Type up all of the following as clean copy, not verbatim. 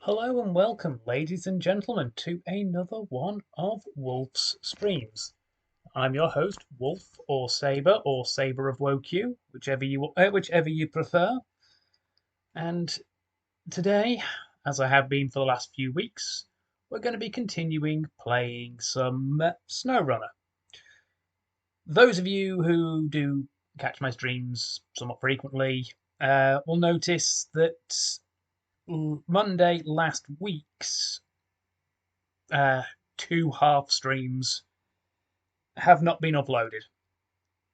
Hello and welcome, ladies and gentlemen, to another one of Wolf's streams. I'm your host, Wolf or Saber of WoQ, whichever you prefer. And today, as I have been for the last few weeks, we're going to be continuing playing some SnowRunner. Those of you who do catch my streams somewhat frequently will notice that Monday last week's two half streams have not been uploaded.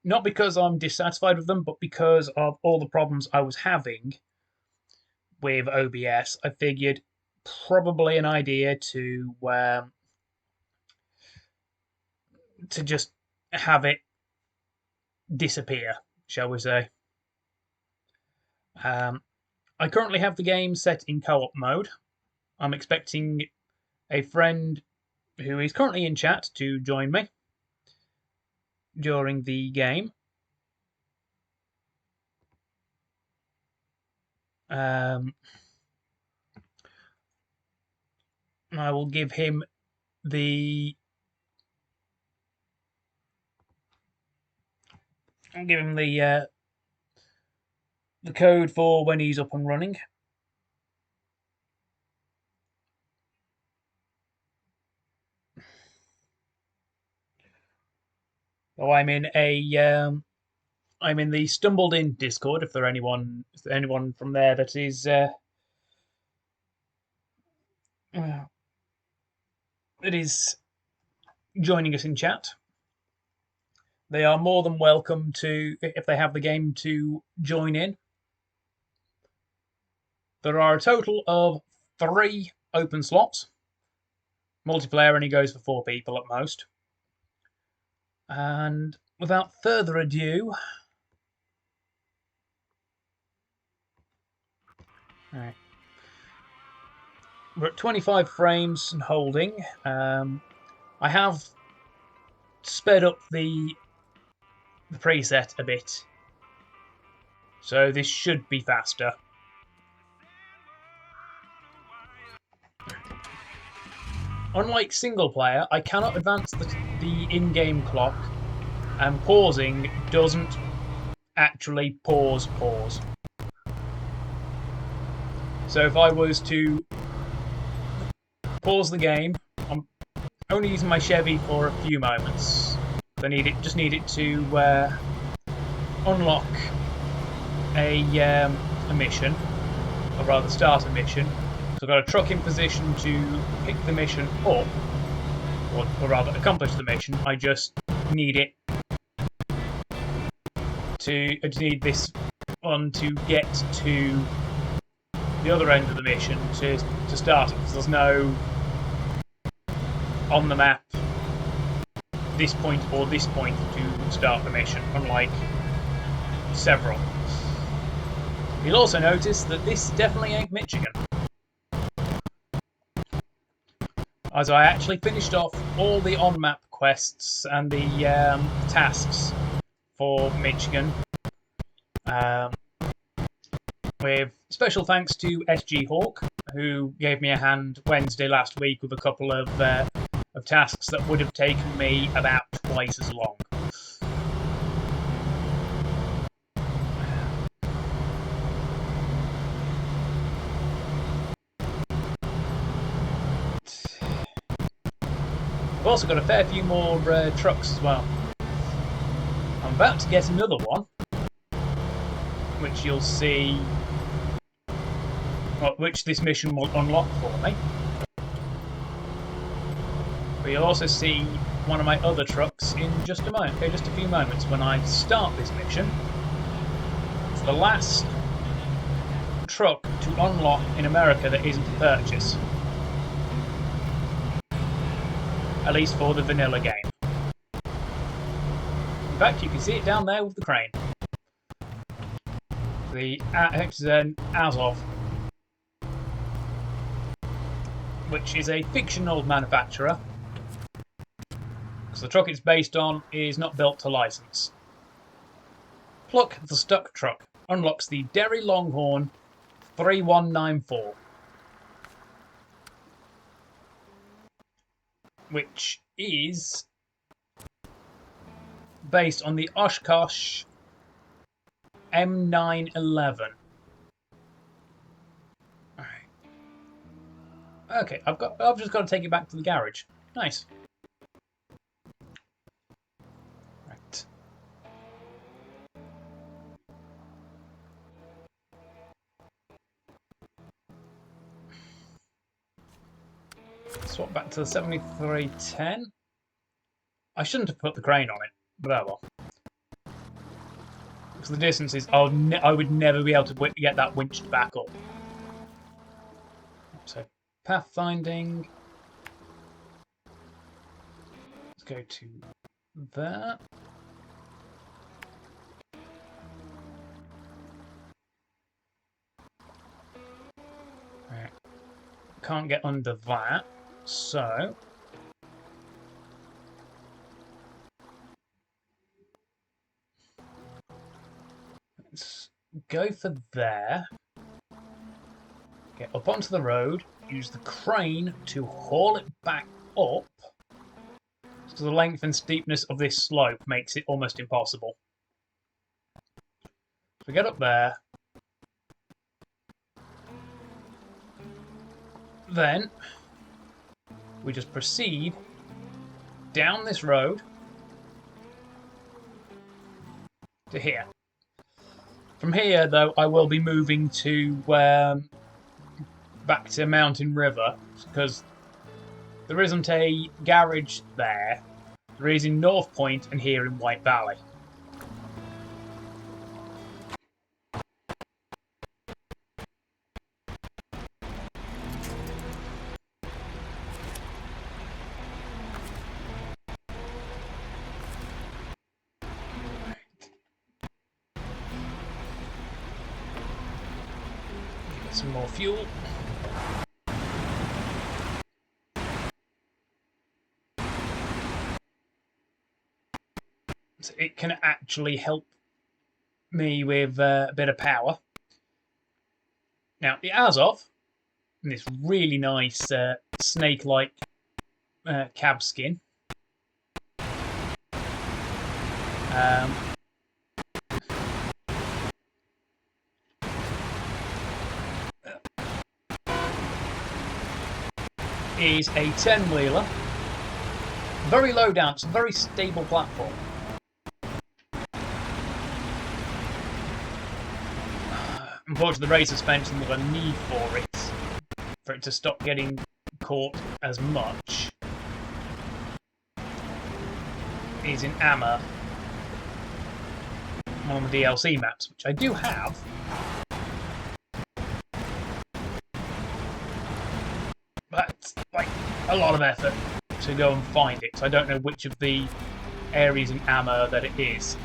Not because I'm dissatisfied with them, but because of all the problems I was having with OBS. I figured probably an idea to just have it disappear, shall we say. I currently have the game set in co-op mode. I'm expecting a friend who is currently in chat to join me during the game. I will give him the code for when he's up and running. Oh, I'm in the Stumbled In Discord. If there's anyone from there that is joining us in chat, they are more than welcome to, if they have the game, to join in. There are a total of 3 open slots. Multiplayer only goes for 4 people at most. And without further ado, right, we're at 25 frames and holding. I have sped up the preset a bit, so this should be faster. Unlike single player, I cannot advance the in-game clock, and pausing doesn't actually pause. So if I was to pause the game, I'm only using my Chevy for a few moments. I just need it to unlock a mission, or rather start a mission. So I've got a truck in position to pick the mission up, or rather accomplish the mission. I just need it I just need this one to get to the other end of the mission to start it, because there's no on the map this point or this point to start the mission, unlike several. You'll also notice that this definitely ain't Michigan, as I actually finished off all the on-map quests and the tasks for Michigan, with special thanks to SG Hawk, who gave me a hand Wednesday last week with a couple of tasks that would have taken me about twice as long. I've also got a fair few more trucks as well. I'm about to get another one, which you'll see, which this mission will unlock for me. But you'll also see one of my other trucks in just a few moments when I start this mission. It's the last truck to unlock in America that isn't a purchase. At least for the vanilla game. In fact, you can see it down there with the crane. The XZN Azov, which is a fictional manufacturer, because the truck it's based on is not built to license. Pluck the Stuck Truck unlocks the Derry Longhorn 3194. which is based on the Oshkosh M911. Alright. Okay, I've just got to take it back to the garage. Nice. Right. Swap back to the 7310. I shouldn't have put the crane on it, but oh well. Because the distance is, I would never be able to get that winched back up. So, pathfinding. Let's go to there. Right. Can't get under that, so let's go for there. Get up onto the road, use the crane to haul it back up. So the length and steepness of this slope makes it almost impossible. So we get up there. Then we just proceed down this road to here. From here, though, I will be moving to back to Mountain River because there isn't a garage there. There is in North Point and here in White Valley. Some more fuel. So it can actually help me with a bit of power. Now, the Azov, in this really nice snake-like cab skin. Is a 10-wheeler. Very low down, it's a very stable platform. Unfortunately, the race suspension that I need for it to stop getting caught as much, is in AMA on the DLC maps, which I do have. But it's like a lot of effort to go and find it, so I don't know which of the areas in AMA that it is.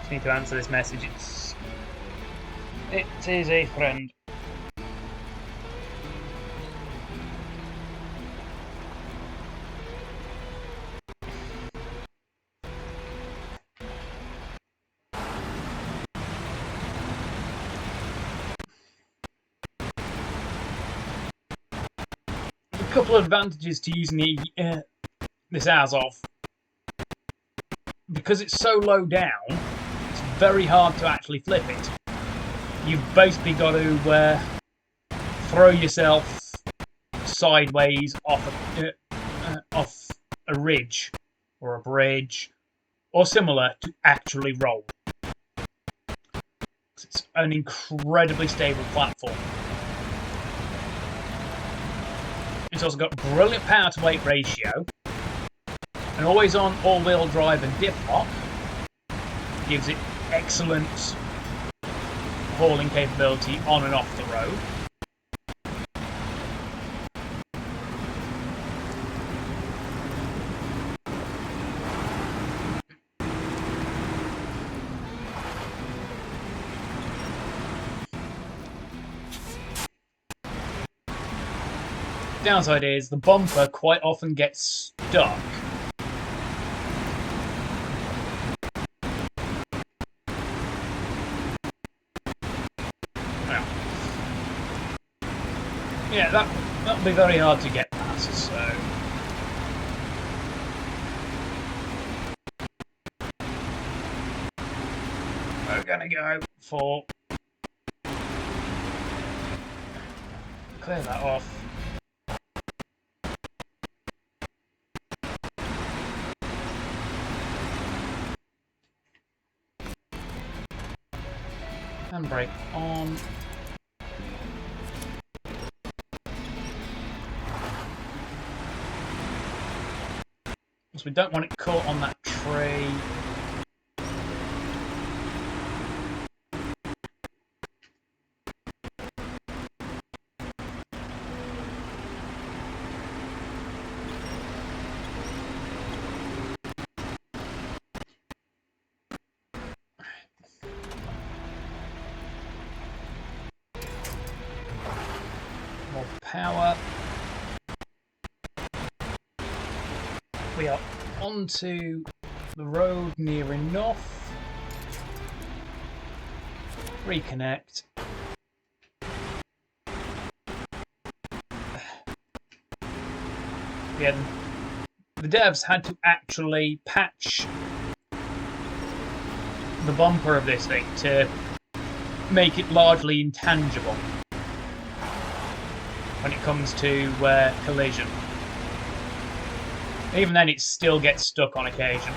Need to answer this message. It is a friend. A couple of advantages to using this Azov. Because it's so low down, very hard to actually flip it. You've basically got to throw yourself sideways off a ridge or a bridge or similar to actually roll. It's an incredibly stable platform. It's also got brilliant power to weight ratio, an always on all-wheel drive and diff lock. Gives it excellent hauling capability on and off the road. downside is the bumper quite often gets stuck. Well, yeah, that'll be very hard to get past, so... We're gonna go for... Clear that off. Handbrake on. Because we don't want it caught on that tree. More power. We are onto the road near enough. Reconnect. Yeah, the devs had to actually patch the bumper of this thing to make it largely intangible when it comes to collision. Even then, it still gets stuck on occasion.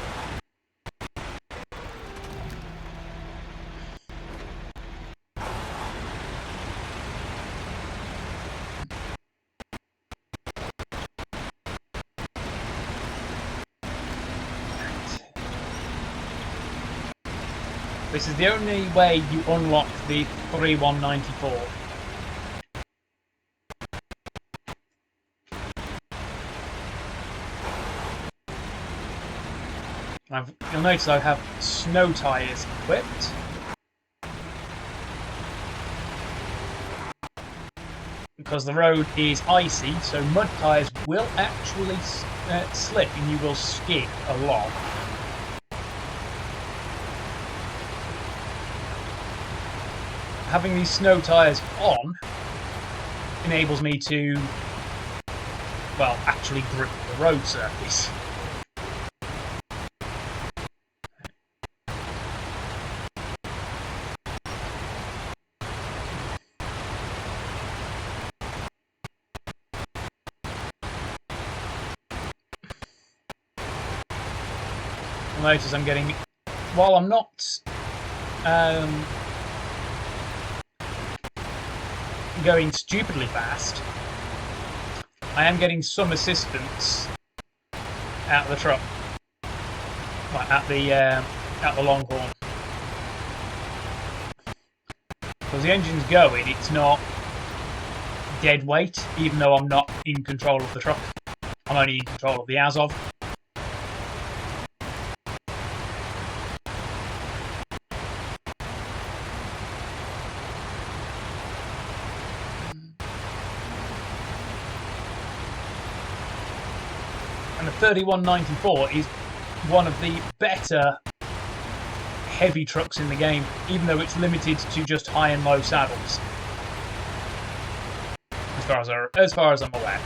This is the only way you unlock the 3194. You'll notice I have snow tyres equipped. Because the road is icy, so mud tyres will actually slip and you will skid a lot. Having these snow tyres on enables me to, well, actually grip the road surface. Notice I'm getting, while I'm not going stupidly fast, I am getting some assistance out of the truck, like at the Longhorn. Because the engine's going, it's not dead weight, even though I'm not in control of the truck. I'm only in control of the Azov. And the 3194 is one of the better heavy trucks in the game, even though it's limited to just high and low saddles, as far as I'm aware.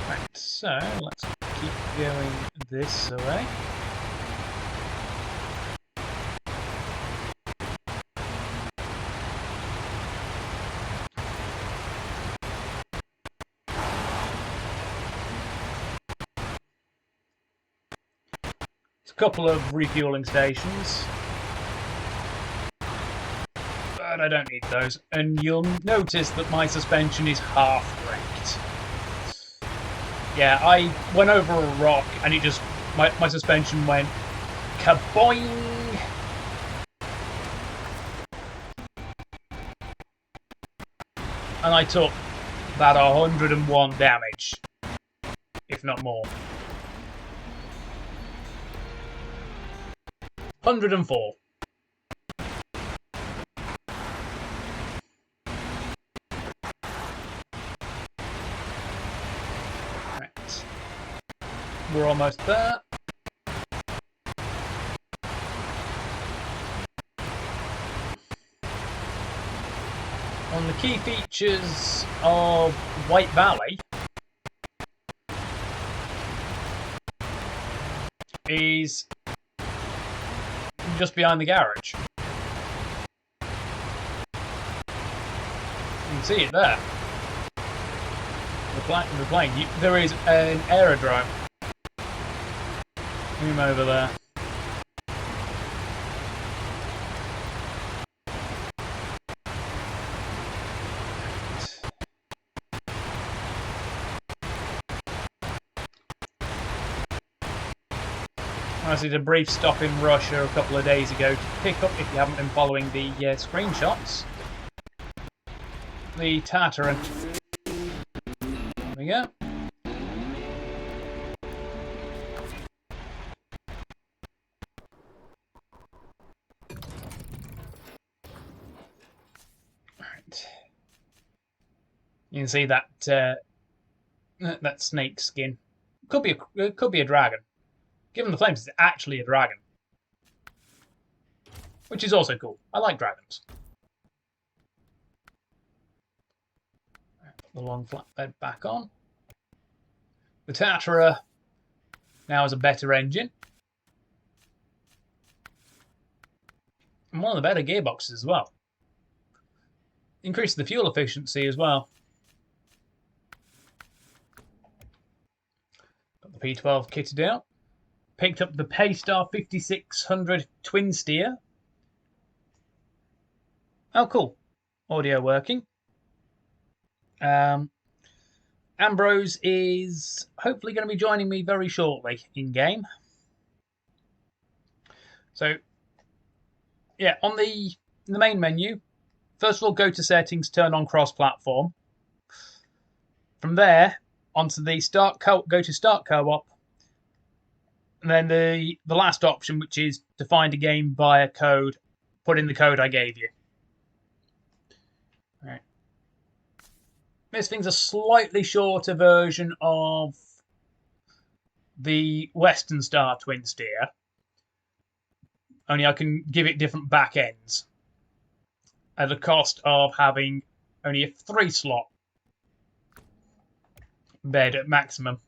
Right, so let's keep going this way. Couple of refueling stations, but I don't need those. And you'll notice that my suspension is half braked. Yeah, I went over a rock and it just, my suspension went kaboing. And I took about 101 damage, if not more. 104. We're almost there. One of the key features of White Valley is just behind the garage. You can see it there. The plane. There is an aerodrome. Zoom over there. I did a brief stop in Russia a couple of days ago to pick up, if you haven't been following the screenshots, the Tartarin. There we go. Right. You can see that that snake skin. It could be a dragon. Given the flames, it's actually a dragon, which is also cool. I like dragons. Put the long flatbed back on. The Tatara now has a better engine. And one of the better gearboxes as well. Increased the fuel efficiency as well. Got the P12 kitted out. Picked up the Paystar 5600 twin steer. Oh, cool. Audio working. Ambrose is hopefully going to be joining me very shortly in game. So, yeah, on the main menu, first of all, go to settings, turn on cross-platform. From there, onto the go to start co-op. And then the last option, which is to find a game via code, put in the code I gave you. All right. This thing's a slightly shorter version of the Western Star twin steer. Only I can give it different back ends at the cost of having only a 3-slot bed at maximum.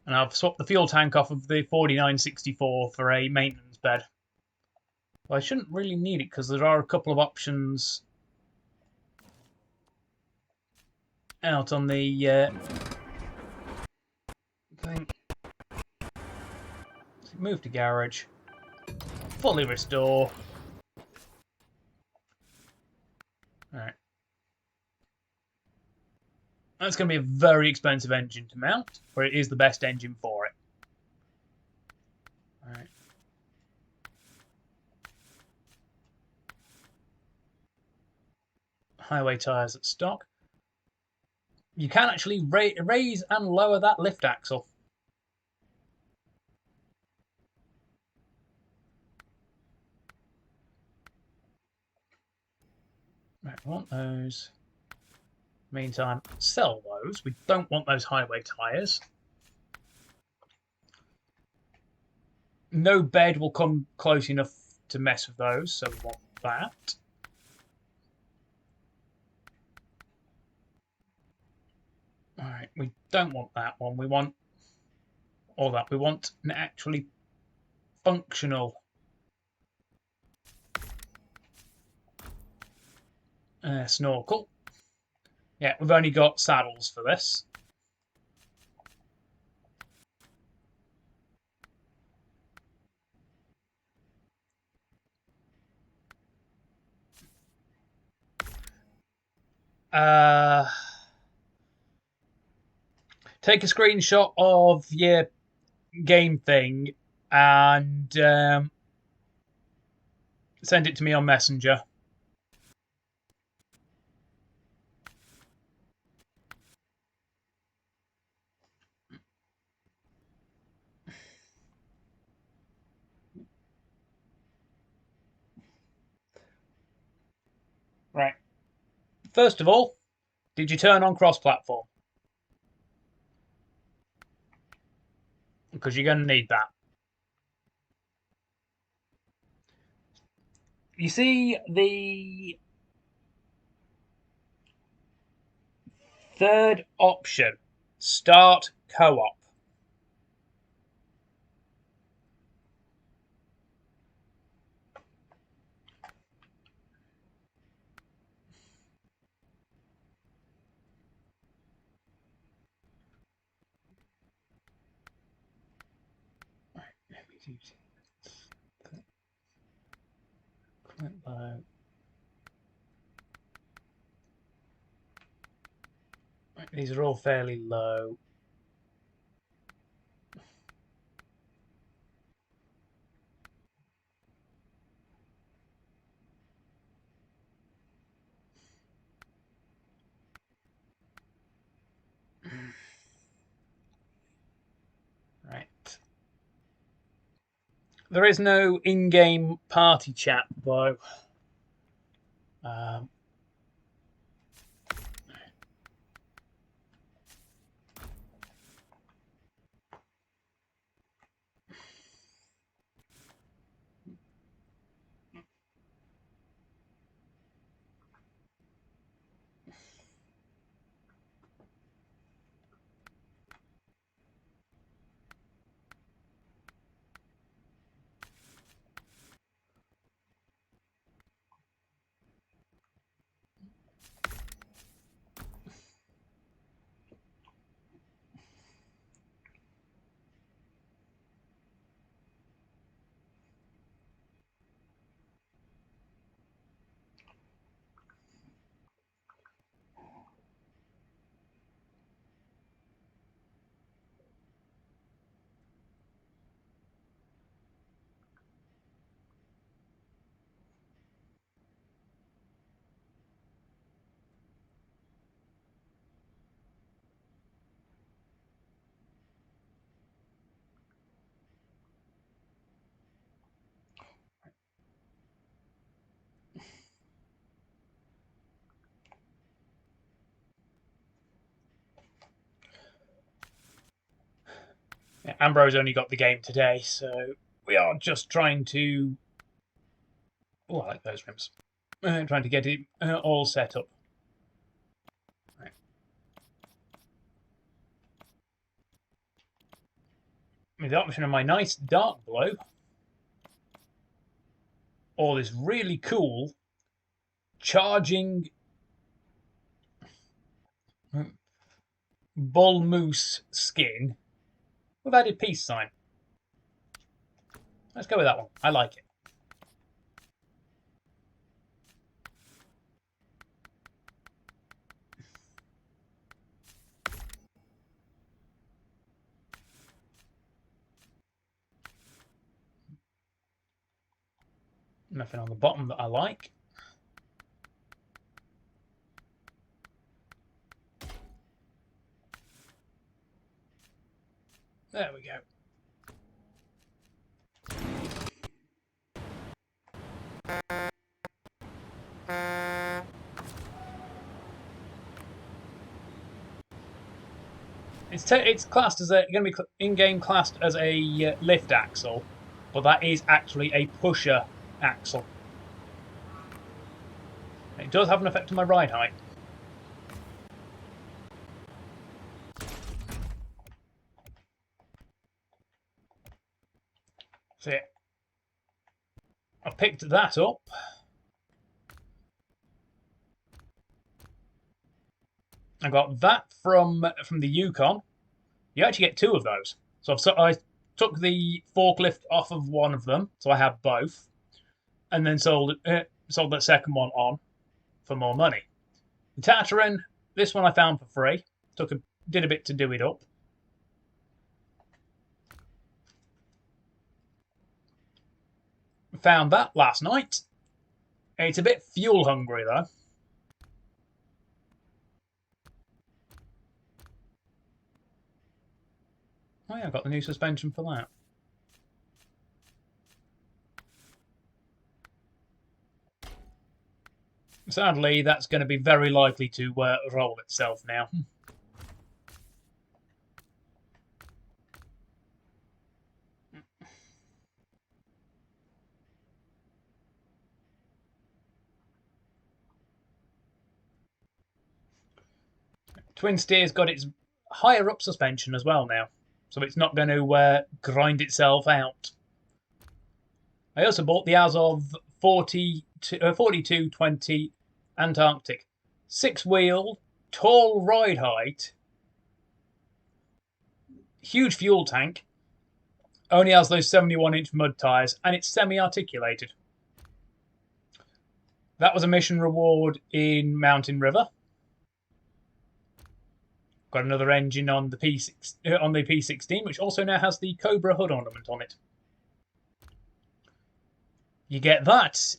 And I've swapped the fuel tank off of the 4964 for a maintenance bed. Well, I shouldn't really need it because there are a couple of options out on the thing. Move to garage. Fully restore. Alright. That's going to be a very expensive engine to mount, but it is the best engine for it. Alright. Highway tyres at stock. You can actually raise and lower that lift axle. Right, we want those. Meantime, sell those. We don't want those highway tyres. No bed will come close enough to mess with those, so we want that. Alright, we don't want that one. We want all that. We want an actually functional snorkel. Yeah, we've only got saddles for this. Take a screenshot of your game thing and send it to me on Messenger. Right. First of all, did you turn on cross-platform? because you're going to need that. You see the third option, start co-op. These are all fairly low. Right. There is no in-game party chat though. Ambrose only got the game today, so we are just trying to. Oh, I like those rims. Trying to get it all set up. Right. With the option of my nice dark blue, or this really cool charging bull moose skin with added peace sign. Let's go with that one. I like it. Nothing on the bottom that I like. There we go. It's classed as going to be in-game classed as a lift axle, but that is actually a pusher axle. It does have an effect on my ride height. So yeah, I picked that up. I got that from the Yukon. You actually get two of those. So I took the forklift off of one of them, so I have both, and then sold that second one on for more money. The Tatarin, this one I found for free. Did a bit to do it up. Found that last night. It's a bit fuel hungry though. Oh yeah, I got the new suspension for that. Sadly, that's going to be very likely to roll itself now. Twin steer's got its higher up suspension as well now, so it's not going to grind itself out. I also bought the Azov 4220 Antarctic. 6-wheel, tall ride height, huge fuel tank, only has those 71-inch mud tyres, and it's semi-articulated. That was a mission reward in Mountain River. Got another engine on the P16, which also now has the Cobra hood ornament on it. You get that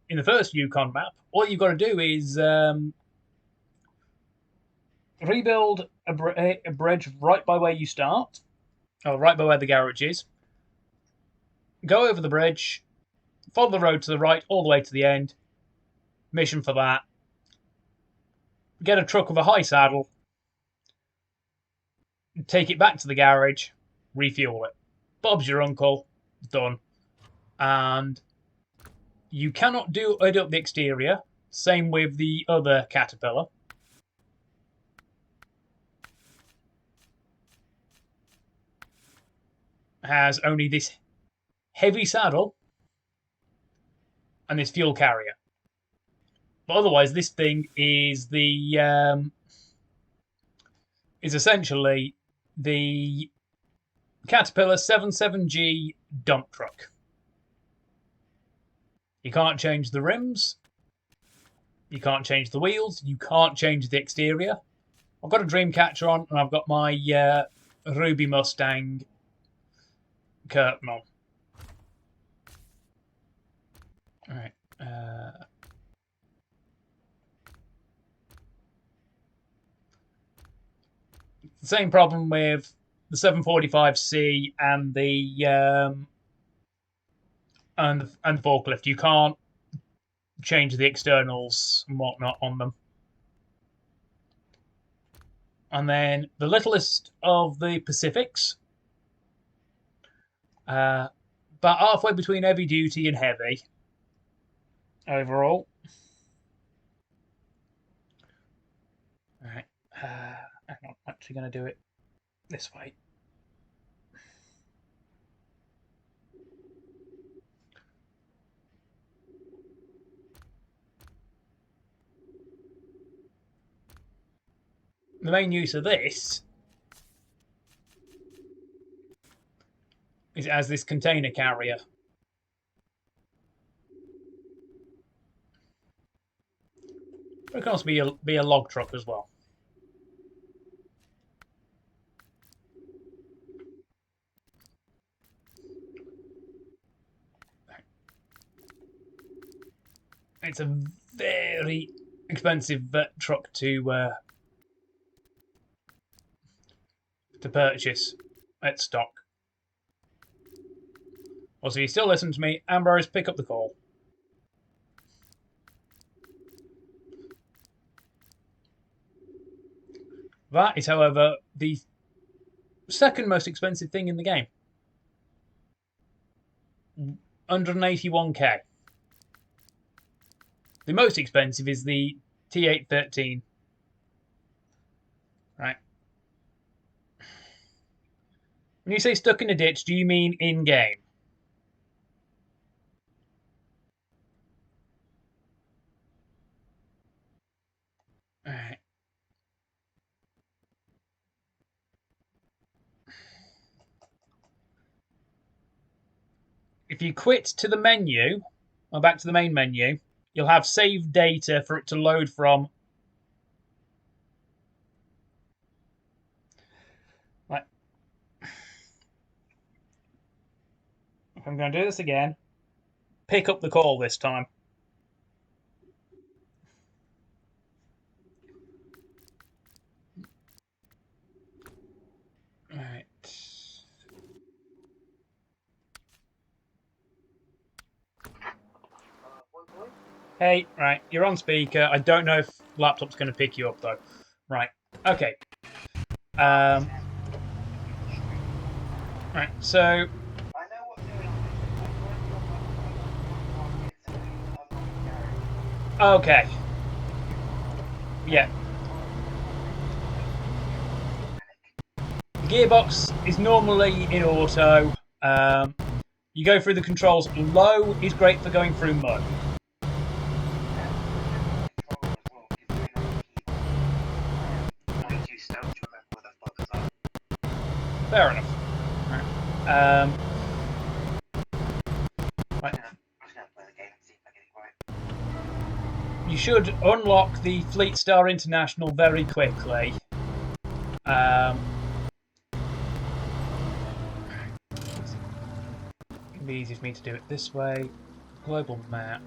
in the first Yukon map. All you've got to do is rebuild a bridge right by where you start, or right by where the garage is. Go over the bridge, follow the road to the right all the way to the end. Mission for that. Get a truck with a high saddle, take it back to the garage, refuel it. Bob's your uncle, done. And you cannot do it up the exterior. Same with the other Caterpillar. Has only this heavy saddle and this fuel carrier. But otherwise, this thing is is essentially the Caterpillar 77G dump truck. You can't change the rims. You can't change the wheels. You can't change the exterior. I've got a Dreamcatcher on, and I've got my Ruby Mustang curtain on. All right. The same problem with the 745C and the forklift. You can't change the externals and whatnot on them. And then the littlest of the Pacifics, about halfway between heavy duty and heavy overall. All right. I'm not actually going to do it this way. The main use of this is as this container carrier. But it can also be a log truck as well. It's a very expensive truck to purchase at stock. Also, if you still listen to me, Ambrose, pick up the call. That is, however, the second most expensive thing in the game. 181k. The most expensive is the T813. Right. When you say stuck in a ditch, do you mean in-game? Alright. If you quit to the menu, or back to the main menu, you'll have saved data for it to load from. Right. If I'm going to do this again, pick up the call this time. Right. Hey, right, you're on speaker. I don't know if laptop's going to pick you up though. Right. Okay. Right. So. Okay. Yeah. gearbox is normally in auto. You go through the controls. Low is great for going through mud. Fair enough. Right. Right. You should unlock the Fleet Star International very quickly. It'd be easy for me to do it this way. Global map.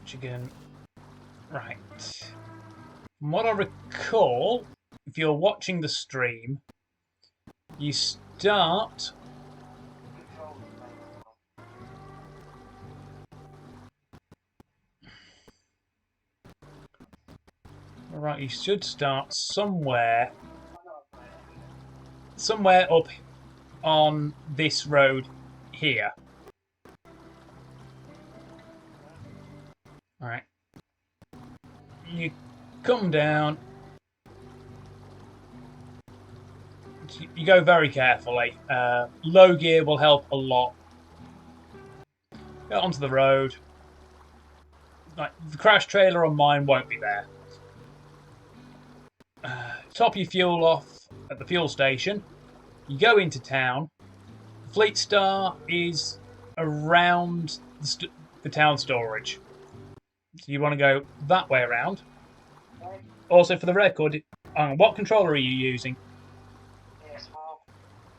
Which again. Right. From what I recall, if you're watching the stream, you start. Right, you should start somewhere up on this road here. Alright. You come down. You go very carefully. Low gear will help a lot. Get onto the road. Right, the crash trailer on mine won't be there. Top your fuel off at the fuel station. You go into town. Fleet Star is around the town storage. So you want to go that way around. Also, for the record, what controller are you using?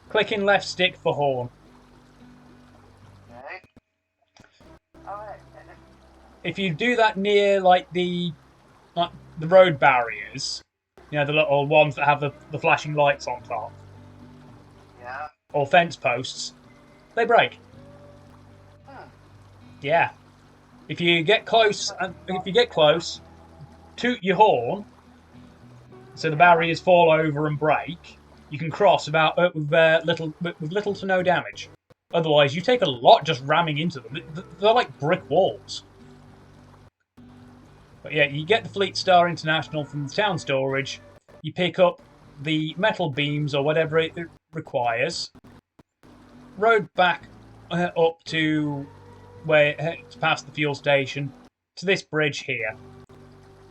Clicking left stick for horn. If you do that near like the road barriers, you know, the little ones that have the flashing lights on top. Yeah. Or fence posts, they break. Yeah. If you get close, toot your horn, so the barriers fall over and break. You can cross with little to no damage. Otherwise, you take a lot just ramming into them. They're like brick walls. But yeah, you get the Fleet Star International from the town storage. You pick up the metal beams or whatever it requires. Road back up to past the fuel station to this bridge here.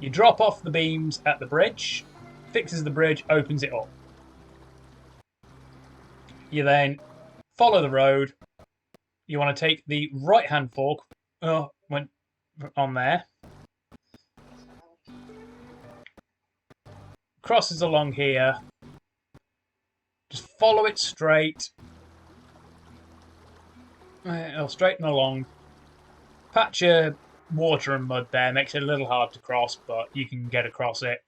You drop off the beams at the bridge, fixes the bridge, opens it up. You then follow the road. You want to take the right-hand fork on there. Crosses along here. Just follow it straight. It'll straighten along. Patch your water and mud there. Makes it a little hard to cross, but you can get across it.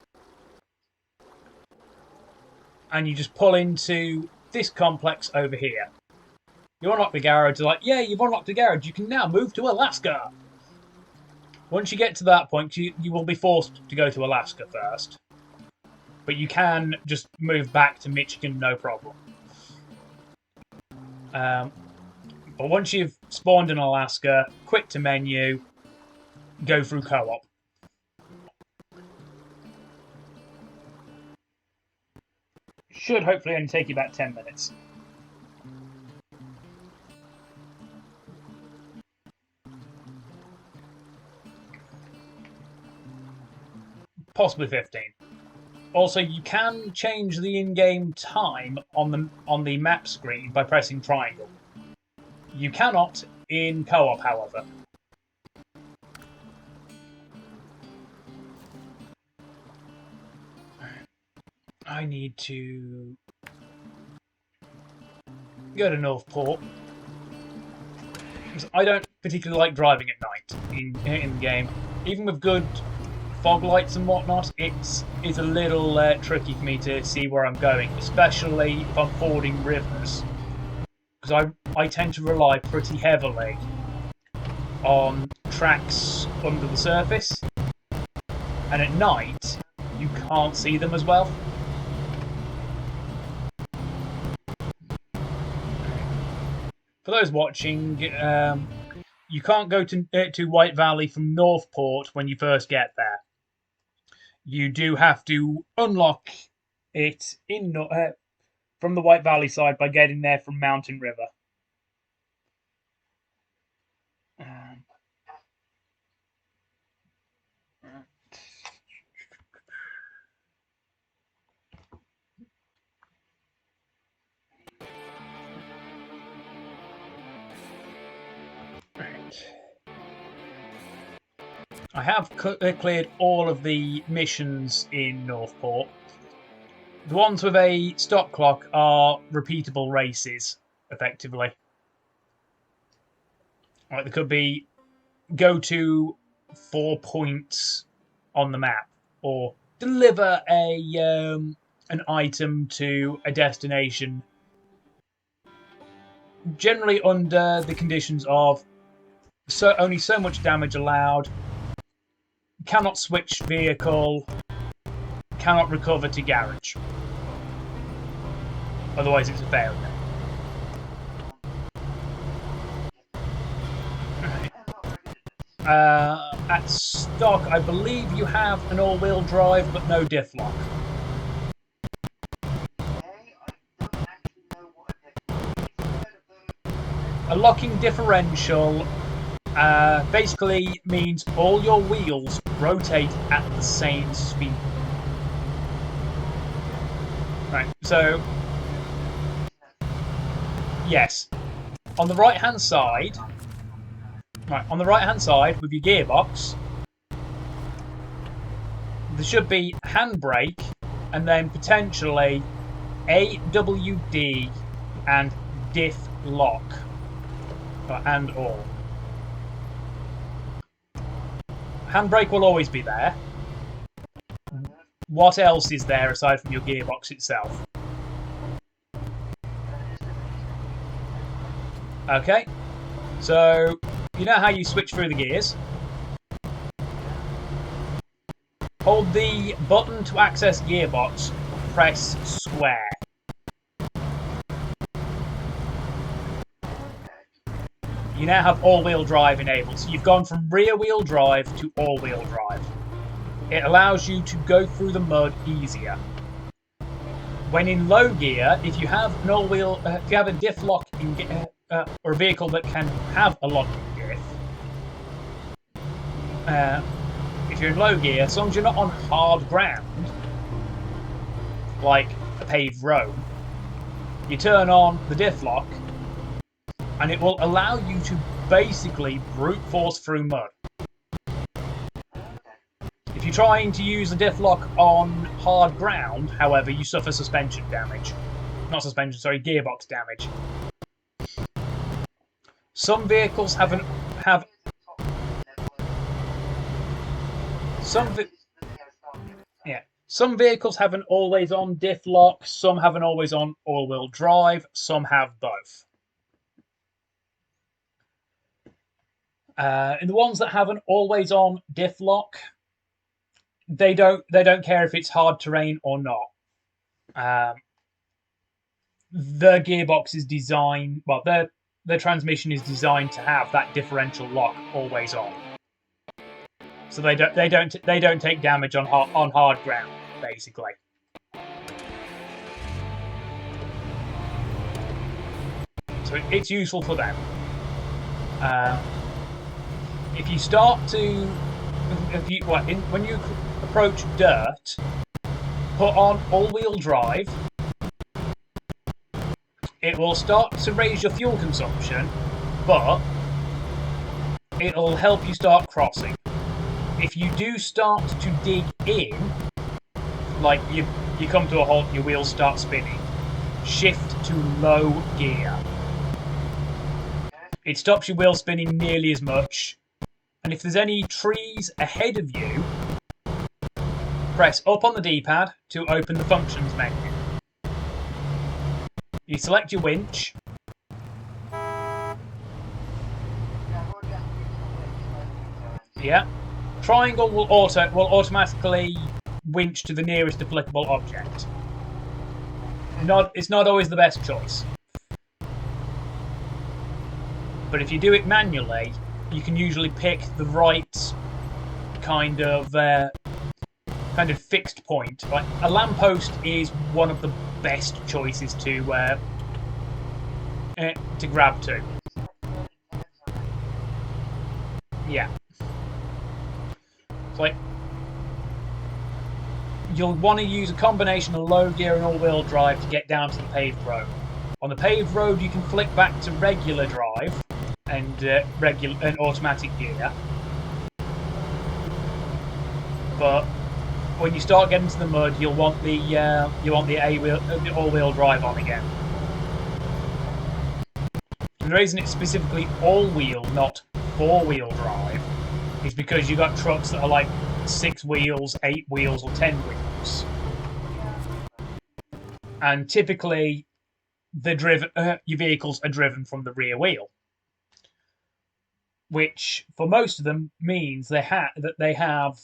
And you just pull into this complex over here. You unlock the garage. Like, yeah, you've unlocked the garage. You can now move to Alaska. Once you get to that point, you will be forced to go to Alaska first. But you can just move back to Michigan, no problem. But once you've spawned in Alaska, quick to menu, go through co-op. Should hopefully only take you about 10 minutes. Possibly 15. Also, you can change the in-game time on the map screen by pressing triangle. You cannot in co-op, however. I need to go to Northport. I don't particularly like driving at night in the game. Even with good fog lights and whatnot, it's a little tricky for me to see where I'm going, especially if I'm fording rivers. Because I tend to rely pretty heavily on tracks under the surface. And at night, you can't see them as well. For those watching, you can't go to White Valley from Northport when you first get there. You do have to unlock it from the White Valley side by getting there from Mountain River. I have cleared all of the missions in Northport. The ones with a stop clock are repeatable races, effectively. Like, there could be go to 4 points on the map, or deliver an item to a destination, generally under the conditions of only so much damage allowed, cannot switch vehicle, cannot recover to garage. Otherwise it's a failure. At stock, I believe you have an all-wheel drive, but no diff lock. A locking differential basically means all your wheels rotate at the same speed. Right, so yes, on the right-hand side. Right, on the right-hand side with your gearbox, there should be handbrake and then potentially AWD and diff lock, and all. Handbrake will always be there. What else is there aside from your gearbox itself? Okay, so you know how you switch through the gears? Hold the button to access gearbox, press square. You now have all-wheel drive enabled, so you've gone from rear-wheel drive to all-wheel drive. It allows you to go through the mud easier. When in low gear, if you have an all-wheel, if you have a diff lock or a vehicle that can have a locking diff, if you're in low gear, as long as you're not on hard ground, like a paved road, you turn on the diff lock, and it will allow you to basically brute force through mud. If you're trying to use the diff lock on hard ground, however, you suffer suspension damage. Not suspension, sorry, gearbox damage. Some vehicles have some vehicles have an always-on diff lock, some have an always-on all-wheel drive, some have both. In the ones that have an always-on diff lock, they don't care if it's hard terrain or not. The gearbox is designed, well, their transmission is designed to have that differential lock always on, so they don't take damage on hard ground, basically. So it's useful for them. If you start to, when you approach dirt, put on all-wheel drive. It will start to raise your fuel consumption, but it'll help you start crossing. If you do start to dig in, like you come to a halt and your wheels start spinning, shift to low gear. It stops your wheel spinning nearly as much. And if there's any trees ahead of you, press up on the D-pad to open the functions menu. You select your winch. Yeah. Triangle will automatically winch to the nearest applicable object. It's not always the best choice. But if you do it manually, you can usually pick the right kind of fixed point. Like a lamppost is one of the best choices to grab to. Yeah. It's like you'll want to use a combination of low gear and all-wheel drive to get down to the paved road. On the paved road, you can flick back to regular drive and automatic gear. But when you start getting to the mud, you'll want the all-wheel drive on again. And the reason it's specifically all-wheel, not four-wheel drive, is because you got trucks that are like 6 wheels, 8 wheels, or 10 wheels, and typically your vehicles are driven from the rear wheel, which for most of them means they have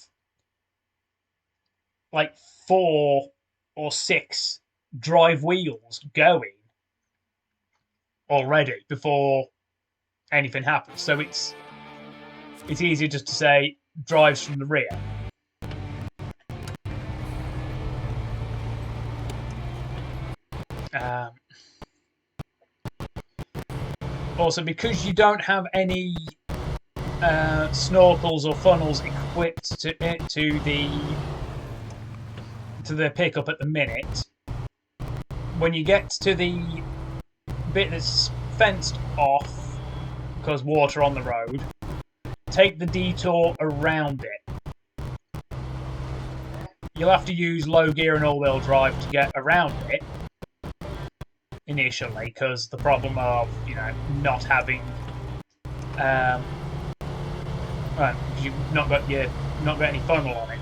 like 4 or 6 drive wheels going already before anything happens. So it's easier just to say drives from the rear. Also, because you don't have any snorkels or funnels equipped to the pickup at the minute, when you get to the bit that's fenced off because water on the road, take the detour around it. You'll have to use low gear and all-wheel drive to get around it initially, because the problem of not having you've not got any funnel on it.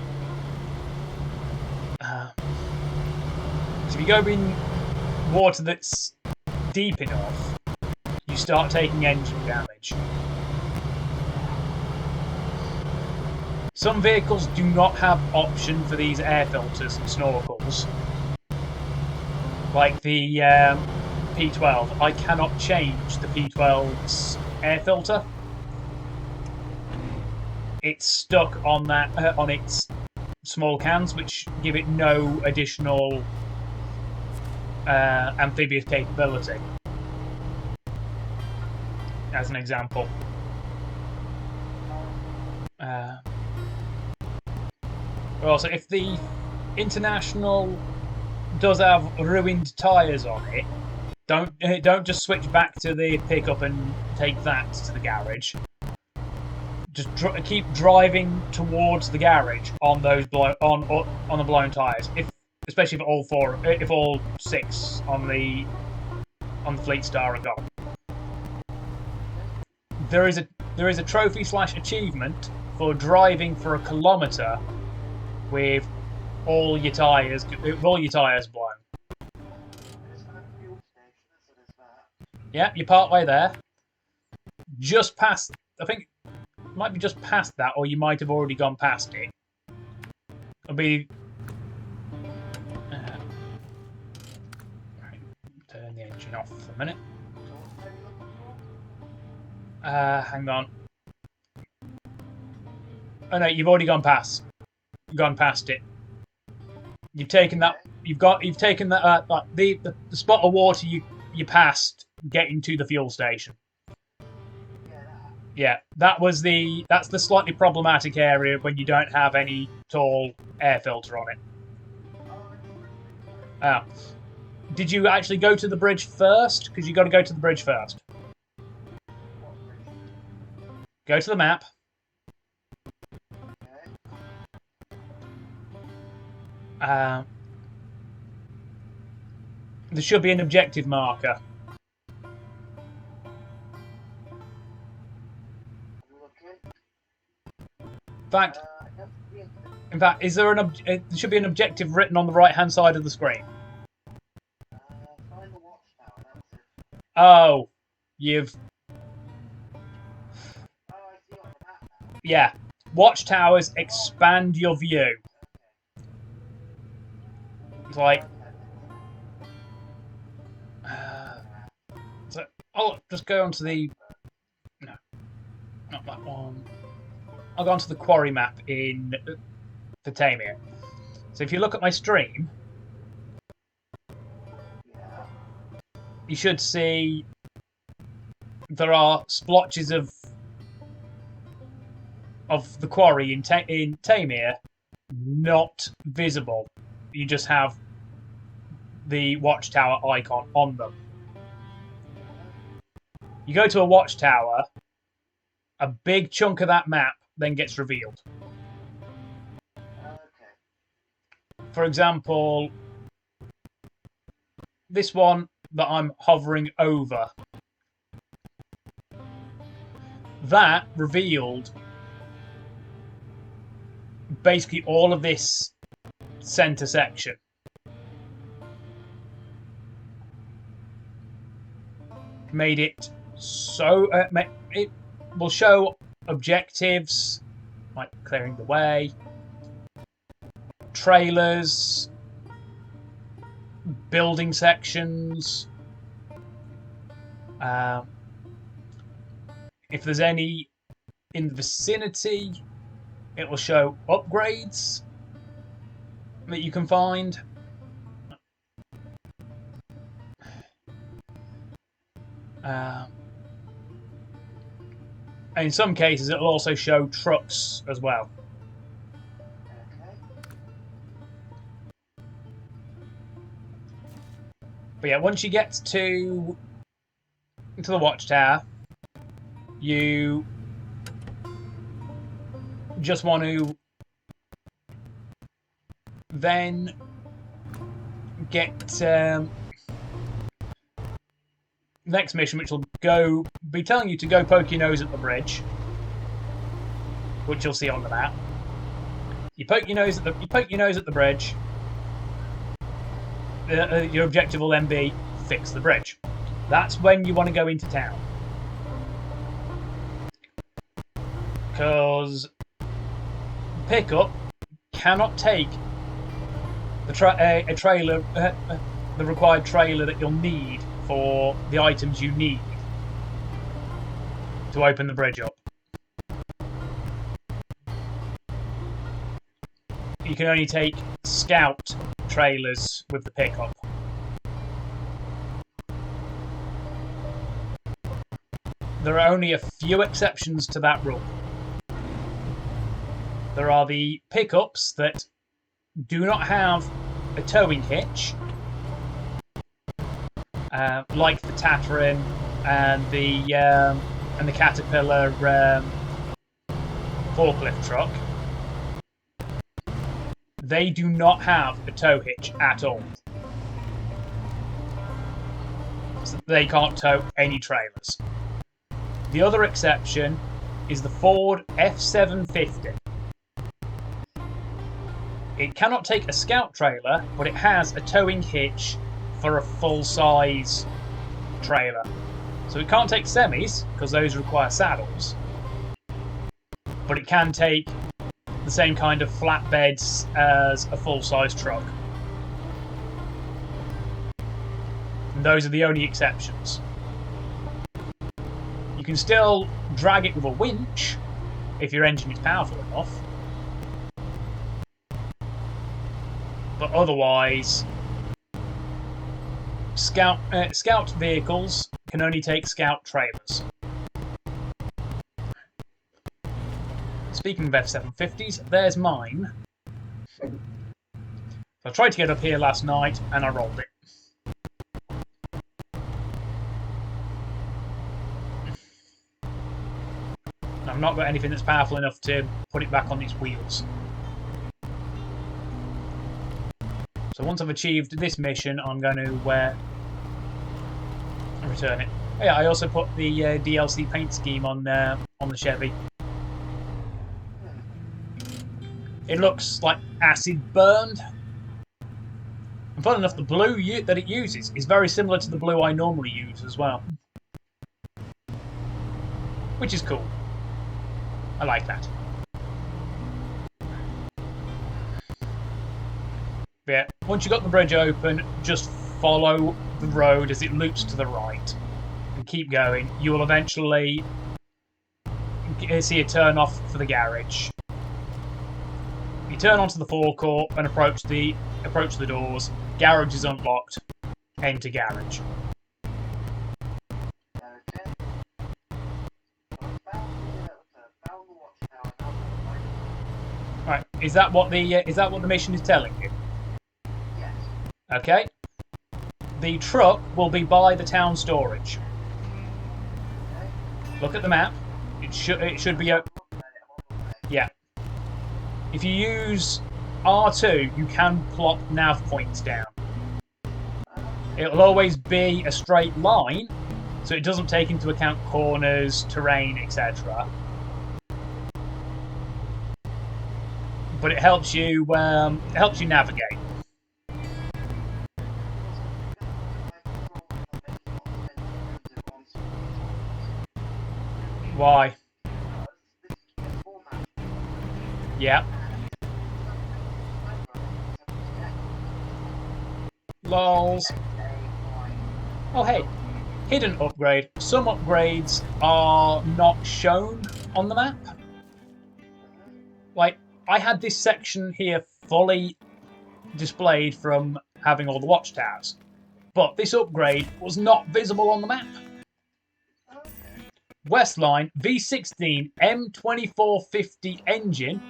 So if you go in water that's deep enough, you start taking engine damage. Some vehicles do not have option for these air filters and snorkels. Like the P12, I cannot change the P12's air filter. It's stuck on that on its small cans, which give it no additional amphibious capability. As an example. Also, if the International does have ruined tyres on it, don't just switch back to the pickup and take that to the garage. Just keep driving towards the garage on those on the blown tyres. Especially if all 6 on the Fleet Star are gone. There is a trophy / achievement for driving for a kilometre with all your tyres blown. Yeah, you're part way there. Just past, I think, it might be just past that, or you might have already gone past it. It'll be. Turn the engine off for a minute. Hang on. Oh no, you've already gone past it. You've taken that. You've taken that. The spot of water you passed getting to the fuel station. Yeah, that's the slightly problematic area when you don't have any tall air filter on it. Did you actually go to the bridge first? Because you got to go to the bridge first. Go to the map. There should be an objective marker. In fact, is there there should be an objective written on the right-hand side of the screen? Oh, you've. Yeah. Watchtowers expand your view. It's like. So I'll just go onto the. No, not that one. I'll go onto the quarry map in Fatamia. So if you look at my stream, you should see there are splotches of the quarry in Tamir not visible. You just have the watchtower icon on them. You go to a watchtower, a big chunk of that map then gets revealed. Okay. For example, this one that I'm hovering over, that revealed basically all of this center section. Made it so it will show objectives like clearing the way, trailers, building sections. If there's any in the vicinity, it will show upgrades that you can find. And in some cases, it will also show trucks as well. Okay. But yeah, once you get to the watchtower, you just want to then get next mission, which will be telling you to go poke your nose at the bridge, which you'll see on the map. You poke your nose at the bridge. Your objective will then be fix the bridge. That's when you want to go into town, because pickup cannot take the trailer, the required trailer that you'll need for the items you need to open the bridge up. You can only take scout trailers with the pickup. There are only a few exceptions to that rule. There are the pickups that do not have a towing hitch, like the Tatarin and the Caterpillar forklift truck. They do not have a tow hitch at all. So they can't tow any trailers. The other exception is the Ford F750. It cannot take a scout trailer, but it has a towing hitch for a full-size trailer. So it can't take semis, because those require saddles. But it can take the same kind of flatbeds as a full-size truck. And those are the only exceptions. You can still drag it with a winch if your engine is powerful enough. But otherwise, scout vehicles can only take scout trailers. Speaking of F750s, there's mine. I tried to get up here last night and I rolled it. I've not got anything that's powerful enough to put it back on its wheels. So once I've achieved this mission, I'm going to return it. Oh yeah, I also put the DLC paint scheme on the Chevy. It looks like acid burned. And fun enough, the blue that it uses is very similar to the blue I normally use as well. Which is cool. I like that. But yeah, once you've got the bridge open, just follow the road as it loops to the right. And keep going. You will eventually see a turn off for the garage. You turn onto the forecourt and approach the doors. Garage is unlocked. Enter garage. Is that what the mission is telling you? Yes. Okay. The truck will be by the town storage. Okay. Look at the map. It should be I'm a looking at it. I'm on the way. yeah. If you use R2, you can plop nav points down. Okay. It'll always be a straight line, so it doesn't take into account corners, terrain, etc. But it helps you navigate. Because I'm gonna have to like scroll on the menu while spending loads of on-screen times. Why? Because this format Yeah. and for some reason the timer only accepts text. Which gives me Lols. a why. Oh hey, hidden upgrade. Some upgrades are not shown on the map. Mm-hmm. Like I had this section here fully displayed from having all the watchtowers, but this upgrade was not visible on the map. Okay. Westline V16 M2450 engine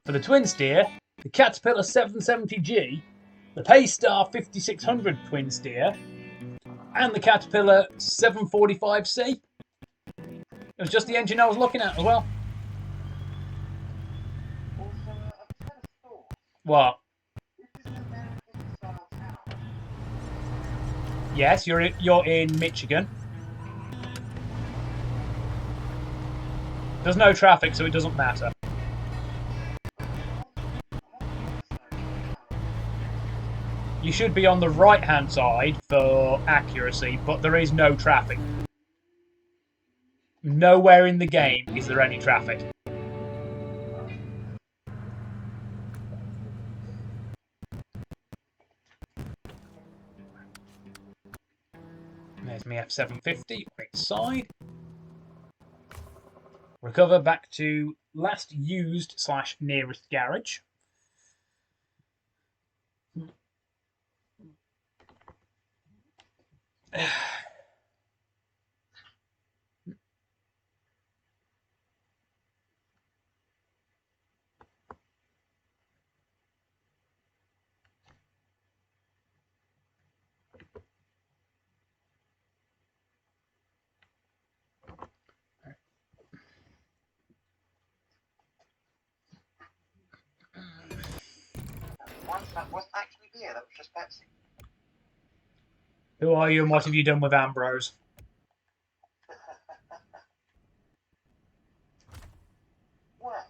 for the twin steer, the Caterpillar 770G, the Paystar 5600 twin steer, and the Caterpillar 745C. It was just the engine I was looking at as well. Also, I've just had a thought. What? This is an American-style town. Yes, you're in Michigan. There's no traffic, so it doesn't matter. Okay, I'm on the other side of the town already. You should be on the right hand side for accuracy, but there is no traffic. Nowhere in the game is there any traffic. Okay. There's my F750 on its side. Recover back to last used / nearest garage. Once that wasn't actually beer, that was just Pepsi. Who are you and what have you done with Ambrose? Well,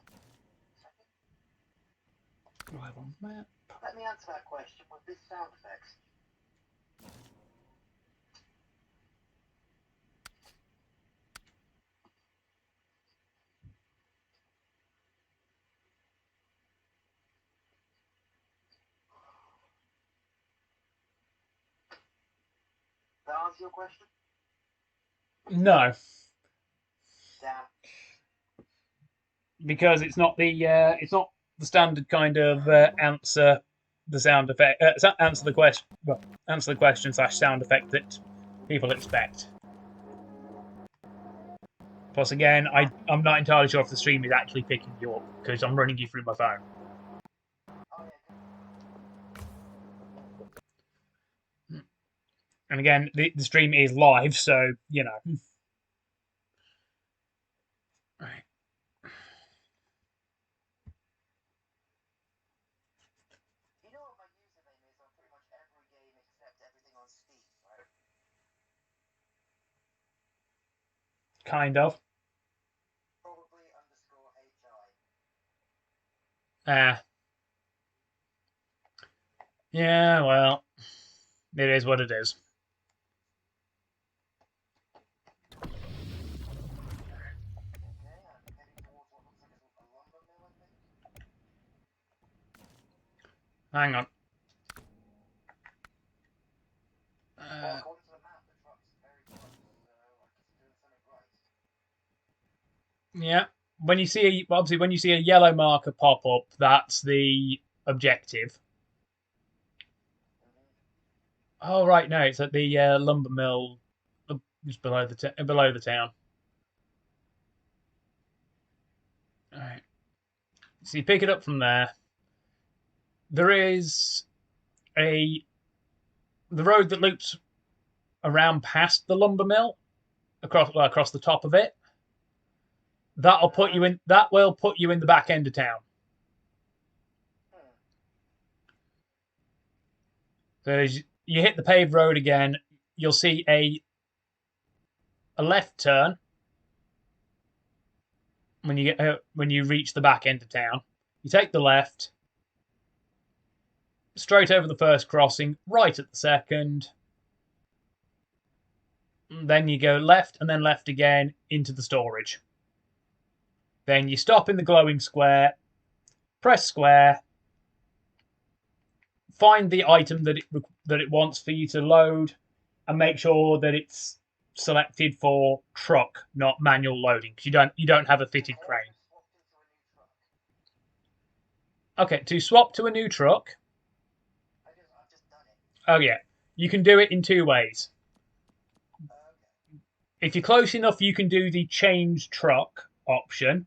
Live on map. let me answer that question with this sound effect. That answer your question? No, Damn. because it's not the standard kind of answer the sound effect answer the question answer the question / sound effect that people expect. Plus, again, I'm not entirely sure if the stream is actually picking you up because I'm running you through my phone. Oh yeah, good. And again, the stream is live, so you know. Right. You know what my username is on pretty much every game except everything on Steam, right? Kind of. Probably underscore HI. Ah. Yeah. Well, it is what it is. Okay, I'm heading towards what looks like a lumber mill, I think. Hang on. Well, according to the map, the truck's very close, so I guess I'm doing something right. Yeah. When you see a yellow marker pop up, that's the objective. Mm-hmm. Oh right, no, it's at the lumber mill, just below the town. All right. So you pick it up from there. there is the road that loops around past the lumber mill across the top of it. That'll put you in. That will put you in the back end of town. Hmm. So as you hit the paved road again, you'll see a left turn when you reach the back end of town. You take the left, straight over the first crossing, right at the second. Then you go left and then left again into the storage. Then you stop in the glowing square, press square, find the item that it wants for you to load, and make sure that it's selected for truck, not manual loading, because you don't have a fitted I crane. just swapped into a new truck. Okay, to swap to a new truck, I've just done it. oh yeah, you can do it in two ways. Okay. If you're close enough, you can do the change truck option.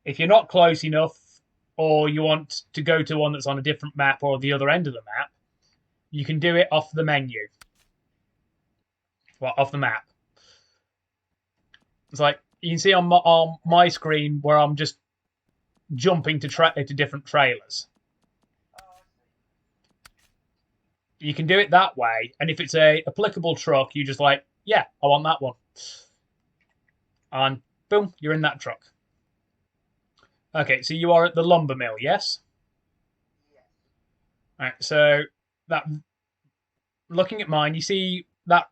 If you're not close enough, or you want to go to one that's on a different map or the other end of the map, you can do it off the menu. Well, off the map. It's like you can see on my screen where I'm just jumping to different trailers. Oh, I see. You can do it that way, and if it's a applicable truck, you just like, yeah, I want that one, and boom, you're in that truck. Okay, so you are at the lumber mill, yes? Yes. All right, so that looking at mine, you see that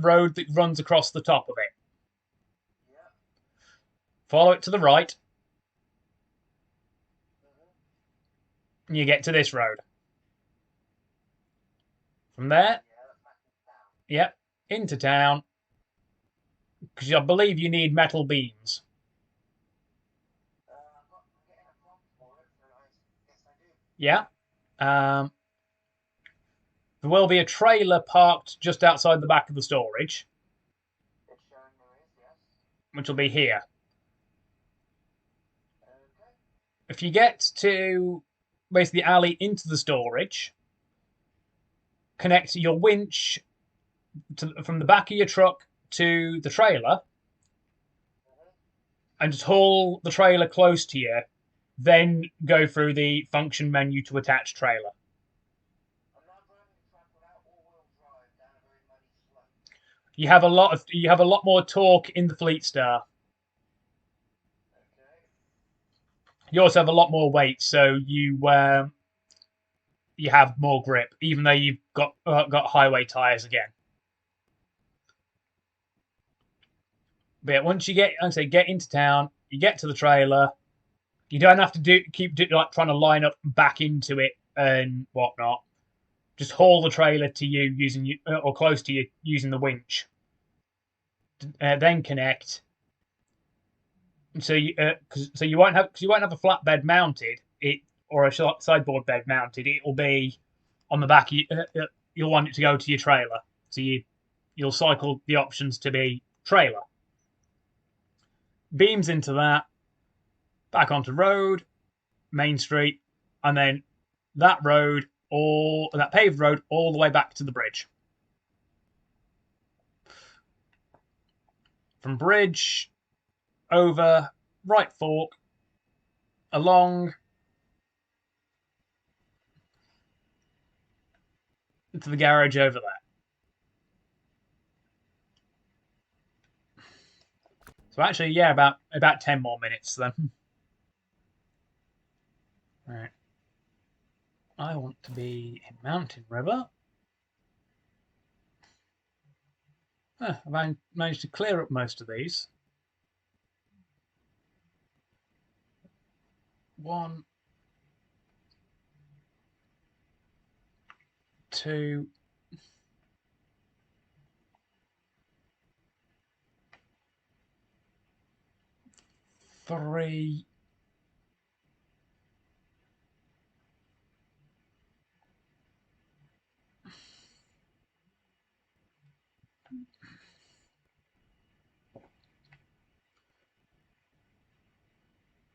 road that runs across the top of it. Yep. Follow it to the right, Mhm. and you get to this road. From there, Yeah, that's back in town. yep, into town, because I believe you need metal beams. I'm getting a prompt for it, so I guess I do. Yeah. Um, there will be a trailer parked just outside the back of the storage, It's showing there is, yes. which will be here. Okay. If you get to basically the alley into the storage, connect your winch from the back of your truck to the trailer, Mhm. and just haul the trailer close to you. Then go through the function menu to attach trailer. I'm now driving the truck without all-wheel drive down a very muddy slope. You have a lot more torque in the Fleet Star. Okay. You also have a lot more weight, so you have more grip, even though you've got highway tires again. But yeah, once you get, like I say, get into town, you get to the trailer. You don't have to keep like trying to line up back into it and whatnot. Just haul the trailer to you using or close to you using the winch. Then connect. So you won't have a flatbed mounted it or a sideboard bed mounted. It will be on the back. You'll want it to go to your trailer. So you'll cycle the options to be trailer. Beams into that, back onto road, Main Street, and then that paved road all the way back to the bridge. From bridge over right fork along to the garage over there. So actually, yeah, about 10 more minutes then. Right. I want to be in Mountain River. I've managed to clear up most of these. One, two, three,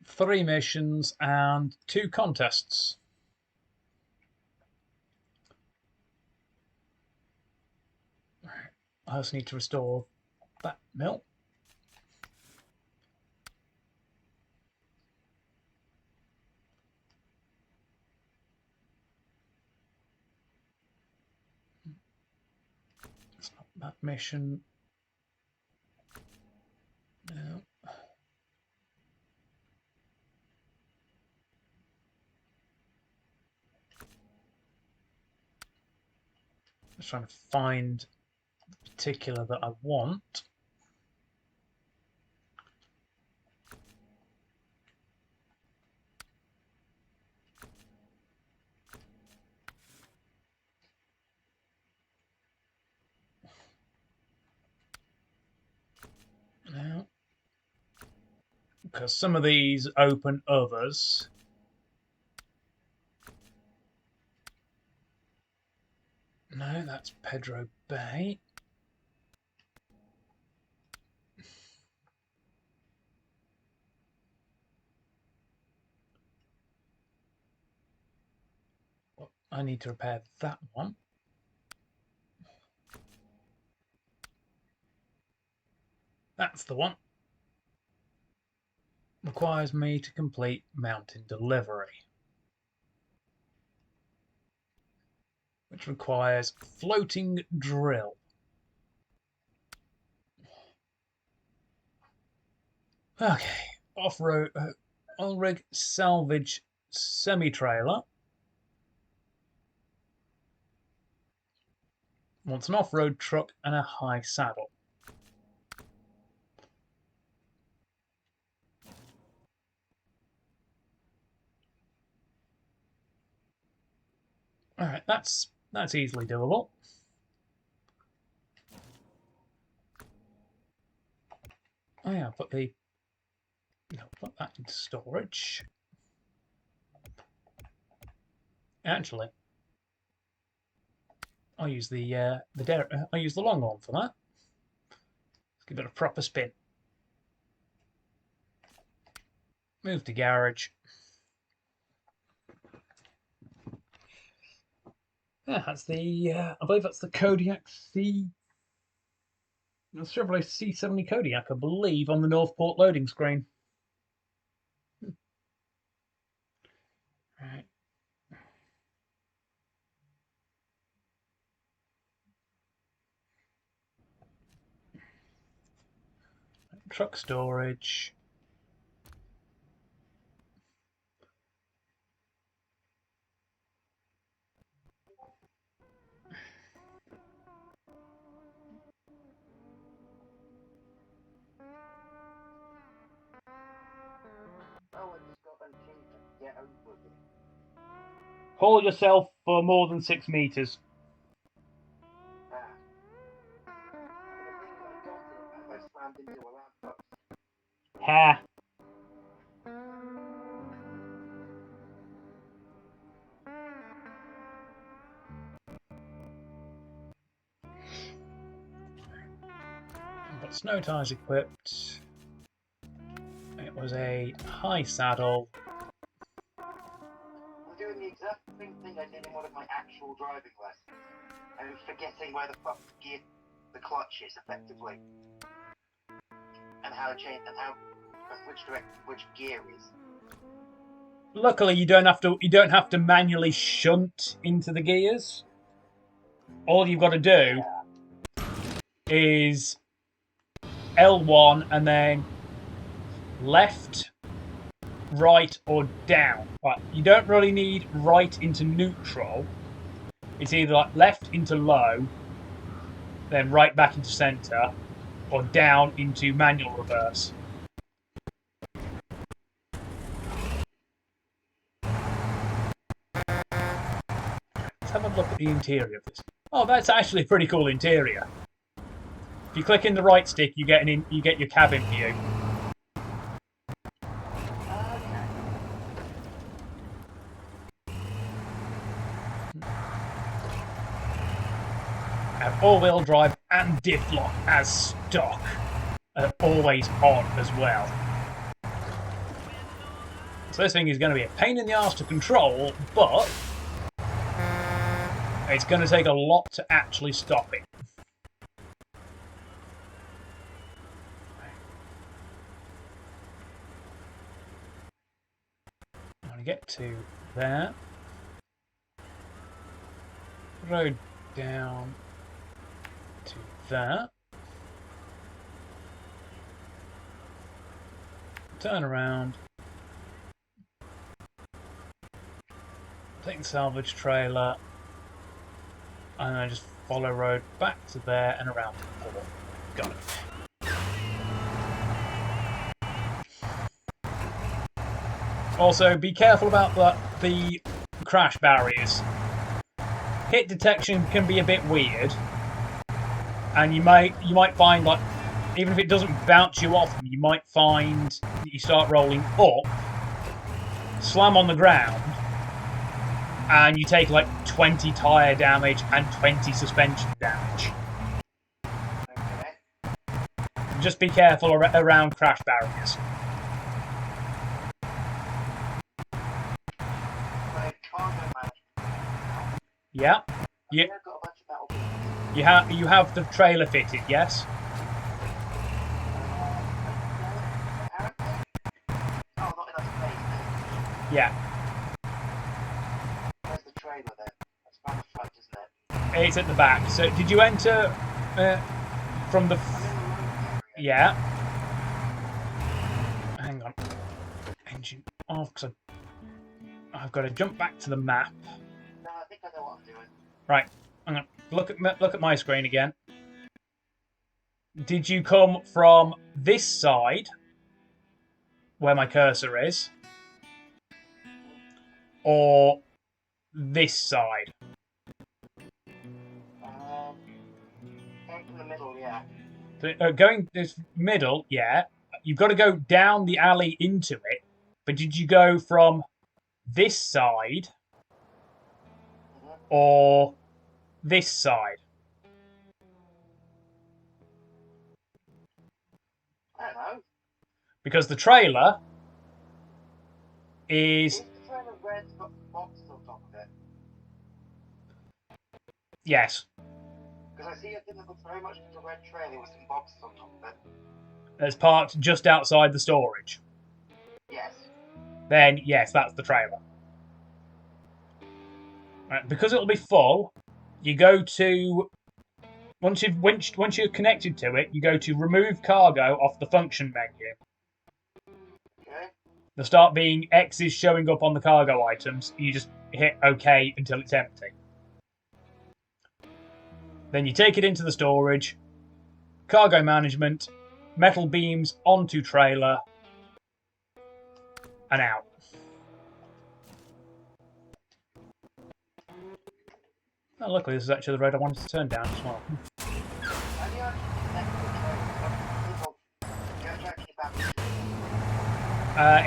3 missions and 2 contests. I also need to restore that mill. It's not that mission. No. Just trying to find the particular that I want. No. Because some of these open others. No, that's Pedro Bay. Well, I need to repair that one. That's the one. Requires me to complete mountain delivery, which requires floating drill. Okay, off-road on-rig salvage semi-trailer. Wants an off-road truck and a high saddle. All right, that's easily doable. Oh yeah, put that into storage. Actually, I'll use the Longhorn for that. Let's give it a proper spin. Move to garage. Yeah, that's the I believe that's the Kodiak C. The Chevrolet C70 Kodiak, I believe, on the Northport loading screen. Right. Truck storage. Oh, I just got an achievement. Get over it. Haul yourself for more than 6 meters. Ah. And the thing is, I got it as I slammed into a lamppost. Ha! Got snow tires equipped. It was a high saddle. I'm doing the exact same thing I did in one of my actual driving lessons. I'm forgetting where the fuck the clutch is effectively, and how to change and which gear is. Luckily, you don't have to manually shunt into the gears. All you've got to do is L1 and then left, right, or down. Right, you don't really need right into neutral. It's either like left into low, then right back into centre, or down into manual reverse. Let's have a look at the interior of this. Oh, that's actually a pretty cool interior. If you click in the right stick, you get your cabin view. Have all-wheel drive and diff lock as stock, always on as well. So this thing is going to be a pain in the arse to control, but it's going to take a lot to actually stop it. to get to there. Road down to there. Turn around. Take the salvage trailer. And then just follow road back to there and around to the port. Got it. Also, be careful about the crash barriers. Hit detection can be a bit weird, and you might find, like, even if it doesn't bounce you off them, you might find that you start rolling up, slam on the ground, and you take like 20 tyre damage and 20 suspension damage. Okay. Just be careful around crash barriers. Like cargo management. Yeah. Yeah. I've got a bunch of metal. You have the trailer fitted, yes? Oh, not enough space. Yeah. Where's the trailer then? That's around the front, isn't it? It's at the back. So did you enter from the... I'm in the road area. Yeah. Hang on. Engine off, because I've got to jump back to the map. No, I think I know what I'm doing. Right. I'm going to look at my screen again. Did you come from this side, where my cursor is, or this side? Going from the middle, yeah. Going this middle, yeah. You've got to go down the alley into it. But did you go from this side or this side? I don't know. Because the trailer is... Is the trailer red got boxes on top of it? Yes. Because I see a thing that looks very much like a red trailer with some boxes on top of it. It's parked just outside the storage. Yes. Then, yes, that's the trailer. Right, because it'll be full, you go to... Once you're connected to it, you go to remove cargo off the function menu. Okay. There'll start being X's showing up on the cargo items. You just hit OK until it's empty. Then you take it into the storage, cargo management, metal beams onto trailer, and out. Oh, luckily this is actually the road I wanted to turn down as well. How do you actually connect to the trailer? You have to actually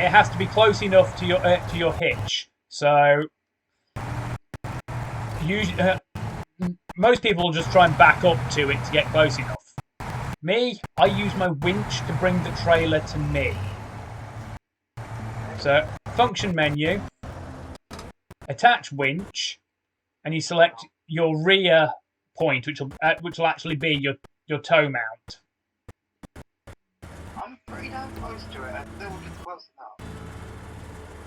It has to be close enough to your hitch. So, usually, most people will just try and back up to it to get close enough. Me, I use my winch to bring the trailer to me. So, function menu, attach winch, and you select your rear point, which will actually be your toe mount. I'm pretty damn close to it. I still get close enough.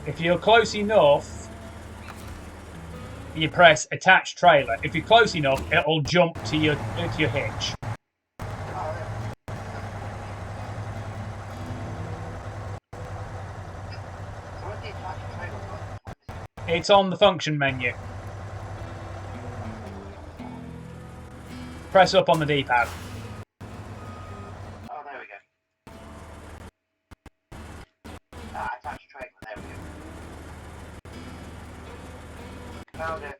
If you're close enough, you press attach trailer. If you're close enough, it'll jump to your hitch. It's on the function menu. Press up on the D-pad. Oh, there we go. Attach trailer, there we go. Found it.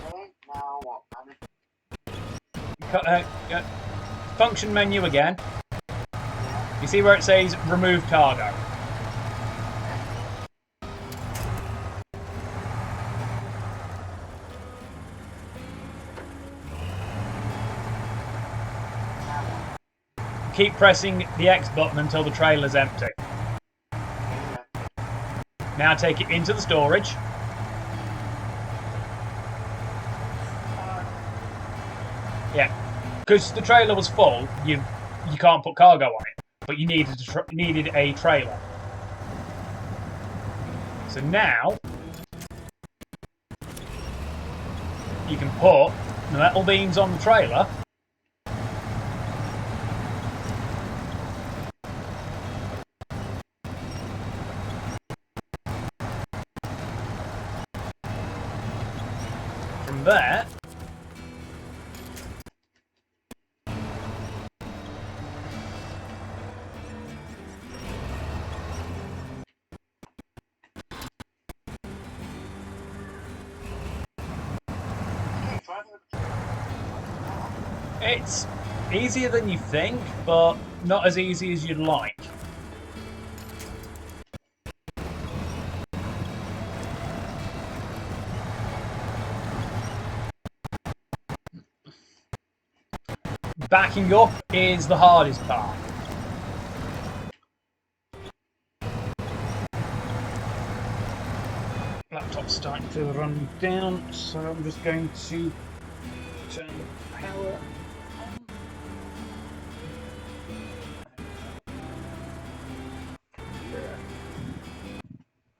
Okay, now what? Function menu again. You see where it says remove cargo? Keep pressing the X button until the trailer's empty. Now take it into the storage. Yeah, because the trailer was full, you can't put cargo on it, but you needed a trailer. So now you can put the metal beams on the trailer. From there, it's easier than you think, but not as easy as you'd like. Backing up is the hardest part. Laptop's starting to run down, so I'm just going to turn the power on.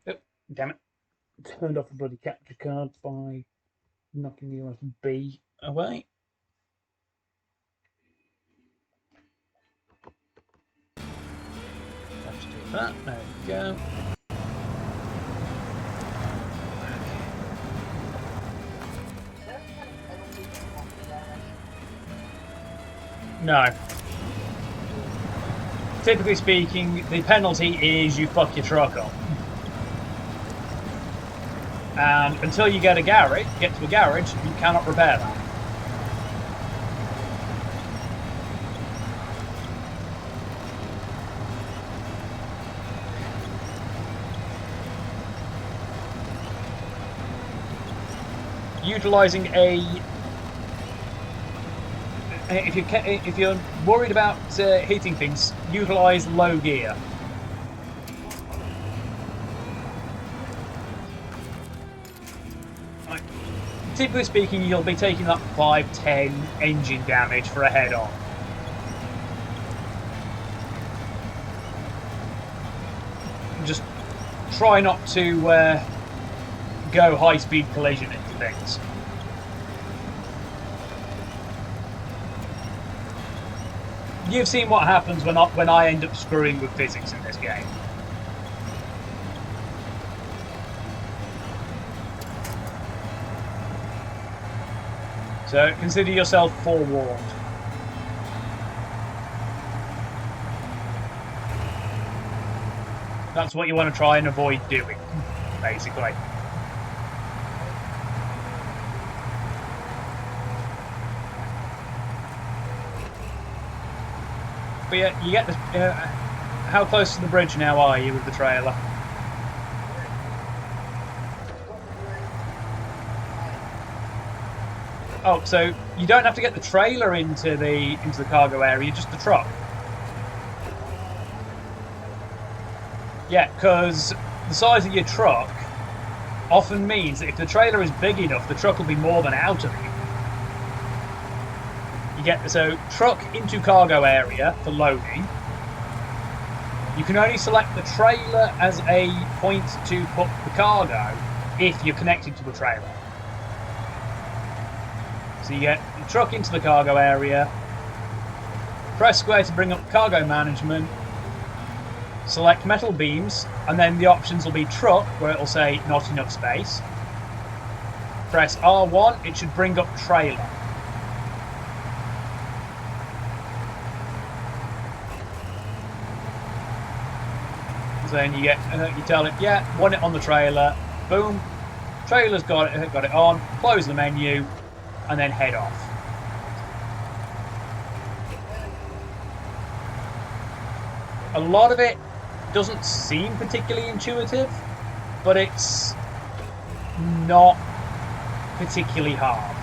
Oh, damn it. Turned off the bloody capture card by knocking the USB away. Have to do that. There we go. No. Typically speaking, the penalty is you fuck your truck up. And until you get to a garage, you cannot repair that. Utilising if you're worried about hitting things, utilise low gear. Right. Typically speaking, you'll be taking up 5-10 engine damage for a head-on. Just try not to go high-speed collision into things. You've seen what happens when I end up screwing with physics in this game. So consider yourself forewarned. That's what you want to try and avoid doing, basically. But yeah, you get the. How close to the bridge now are you with the trailer? Oh, so you don't have to get the trailer into the cargo area, just the truck. Yeah, because the size of your truck often means that if the trailer is big enough, the truck will be more than out of it. You get so truck into cargo area for loading. You can only select the trailer as a point to put the cargo if you're connected to the trailer. So you get the truck into the cargo area, press square to bring up cargo management, select metal beams, and then the options will be truck, where it will say not enough space. Press R1, it should bring up trailer. So then you get, you tell it, yeah, want it on the trailer. Boom, trailer's got it on. Close the menu, and then head off. A lot of it doesn't seem particularly intuitive, but it's not particularly hard.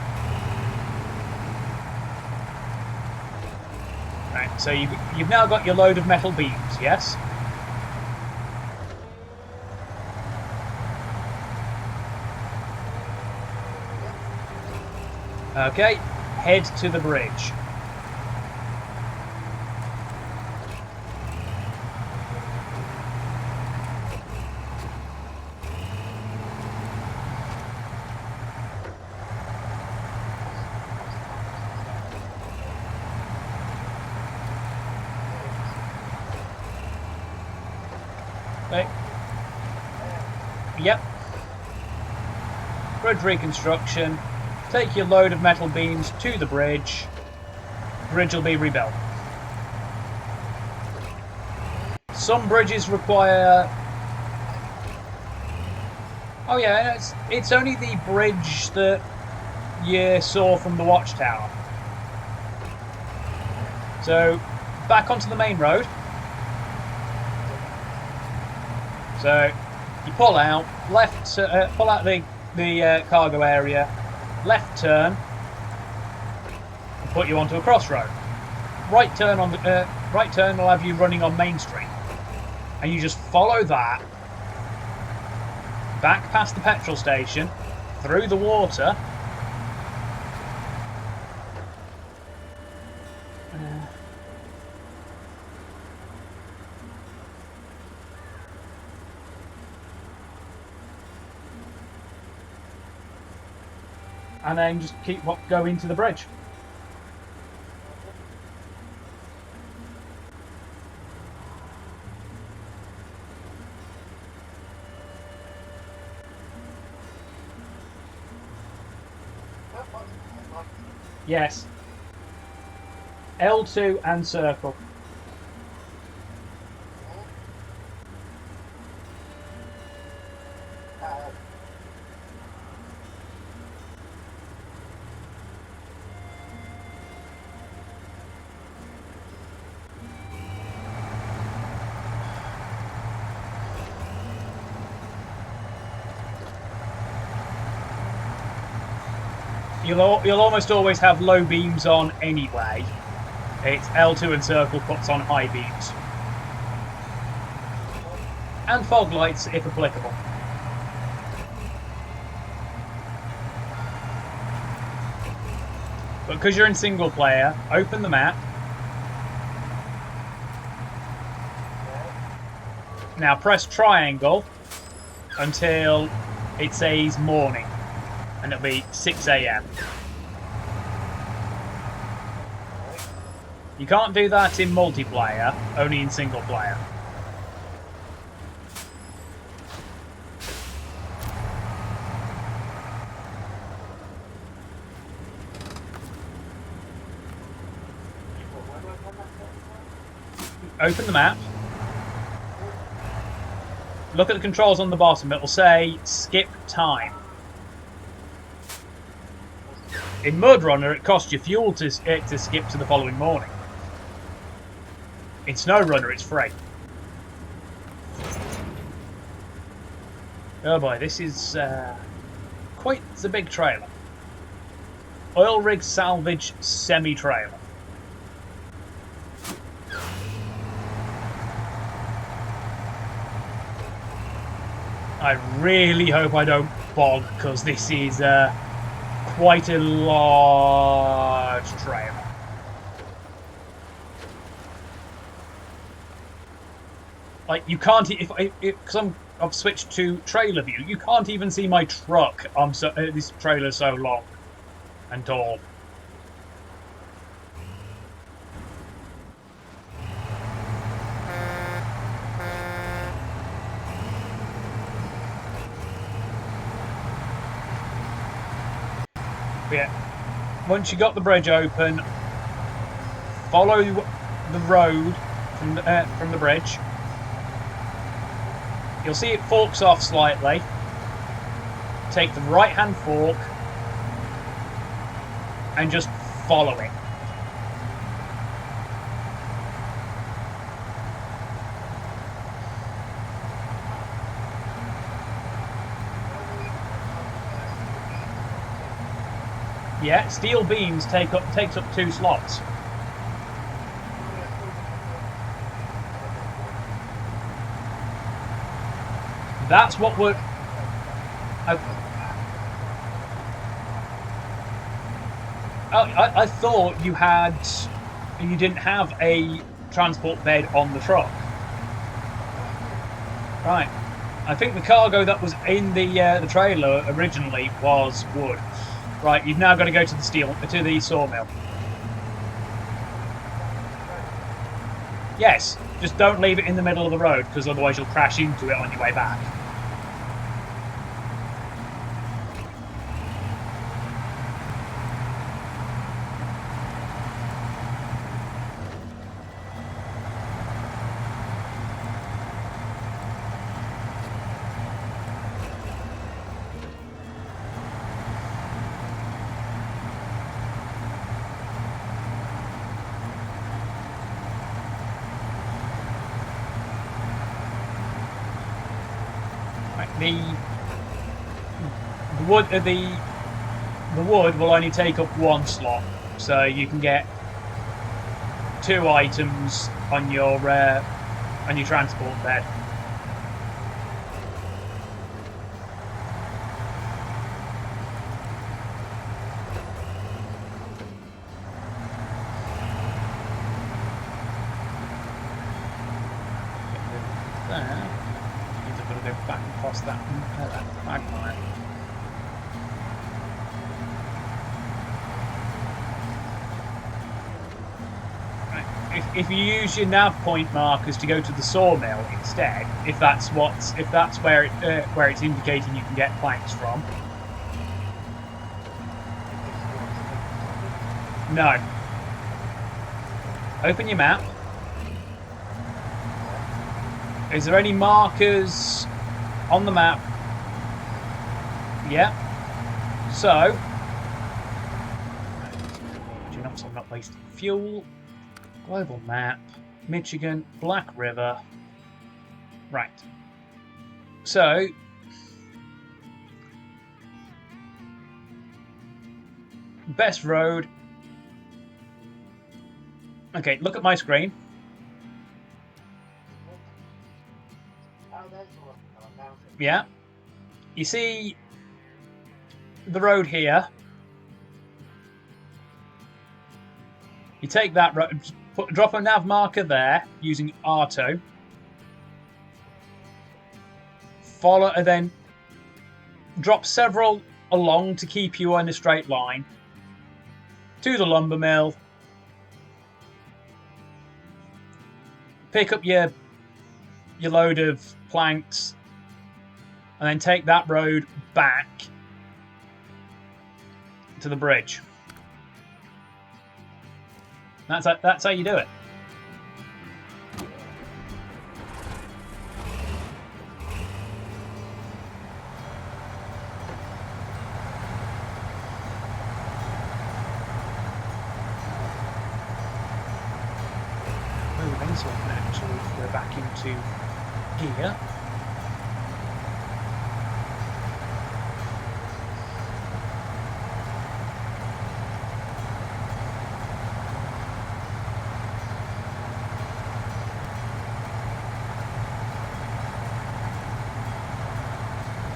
Right, so you've now got your load of metal beams, yes? Okay, head to the bridge. Right. Yep. Bridge reconstruction. Take your load of metal beams to the bridge. Bridge will be rebuilt. Some bridges require... Oh yeah, it's only the bridge that you saw from the watchtower. So, back onto the main road. So, you pull out, pull out the cargo area, left turn, and put you onto a crossroad. Right turn will have you running on Main Street, and you just follow that back past the petrol station, through the water. And then just keep going to the bridge. Yes. L2 and circle. You'll almost always have low beams on anyway. It's L2 and circle puts on high beams. And fog lights if applicable. But because you're in single player, open the map. Now press triangle until it says morning. And it'll be 6 AM. You can't do that in multiplayer, only in single player. Open the map. Look at the controls on the bottom. It will say skip time. In Mud Runner, it costs you fuel to skip to the following morning. In Snow Runner, it's free. Oh boy, this is quite the big trailer. Oil rig salvage semi-trailer. I really hope I don't bog, because this is quite a large trailer. Like, you can't, because I've switched to trailer view, you can't even see my truck. This trailer's so long and tall. But yeah, once you got the bridge open, follow the road from the bridge. You'll see it forks off slightly. Take the right-hand fork and just follow it. Yeah, steel beams takes up 2 slots. That's what we're... I thought you didn't have a transport bed on the truck. Right. I think the cargo that was in the trailer originally was wood. Right, you've now got to go to the sawmill. Yes, just don't leave it in the middle of the road, because otherwise you'll crash into it on your way back. The wood will only take up one slot, so you can get 2 items on your transport bed. There. Means I've got to go back and cross that magpie. If you use your nav point markers to go to the sawmill instead, if that's where it's indicating you can get planks from. No. Open your map. Is there any markers on the map? Yeah. So, do you know I'm not wasting fuel? Global map, Michigan, Black River. Right. So, best road. Okay, look at my screen. Yeah. You see the road here. You take that road, drop a nav marker there using R2. Follow, and then drop several along to keep you in a straight line to the lumber mill. Pick up your load of planks, and then take that road back to the bridge. That's how you do it. Moving, so I can actually go back into gear.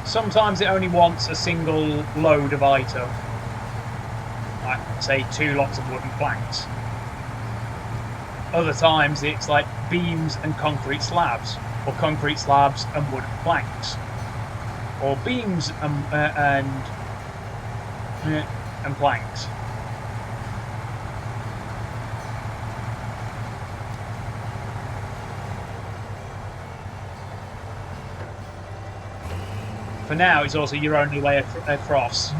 Sometimes it only wants a single load of item, like say 2 lots of wooden planks. Other times it's like beams and concrete slabs, or concrete slabs and wooden planks, or beams and planks. For now, it's also your only way across.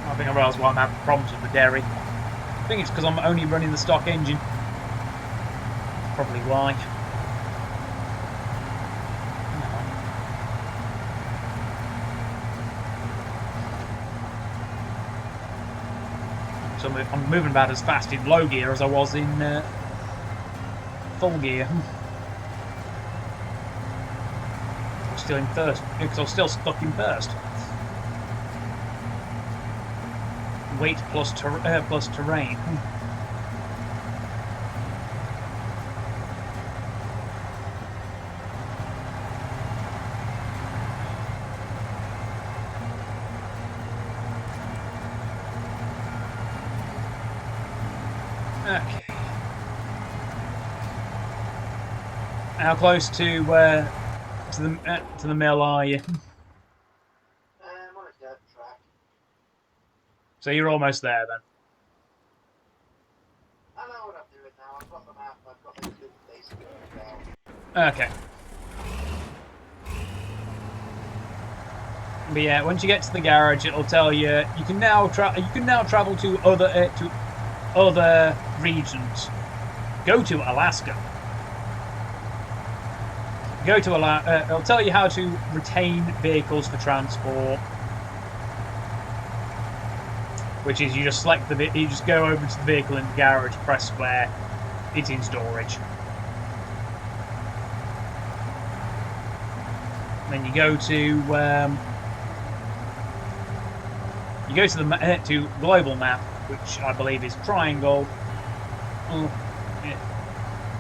I think I realise why I'm having problems with the dairy. I think it's because I'm only running the stock engine. That's probably why. So I'm moving about as fast in low gear as I was in full gear. I'm still in first, because I'm still stuck in first. Weight plus terrain. Okay. How close to the mill are you? I'm on a dirt track. So you're almost there then. I know what I'm doing now. I've got the map. I've got the database figured out. Okay. But yeah, once you get to the garage, it'll tell you you can now travel to other regions. Go to Alaska. It'll tell you how to retain vehicles for transport, which is you just you just go over to the vehicle in the garage, press square, it's in storage. Then you go to to global map, which I believe is triangle.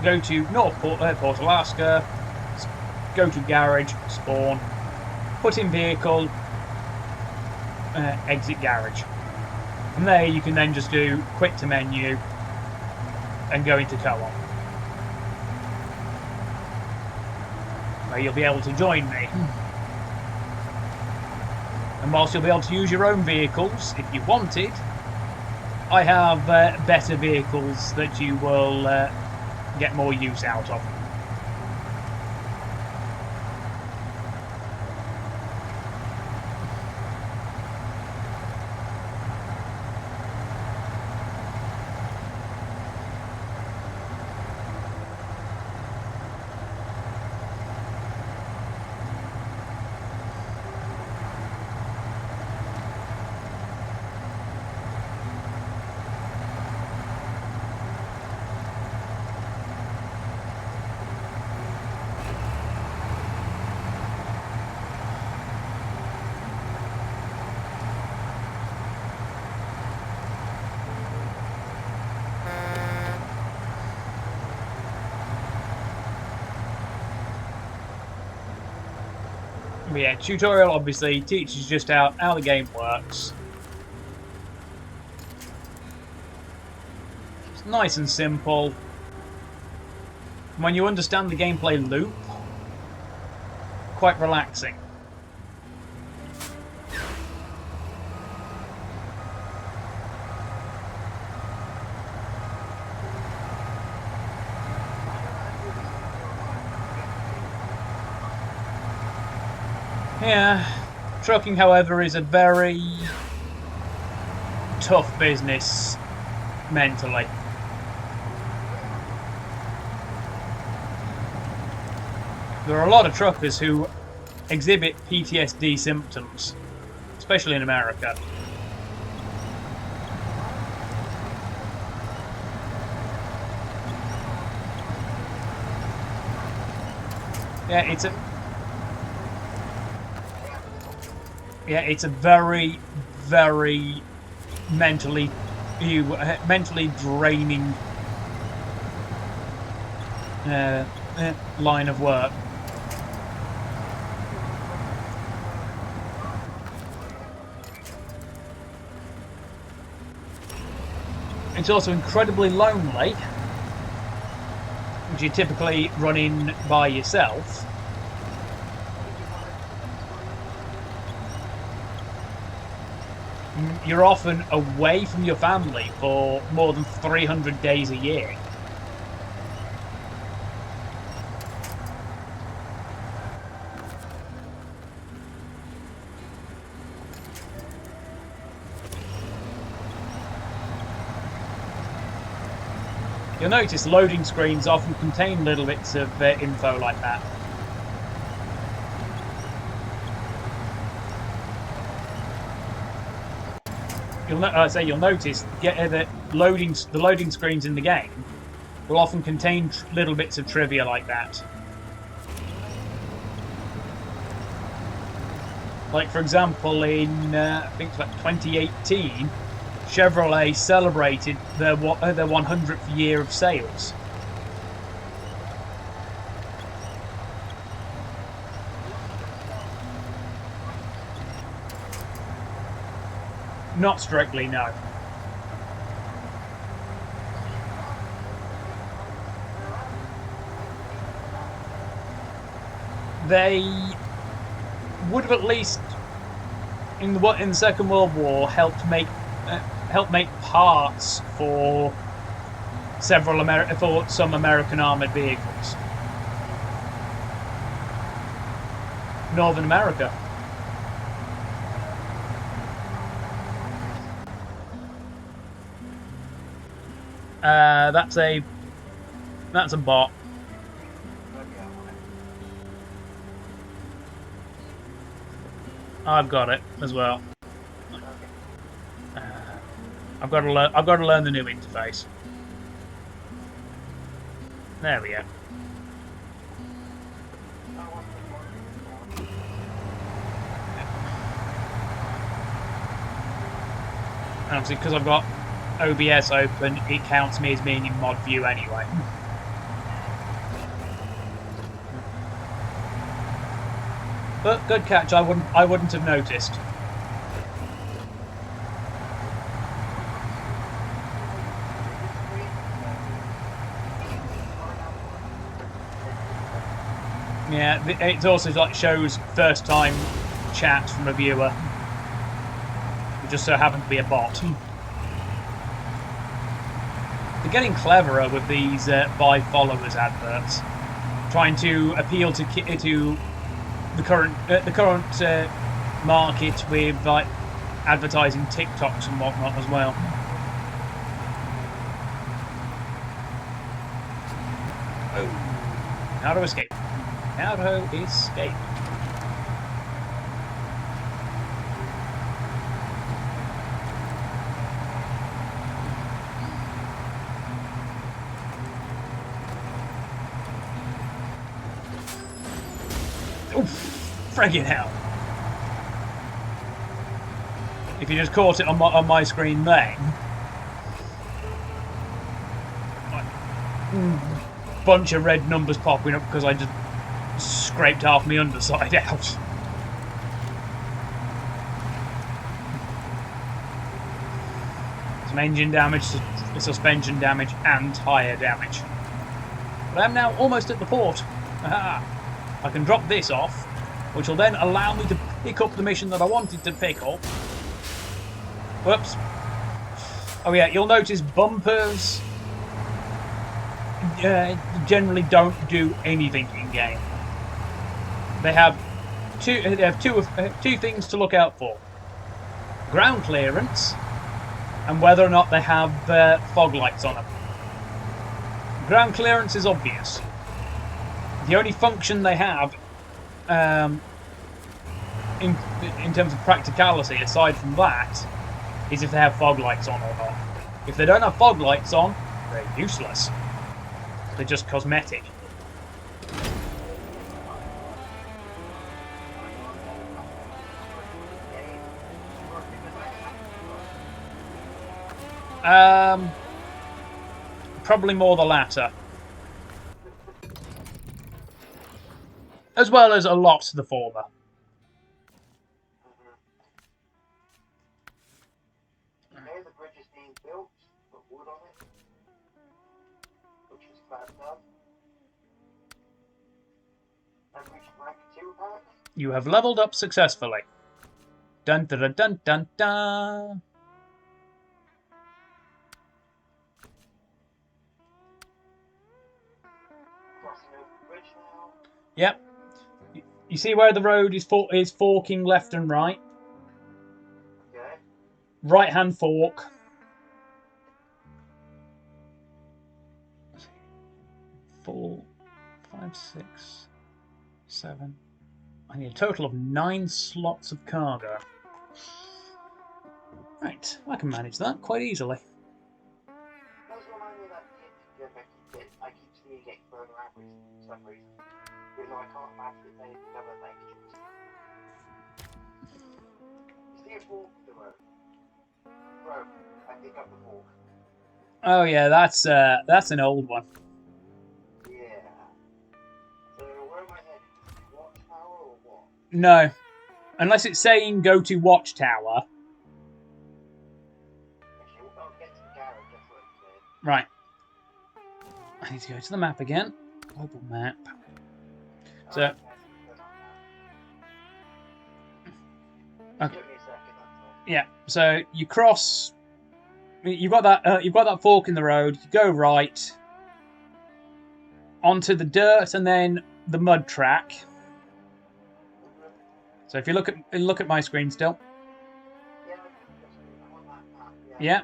Go to Port Alaska. Go to garage, spawn, put in vehicle, exit garage. From there, you can then just do quit to menu and go into co-op, where you'll be able to join me. And whilst you'll be able to use your own vehicles if you wanted, I have better vehicles that you will get more use out of. But yeah, tutorial obviously teaches just how the game works. It's nice and simple. When you understand the gameplay loop, quite relaxing. Yeah, trucking, however, is a very tough business mentally. There are a lot of truckers who exhibit PTSD symptoms, especially in America. Yeah, it's a very, very mentally draining line of work. It's also incredibly lonely, which you typically run in by yourself. You're often away from your family for more than 300 days a year. You'll notice loading screens often contain little bits of info like that. You'll notice that the loading screens in the game will often contain little bits of trivia like that. Like, for example, in I think it's like 2018, Chevrolet celebrated their 100th year of sales. Not strictly, no. they would have at least in the Second World War helped make parts for some American armored vehicles. Northern America. That's a bot. I've got it as well. I've got to learn the new interface. There we go. And obviously, because I've got OBS open, it counts me as being in mod view anyway. But good catch. I wouldn't have noticed. Yeah, it also like shows first time chat from a viewer. It just so happened to be a bot. They're getting cleverer with these buy followers adverts, trying to appeal to the current market with like advertising TikToks and whatnot as well. Oh, how to escape? How to escape? Oof, friggin' hell. If you just caught it on my screen there. Bunch of red numbers popping up because I just scraped half my underside out. Some engine damage, suspension damage, and tyre damage. But I'm now almost at the port. Aha! I can drop this off, which will then allow me to pick up the mission that I wanted to pick up. Whoops. Oh yeah, you'll notice bumpers generally don't do anything in game. They have two things to look out for: ground clearance and whether or not they have fog lights on them. Ground clearance is obvious. The only function they have, in terms of practicality, aside from that, is if they have fog lights on or not. If they don't have fog lights on, they're useless. They're just cosmetic. Probably more the latter. As well as a lot the former. Okay, the bridge is being built, put wood on it, which is bad enough. I've reached rank 2 apparently. You have leveled up successfully. Dun dun dun dun dun dun. Crossing over the bridge now. Yep. You see where the road is forking left and right? Okay. Right hand fork. 4, 5, 6, 7. I need a total of 9 slots of cargo. Right, I can manage that quite easily. Does remind me of that kid I keep seeing getting thrown around for some reason. Even though I can't actually say double textures. You see a fork in the road? Bro, I pick up the fork. Oh yeah, that's an old one. Yeah. So where am I headed? Watchtower or what? No, unless it's saying go to Watchtower. Actually, I'll get to the garage, that's what it said. Right. I need to go to the map again. Global map. So, Just give me a second, that's all. Yeah. So you cross. You've got that fork in the road. You go right onto the dirt and then the mud track. So if you look at my screen still. Yeah, I'm on that path, Yeah.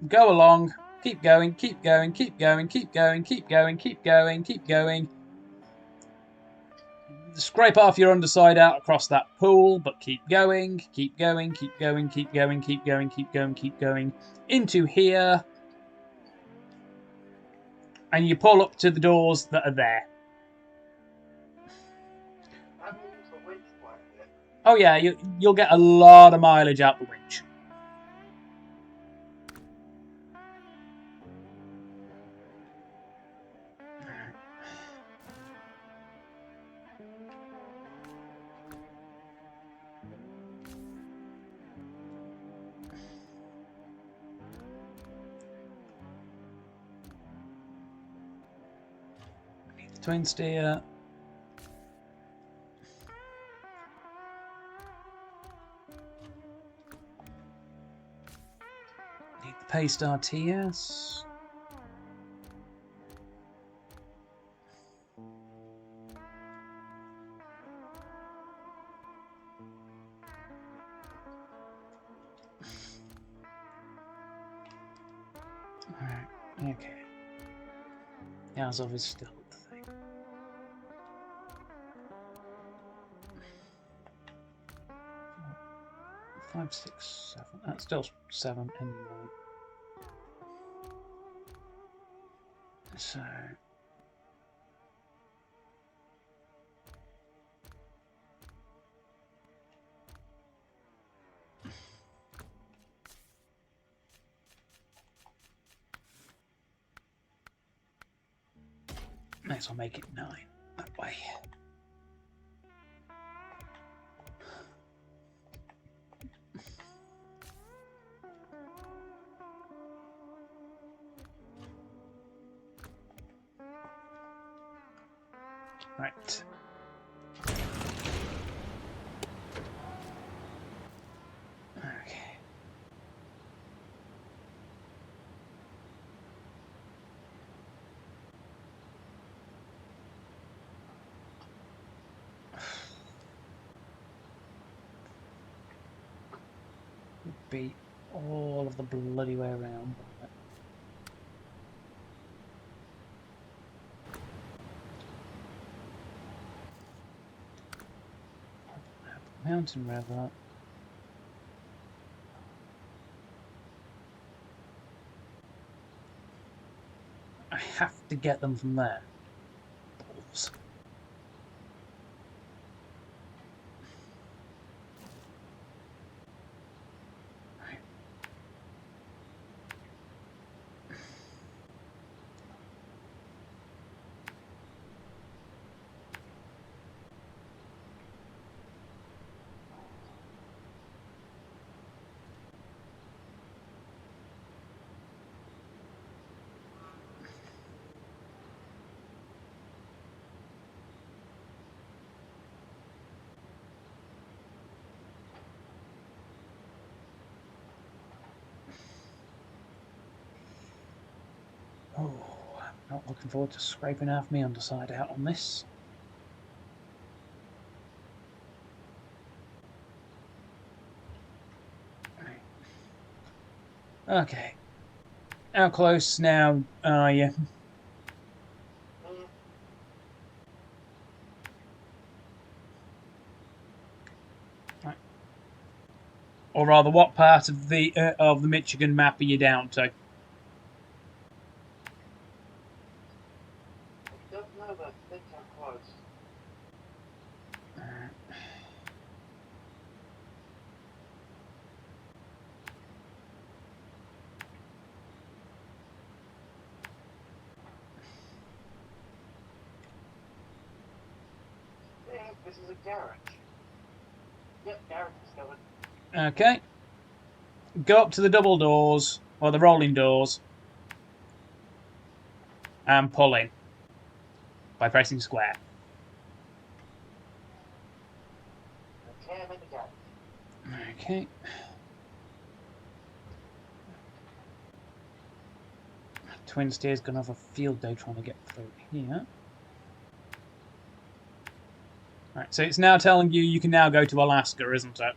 Go along. Keep going. Keep going. Keep going. Keep going. Keep going. Keep going. Keep going. Scrape half your underside out across that pool, but keep going. Keep going. Keep going. Keep going. Keep going. Keep going. Keep going. Into here. And you pull up to the doors that are there. I haven't used the winch quite a bit. Oh yeah, you'll get a lot of mileage out the winch. Need the twin steer. Need the paste RTS. Alright, okay. Yazov is still the thing. Five, 6, 7. That's still 7 anyway. So may as well make it 9 that way. Right. Okay. Would be all of the bloody way around. Mountain River. I have to get them from there. Balls. Right. Oh, I'm not looking forward to scraping half my underside out on this. Right. Okay. How close now are you? Right. Or rather, what part of the Michigan map are you down to? I don't know, but I think I'm close. I think this is a garage. Yep, garage discovered. Okay. Go up to the double doors, or the rolling doors, and pull in by pressing square. Okay, I'm in the garage. Okay. Twin Steer's going to have a field day trying to get through here. Right, so it's now telling you can now go to Alaska, isn't it?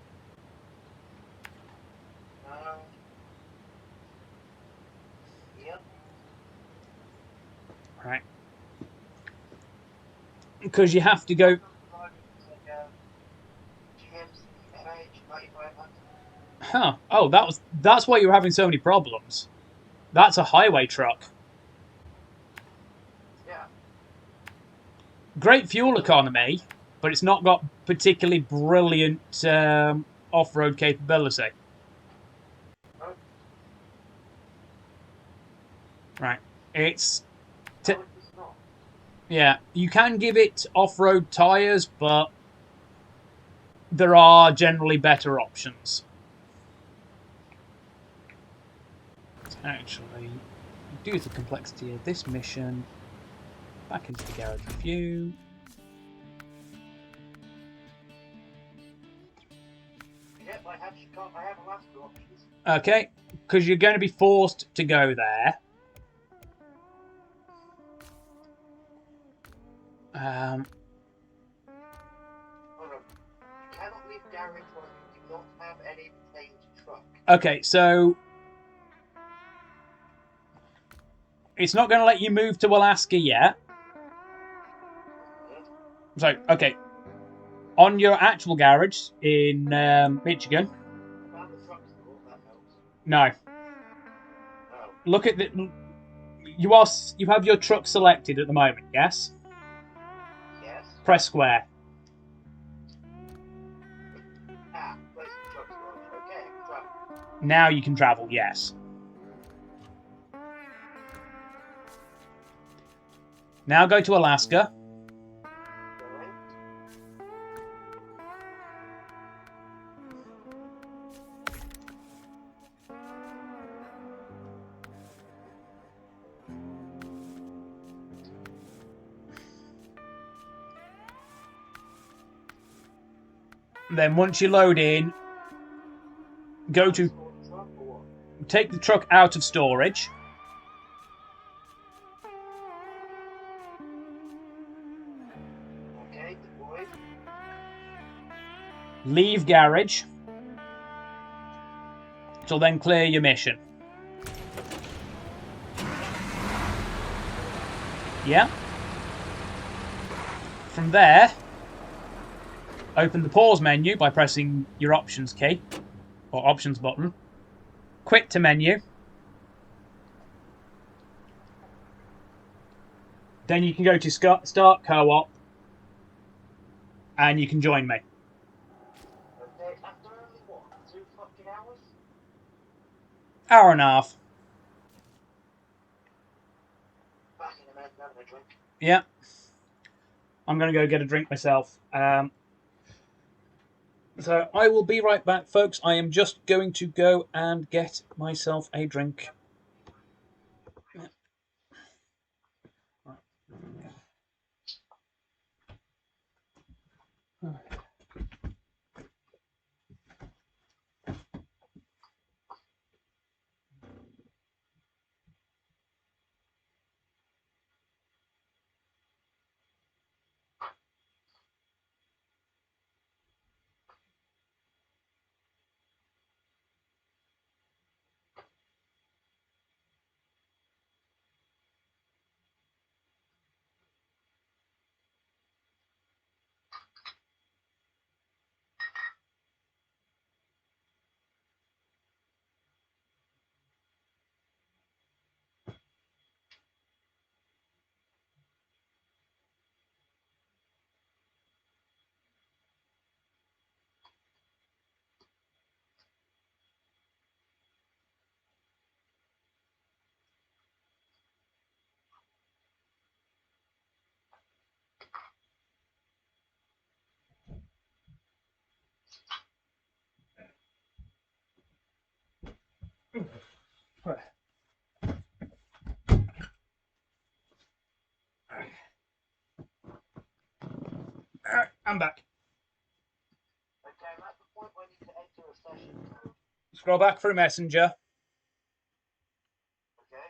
Yep. Right. Because you have to go. Huh. Oh, that's why you're having so many problems. That's a highway truck. Yeah. Great fuel economy, but it's not got particularly brilliant off-road capability. Oh. Right. It's No, it's not. yeah. You can give it off-road tires, but there are generally better options. Actually, due to the complexity of this mission, back into the garage review. Yep, I have Alaska options. Okay, because you're going to be forced to go there. Hold on. You cannot leave garage while you do not have any retained truck. Okay, so it's not going to let you move to Alaska yet. So, okay. On your actual garage in Michigan. I found the truck store, that helps. No. Oh. Look at the. You have your truck selected at the moment, yes? Yes. Press square. Place the truck storage. Okay, I can travel. Now you can travel, yes. Now go to Alaska. Going. Then once you load in, go to take the truck out of storage. Okay, deployed. Leave garage. Till then clear your mission. Yeah. From there, open the pause menu by pressing your options key or options button. Quit to menu. Then you can go to start co-op and you can join me. Okay, after only what? 2 fucking hours? Hour and a half. Back in a minute, having a drink. Yeah. I'm going to go get a drink myself. So I will be right back, folks. I am just going to go and get myself a drink. I'm back. Okay, I'm at the point where I need to enter a session code? Scroll back through Messenger. Okay.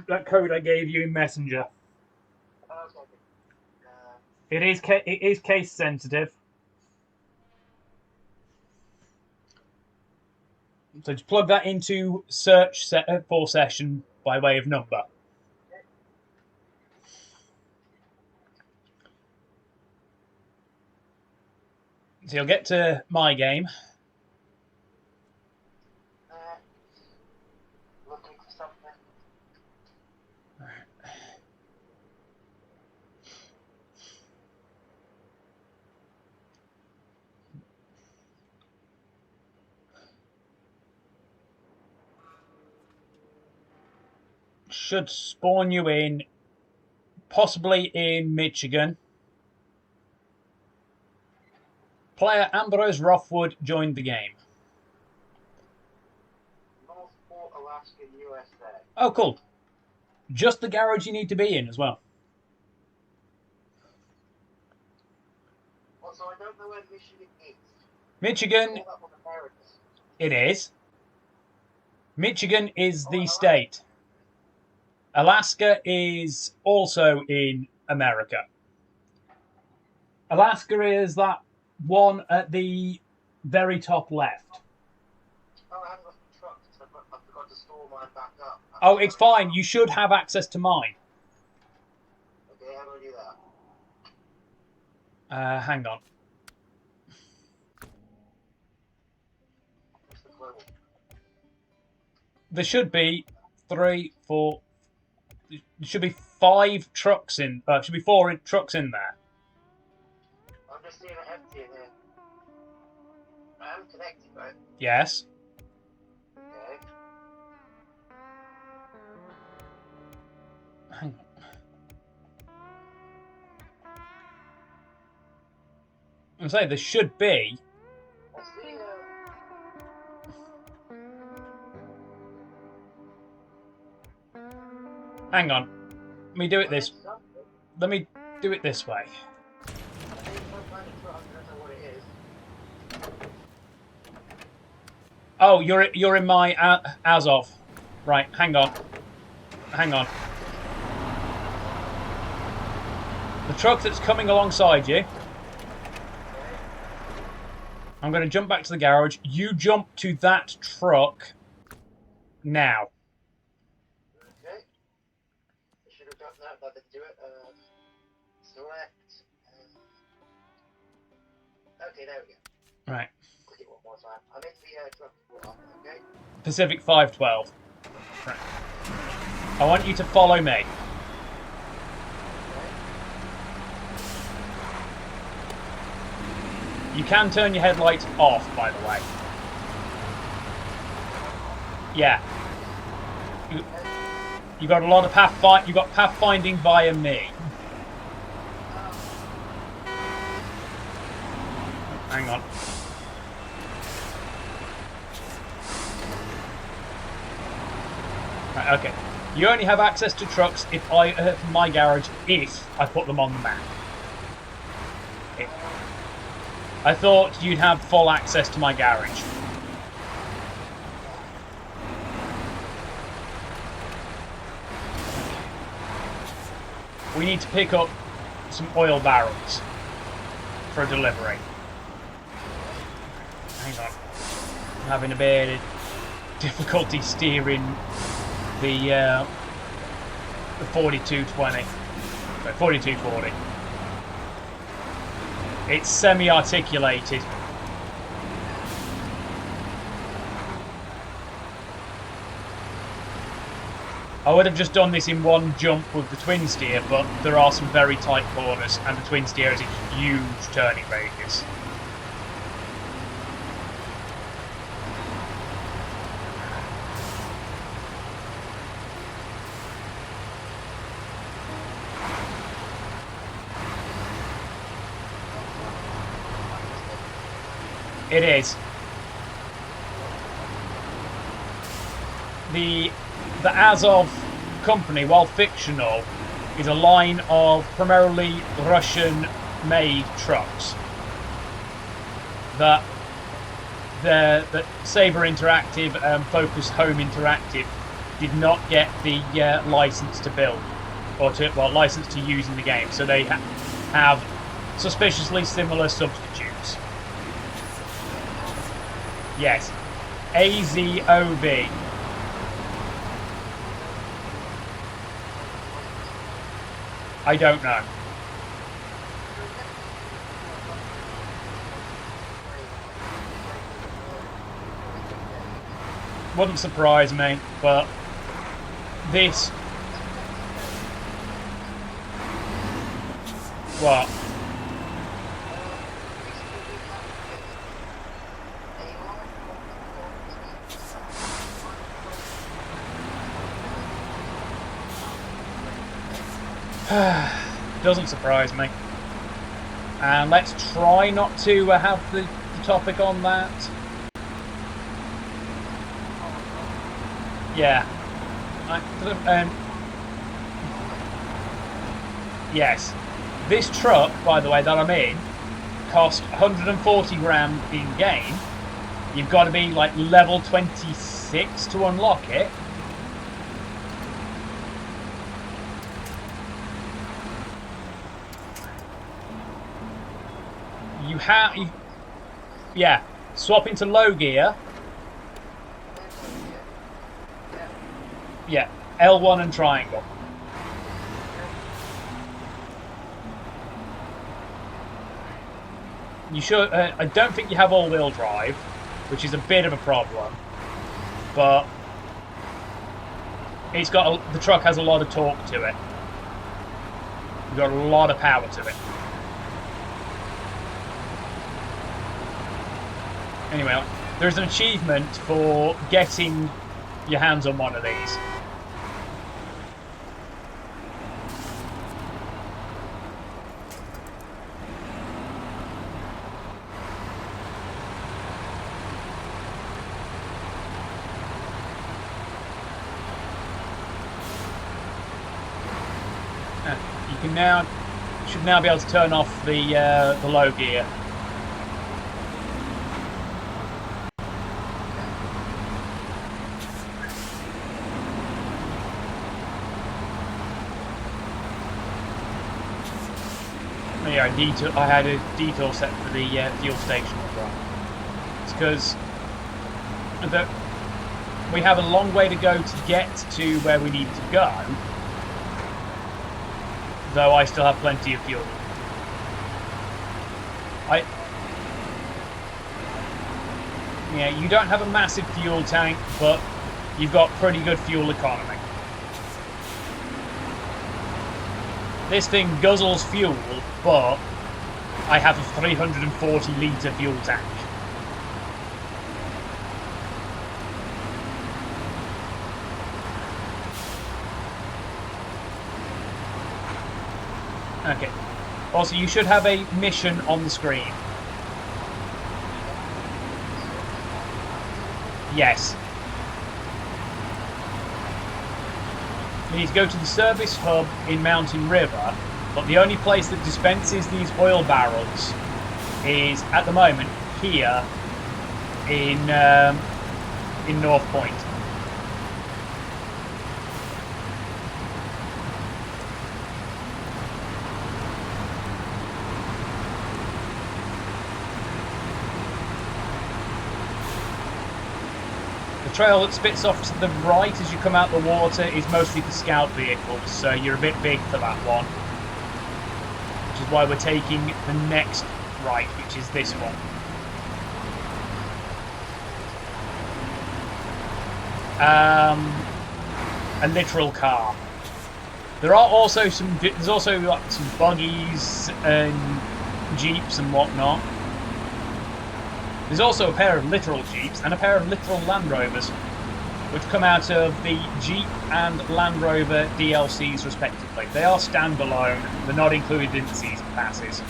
That code I gave you in Messenger. Okay. It is case sensitive. So just plug that into search for session by way of number. So you'll get to my game. Looking for something. Should spawn you in, possibly in Michigan. Player Ambrose Rothwood joined the game. Northport, Alaska, USA. Oh, cool. Just the garage you need to be in as well. Also, I don't know where Michigan is. Michigan, it is. Michigan is the state. Alaska is also in America. Alaska is that one at the very top left. Oh, I haven't got the truck, so I forgot to store mine back up. Oh, it's fine. You should have access to mine. Okay, how do I do that? Hang on. What's the global? There should be 3, 4. There should be 5 trucks in. Should be 4 trucks in there. I'm just seeing it empty in here. I am connected, right? Yes. Okay. Hang on. I say there should be. I see. Hang on. Let me do it this. Let me do it this way. Oh, you're in my as of. Right, hang on. Hang on. The truck that's coming alongside you. I'm going to jump back to the garage. You jump to that truck now. Okay. I should have done that, but I didn't do it. Select. Okay, there we go. Right. Click it one more time. I'm in the truck. Okay. Pacific 512. Right. I want you to follow me. You can turn your headlights off, by the way. Yeah. You got a lot of you got pathfinding via me. Hang on. Right, okay. You only have access to trucks if my garage if I put them on the map. I thought you'd have full access to my garage. We need to pick up some oil barrels for a delivery. Hang on. I'm having a bit of difficulty steering the 4220. Sorry, 4240. It's semi-articulated. I would have just done this in one jump with the twin steer, but there are some very tight corners, and the twin steer has a huge turning radius. It is. The Azov company, while fictional, is a line of primarily Russian-made trucks that Saber Interactive and Focus Home Interactive did not get the license to build, or license to use in the game. So they have suspiciously similar substitutes. Yes, AZOV. I don't know. Wouldn't surprise me, but this... What? Doesn't surprise me. And let's try not to have the topic on that. Yeah. Yes. This truck, by the way, that I'm in, cost 140 grand in game. You've got to be like level 26 to unlock it. Yeah, swap into low gear. Yeah, L1 and triangle. You should. I don't think you have all-wheel drive, which is a bit of a problem. But it's got the truck has a lot of torque to it. You've got a lot of power to it. Anyway, there's an achievement for getting your hands on one of these. You should now be able to turn off the low gear. Yeah, I had a detour set for the fuel station as well. It's because we have a long way to go to get to where we need to go, though I still have plenty of fuel. Yeah, you don't have a massive fuel tank, but you've got pretty good fuel economy. This thing guzzles fuel, but I have a 340 litre fuel tank. Okay. Also, you should have a mission on the screen. Yes. You need to go to the service hub in Mountain River, but the only place that dispenses these oil barrels is, at the moment, here in North Point. The trail that spits off to the right as you come out the water is mostly for scout vehicles, so you're a bit big for that one. Which is why we're taking the next right, which is this one. A literal car. There are also there's also like some buggies and jeeps and whatnot. There's also a pair of literal Jeeps and a pair of literal Land Rovers, which come out of the Jeep and Land Rover DLCs respectively. They are standalone, they're not included in the season passes.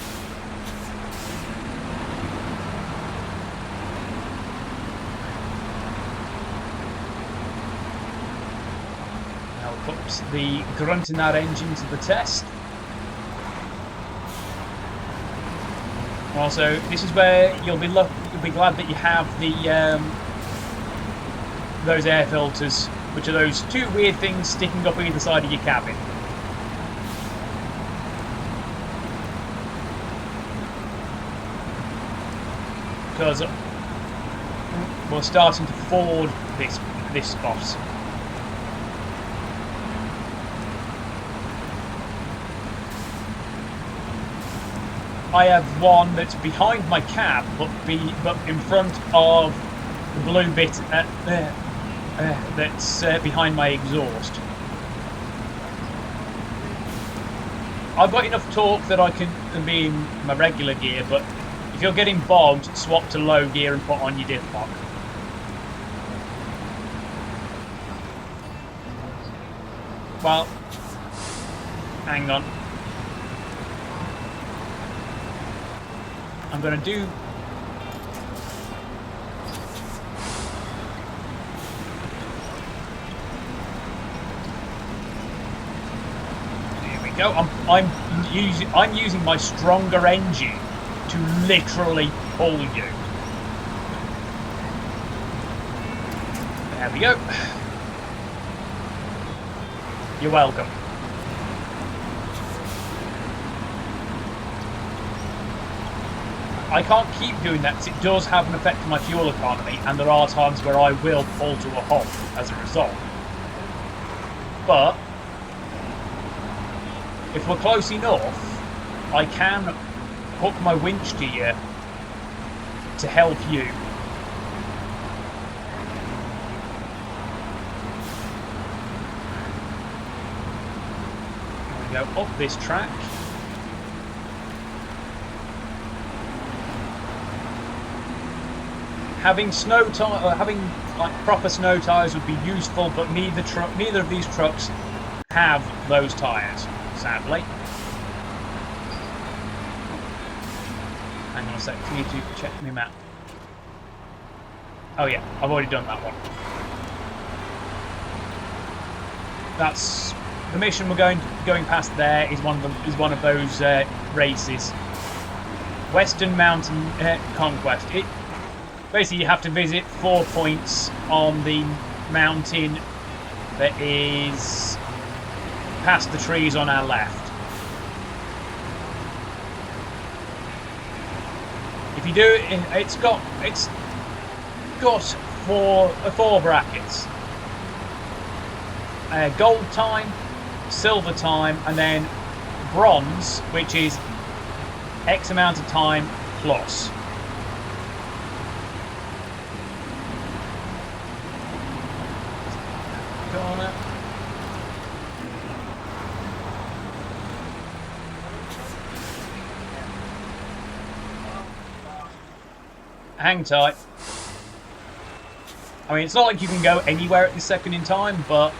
Now we'll put the grunt in that engine to the test. Also, this is where you'll be glad that you have the those air filters, which are those two weird things sticking up either side of your cabin. Because we're starting to ford this spot. I have one that's behind my cab, but in front of the blue bit that's behind my exhaust. I've got enough torque that I can be in my regular gear, but if you're getting bogged, swap to low gear and put on your diff lock. Well, hang on. I'm going to do... Here we go. I'm using my stronger engine to literally pull you. There we go. You're welcome. I can't keep doing that because it does have an effect on my fuel economy, and there are times where I will pull to a halt as a result. But if we're close enough, I can hook my winch to you to help you. There we go, up this track. Having like proper snow tyres would be useful, but neither of these trucks have those tyres, sadly. Hang on a sec, I need to check my map. Oh yeah, I've already done that one. That's the mission we're going past. There is one of those races. Western Mountain Conquest. Basically, you have to visit 4 points on the mountain that is past the trees on our left. If you do it, it's got four brackets: gold time, silver time, and then bronze, which is X amount of time plus. Hang tight. I mean, it's not like you can go anywhere at this second in time, but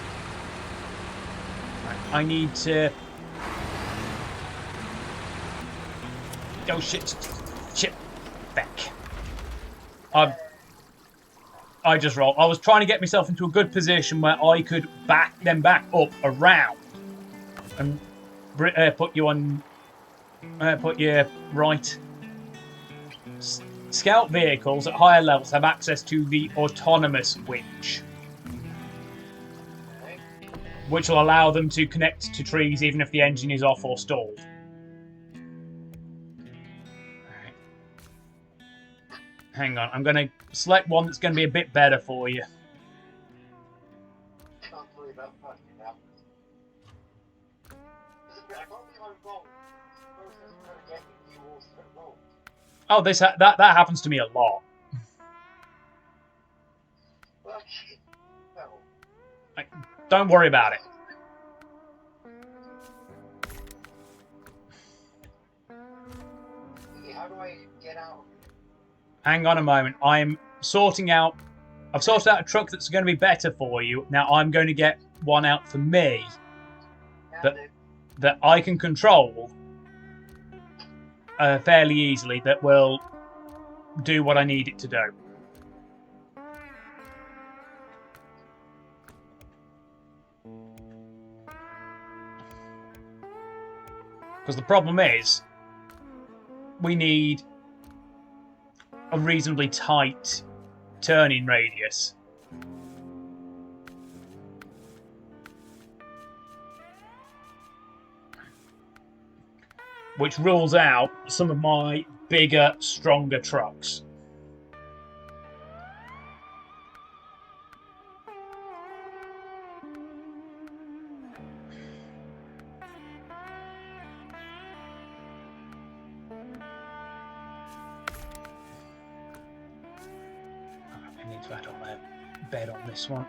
I need to... Oh shit. Shit. Back. I just rolled. I was trying to get myself into a good position where I could back up around and put you on... put you right... Scout vehicles at higher levels have access to the autonomous winch, which will allow them to connect to trees even if the engine is off or stalled. Right. Hang on, I'm going to select one that's going to be a bit better for you. Oh, that happens to me a lot. Don't worry about it. How do I get out? Hang on a moment. I've sorted out a truck that's going to be better for you. Now I'm going to get one out for me that I can control fairly easily, that will do what I need it to do. Because the problem is, we need a reasonably tight turning radius. Which rules out some of my bigger, stronger trucks. I need to add on a bed on this one.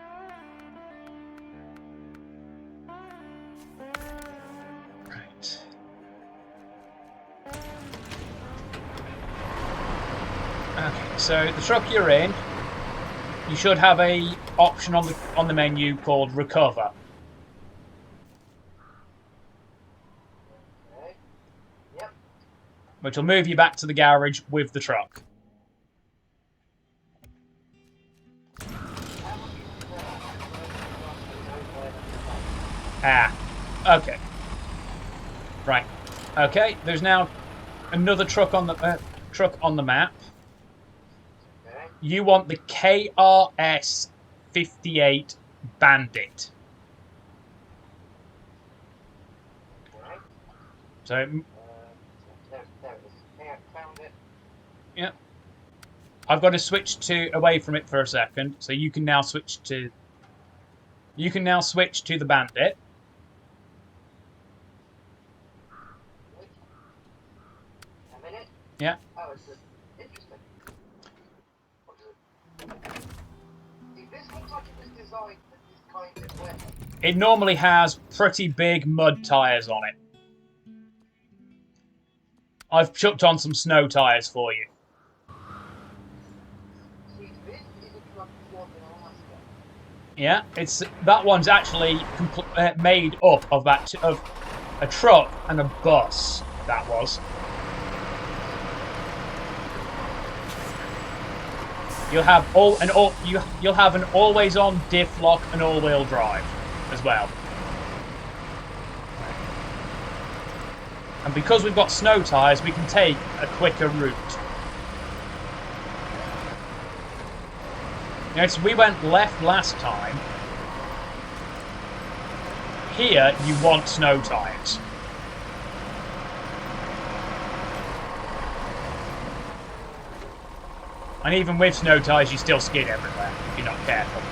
Right. Okay, so the truck you're in, you should have a option on the menu called Recover. Okay. Yep. Which will move you back to the garage with the truck. Ah, okay. Right. Okay, there's now another truck on the map. Okay. You want the KRS 58 Bandit. Right. So, There it is. Yeah, found it. yeah. I've got to switch away from it for a second, so you can now switch to the Bandit. A minute? Yeah. Oh, it's interesting. What is it? See, this looks like it was designed for this kind of weather. It normally has pretty big mud tyres on it. I've chucked on some snow tyres for you. See, this is a truck for the Alaska. Yeah, that one's actually made up of a truck and a bus. That was. You'll have you'll have an always-on diff lock and all-wheel drive as well. And because we've got snow tyres, we can take a quicker route. Notice we went left last time. Here, you want snow tyres. And even with snow tyres, you still skid everywhere if you're not careful.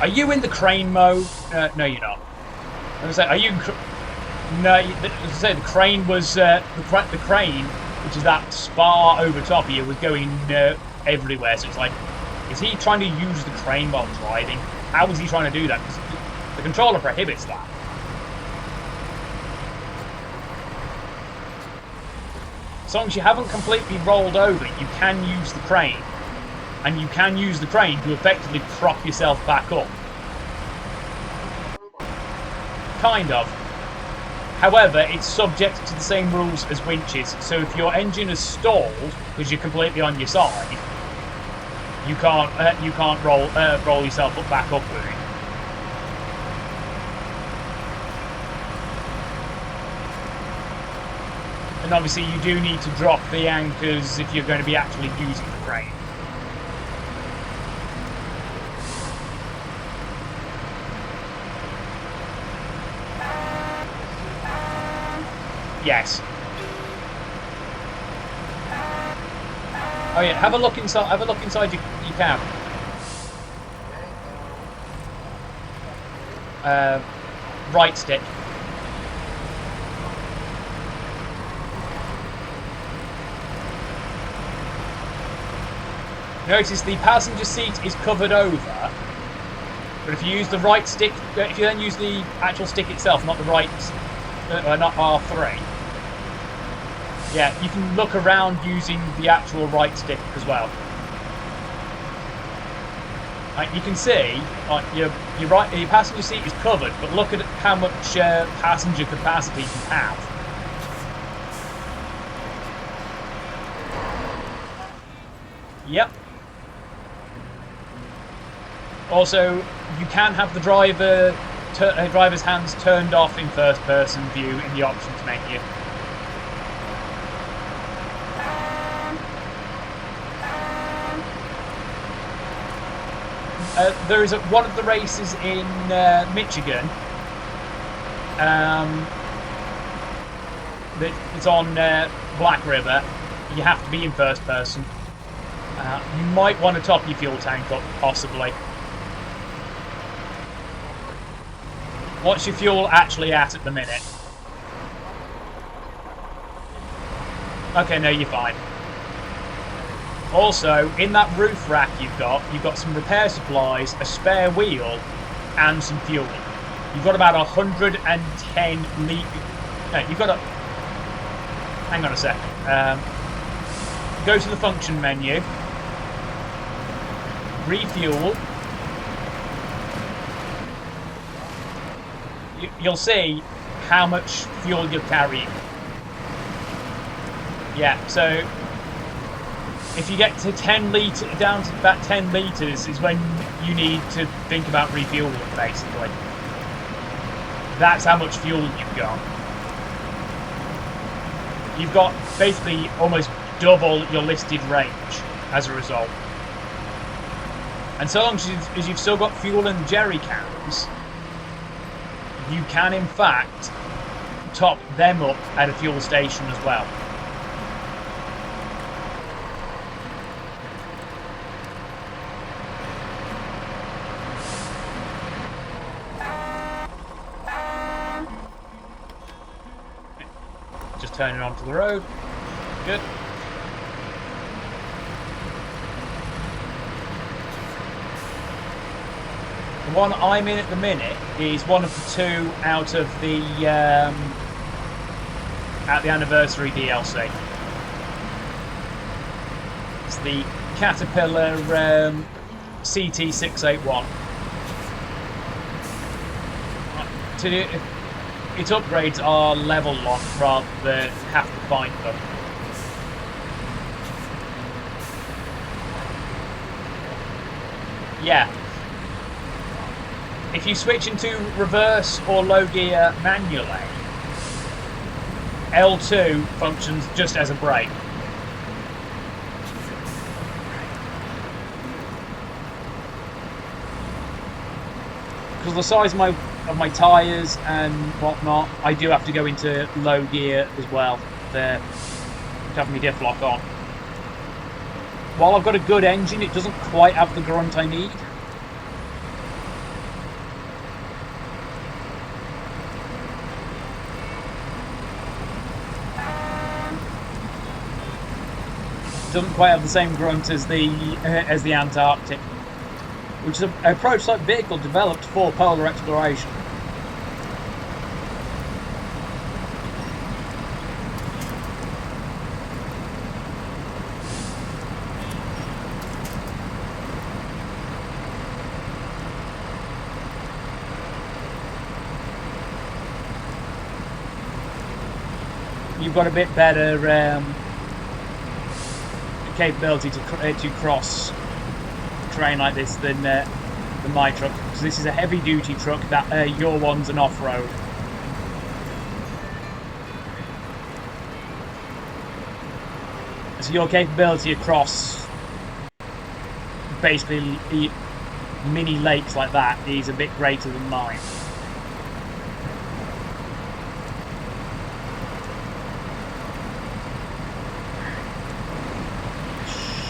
Are you in the crane mode? No, you're not. I was say, are you? No, as I say, the crane was the crane, which is that spar over top of you, was going everywhere. So it's like, is he trying to use the crane while driving? How is he trying to do that? Because the controller prohibits that. As long as you haven't completely rolled over, you can use the crane. And you can use the crane to effectively prop yourself back up. Kind of. However, it's subject to the same rules as winches. So if your engine is stalled because you're completely on your side, you can't roll yourself back up with it. And obviously, you do need to drop the anchors if you're going to be actually using the crane. Yes. Oh yeah. Have a look inside. Have a look inside your cab. Right stick. Notice the passenger seat is covered over, but if you use the right stick, if you then use the actual stick itself, not the right, not R3. Yeah, you can look around using the actual right stick as well. You can see your passenger seat is covered, but look at how much passenger capacity you have. Yep. Also, you can have the driver's hands turned off in first-person view in the options menu. There is one of the races in Michigan. It's on Black River. You have to be in first person. You might want to top your fuel tank up, possibly. What's your fuel actually at the minute? Okay, no, you're fine. Also, in that roof rack you've got some repair supplies, a spare wheel, and some fuel. You've got about 110 litres. No, you've got a... Hang on a second. Go to the function menu. Refuel. You'll see how much fuel you're carrying. Yeah, so if you get to 10 litres, down to about 10 litres is when you need to think about refueling, basically. That's how much fuel you've got. You've got basically almost double your listed range as a result. And so long as you've still got fuel in the jerry cans, you can in fact top them up at a fuel station as well. Just turning onto the road. Good. The one I'm in at the minute is one of the two out of the anniversary DLC. It's the Caterpillar CT681. Its upgrades are level locked rather than have to find them. Yeah. If you switch into reverse or low gear manually, L2 functions just as a brake. Because of the size of my tyres and whatnot, I do have to go into low gear as well to have my diff lock on. While I've got a good engine, it doesn't quite have the grunt I need. Doesn't quite have the same grunt as the Antarctic, which is an approach-type vehicle developed for polar exploration. You've got a bit better capability to cross terrain like this than my truck, because this is a heavy duty truck. That your one's an off-road. So your capability across basically mini lakes like that is a bit greater than mine.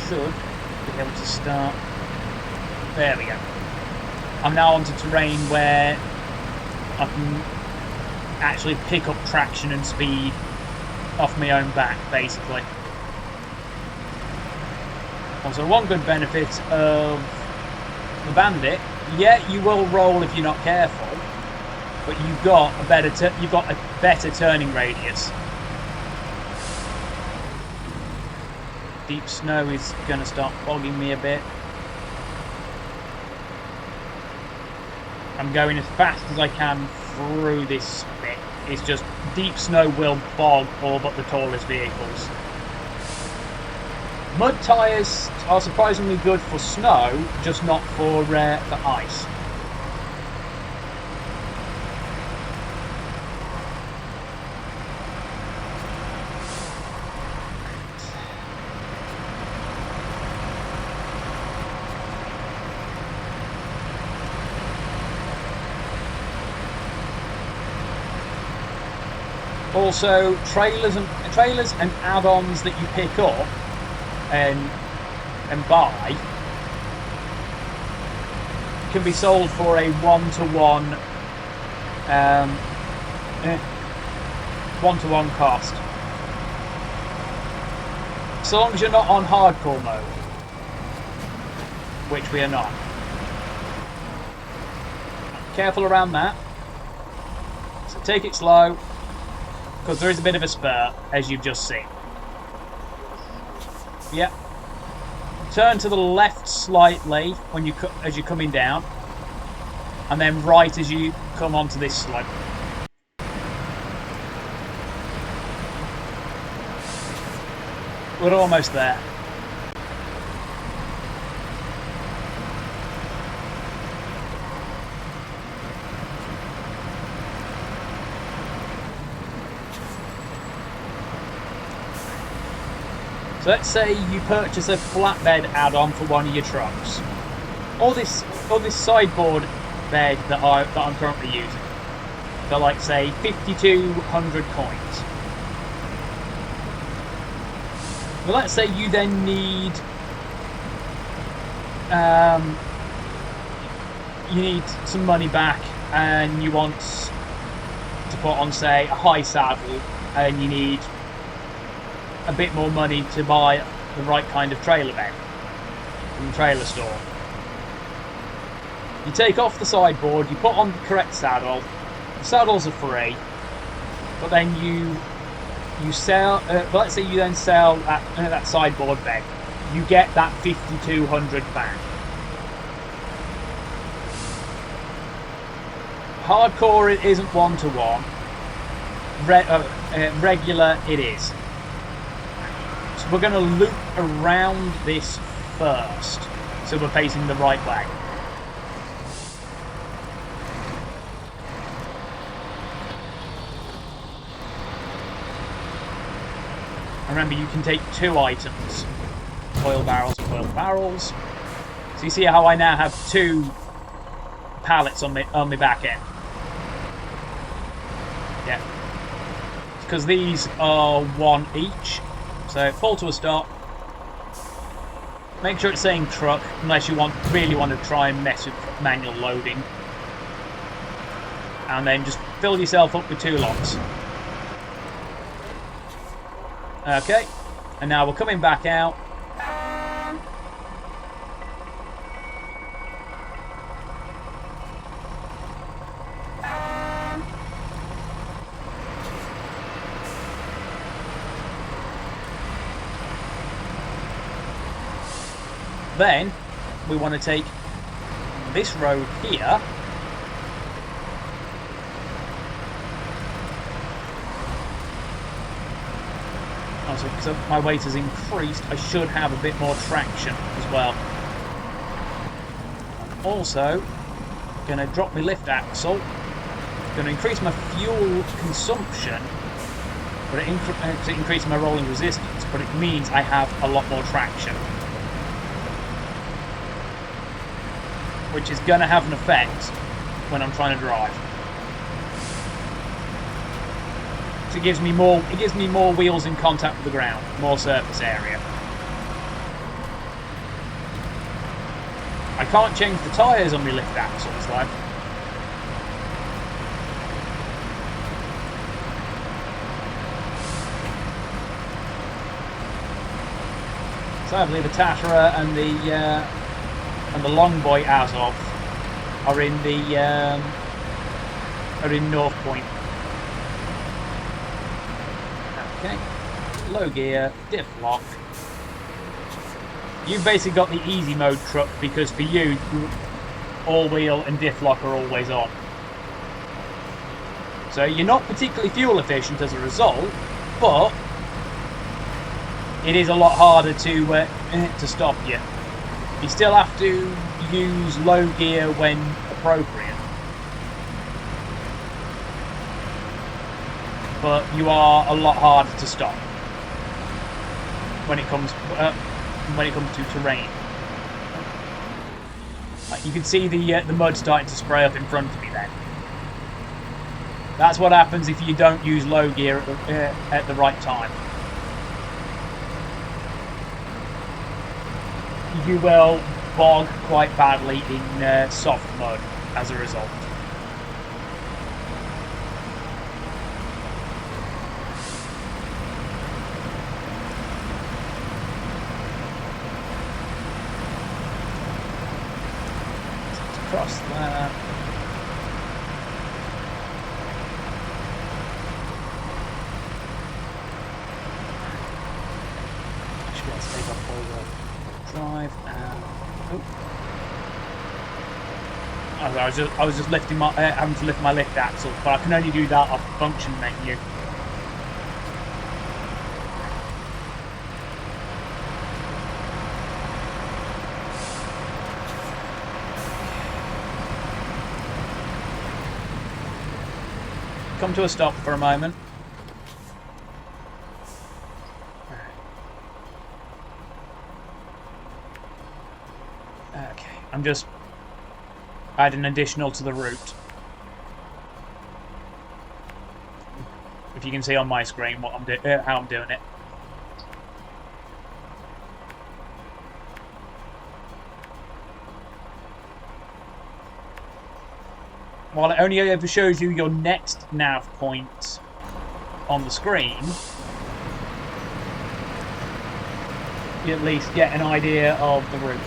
Should be able to start. There we go. I'm now onto terrain where I can actually pick up traction and speed off my own back, basically. Also, one good benefit of the Bandit, yeah, you will roll if you're not careful, but you've got a better turning radius. Deep snow is going to start bogging me a bit. I'm going as fast as I can through this bit. It's just deep snow will bog all but the tallest vehicles. Mud tyres are surprisingly good for snow, just not for ice. Also, trailers and add-ons that you pick up and buy can be sold for a one-to-one cost. So long as you're not on hardcore mode, which we are not. Careful around that. So take it slow, because there is a bit of a spur, as you've just seen. Yep. Turn to the left slightly as you're coming down, and then right as you come onto this slope. We're almost there. So let's say you purchase a flatbed add-on for one of your trucks, or this sideboard bed that I'm currently using, for like say 5,200 coins. Well, let's say you then need some money back, and you want to put on say a high saddle, and you need a bit more money to buy the right kind of trailer bed from the trailer store. You take off the sideboard, you put on the correct saddle. The saddles are free, but then you sell. Let's say you then sell that sideboard bed. You get that 5,200 back. Hardcore it isn't one-to-one. Regular it is. So we're going to loop around this first, so we're facing the right way. Remember, you can take 2 items, oil barrels. So you see how I now have 2 pallets on my back end. Yeah, because these are 1 each. So pull to a stop. Make sure it's saying truck, unless you really want to try and mess with manual loading. And then just fill yourself up with 2 lots. Okay, and now we're coming back out. Then we want to take this road here. Also, because my weight has increased, I should have a bit more traction as well. I'm also going to drop my lift axle. Going to increase my fuel consumption, but to increase my rolling resistance. But it means I have a lot more traction, which is going to have an effect when I'm trying to drive. So it gives me more wheels in contact with the ground, more surface area. I can't change the tyres on my lift axles though. Sadly, the Tatara and the Longboy Azov are in North Point. Okay, low gear, diff lock. You've basically got the easy mode truck because for you, all wheel and diff lock are always on. So you're not particularly fuel efficient as a result, but it is a lot harder to stop you. You still have to use low gear when appropriate, but you are a lot harder to stop when it comes to terrain. You can see the mud starting to spray up in front of me then. That's what happens if you don't use low gear at the right time. You will bog quite badly in soft mud as a result. Cross there. Actually, let's take off all the drive and I was just lifting my having to lift my lift axle, but I can only do that off the function menu. Come to a stop for a moment. Okay, I'm just adding additional to the route. If you can see on my screen what I'm how I'm doing it. While it only ever shows you your next nav point on the screen, you at least get an idea of the route.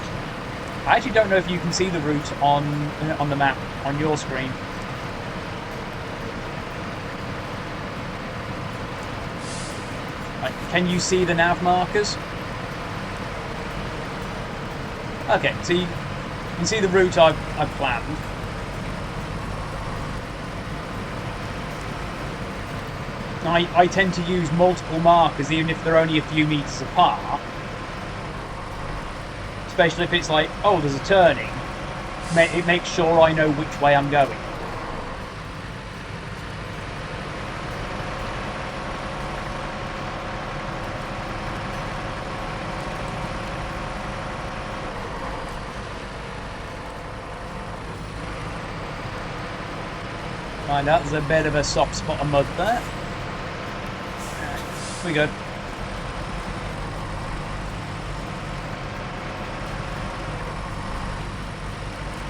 I actually don't know if you can see the route on the map on your screen. Can you see the nav markers? Okay, so you can see the route I've planned. I tend to use multiple markers even if they're only a few meters apart. Especially if it's like, oh, there's a turning. It makes sure I know which way I'm going. Find out there's a bit of a soft spot of mud there. We go.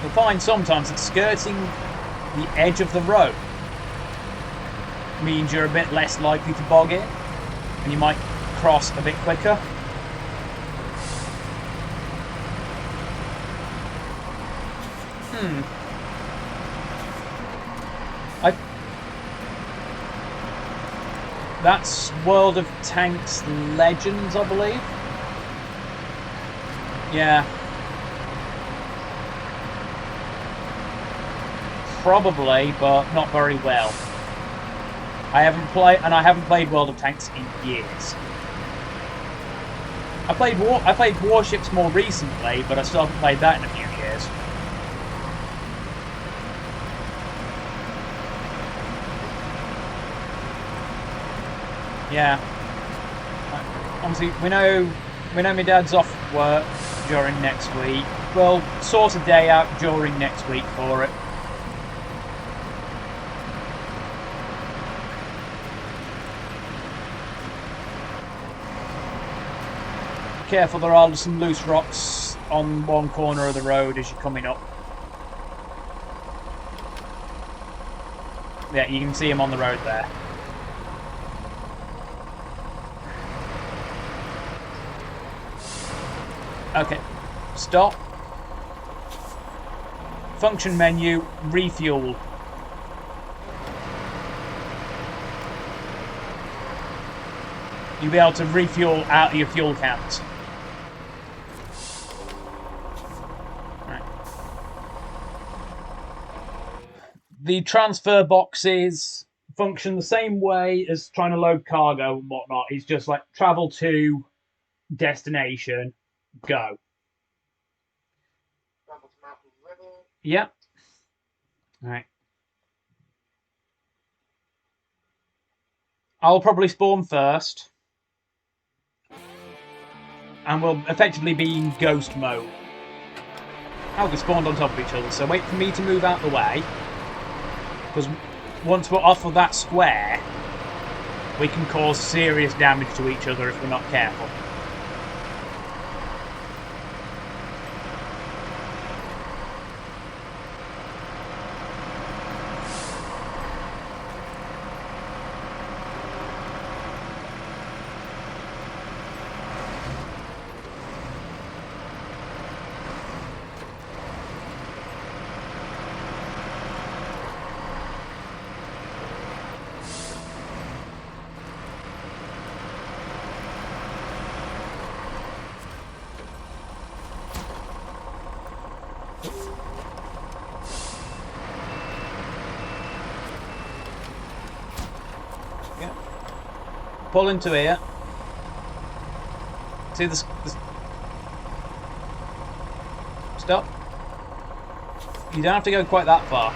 You'll find sometimes that skirting the edge of the road means you're a bit less likely to bog in, and you might cross a bit quicker. That's World of Tanks Legends, I believe. Yeah. Probably, but not very well. I haven't played World of Tanks in years. I played Warships more recently, but I still haven't played that in a few years. Yeah. Obviously, we know my dad's off work during next week. We'll sort a day out during next week for it. Careful, there are some loose rocks on one corner of the road as you're coming up. Yeah, you can see them on the road there. Okay, stop. Function menu, refuel. You'll be able to refuel out of your fuel cans. Right. The transfer boxes function the same way as trying to load cargo and whatnot. It's just like travel to destination, go. Travel to Mountain River. Yep. All right. I'll probably spawn first. And we'll effectively be in ghost mode. Oh, we spawned on top of each other, so wait for me to move out the way. Because once we're off of that square, we can cause serious damage to each other if we're not careful. Pull into here. See this? Stop. You don't have to go quite that far.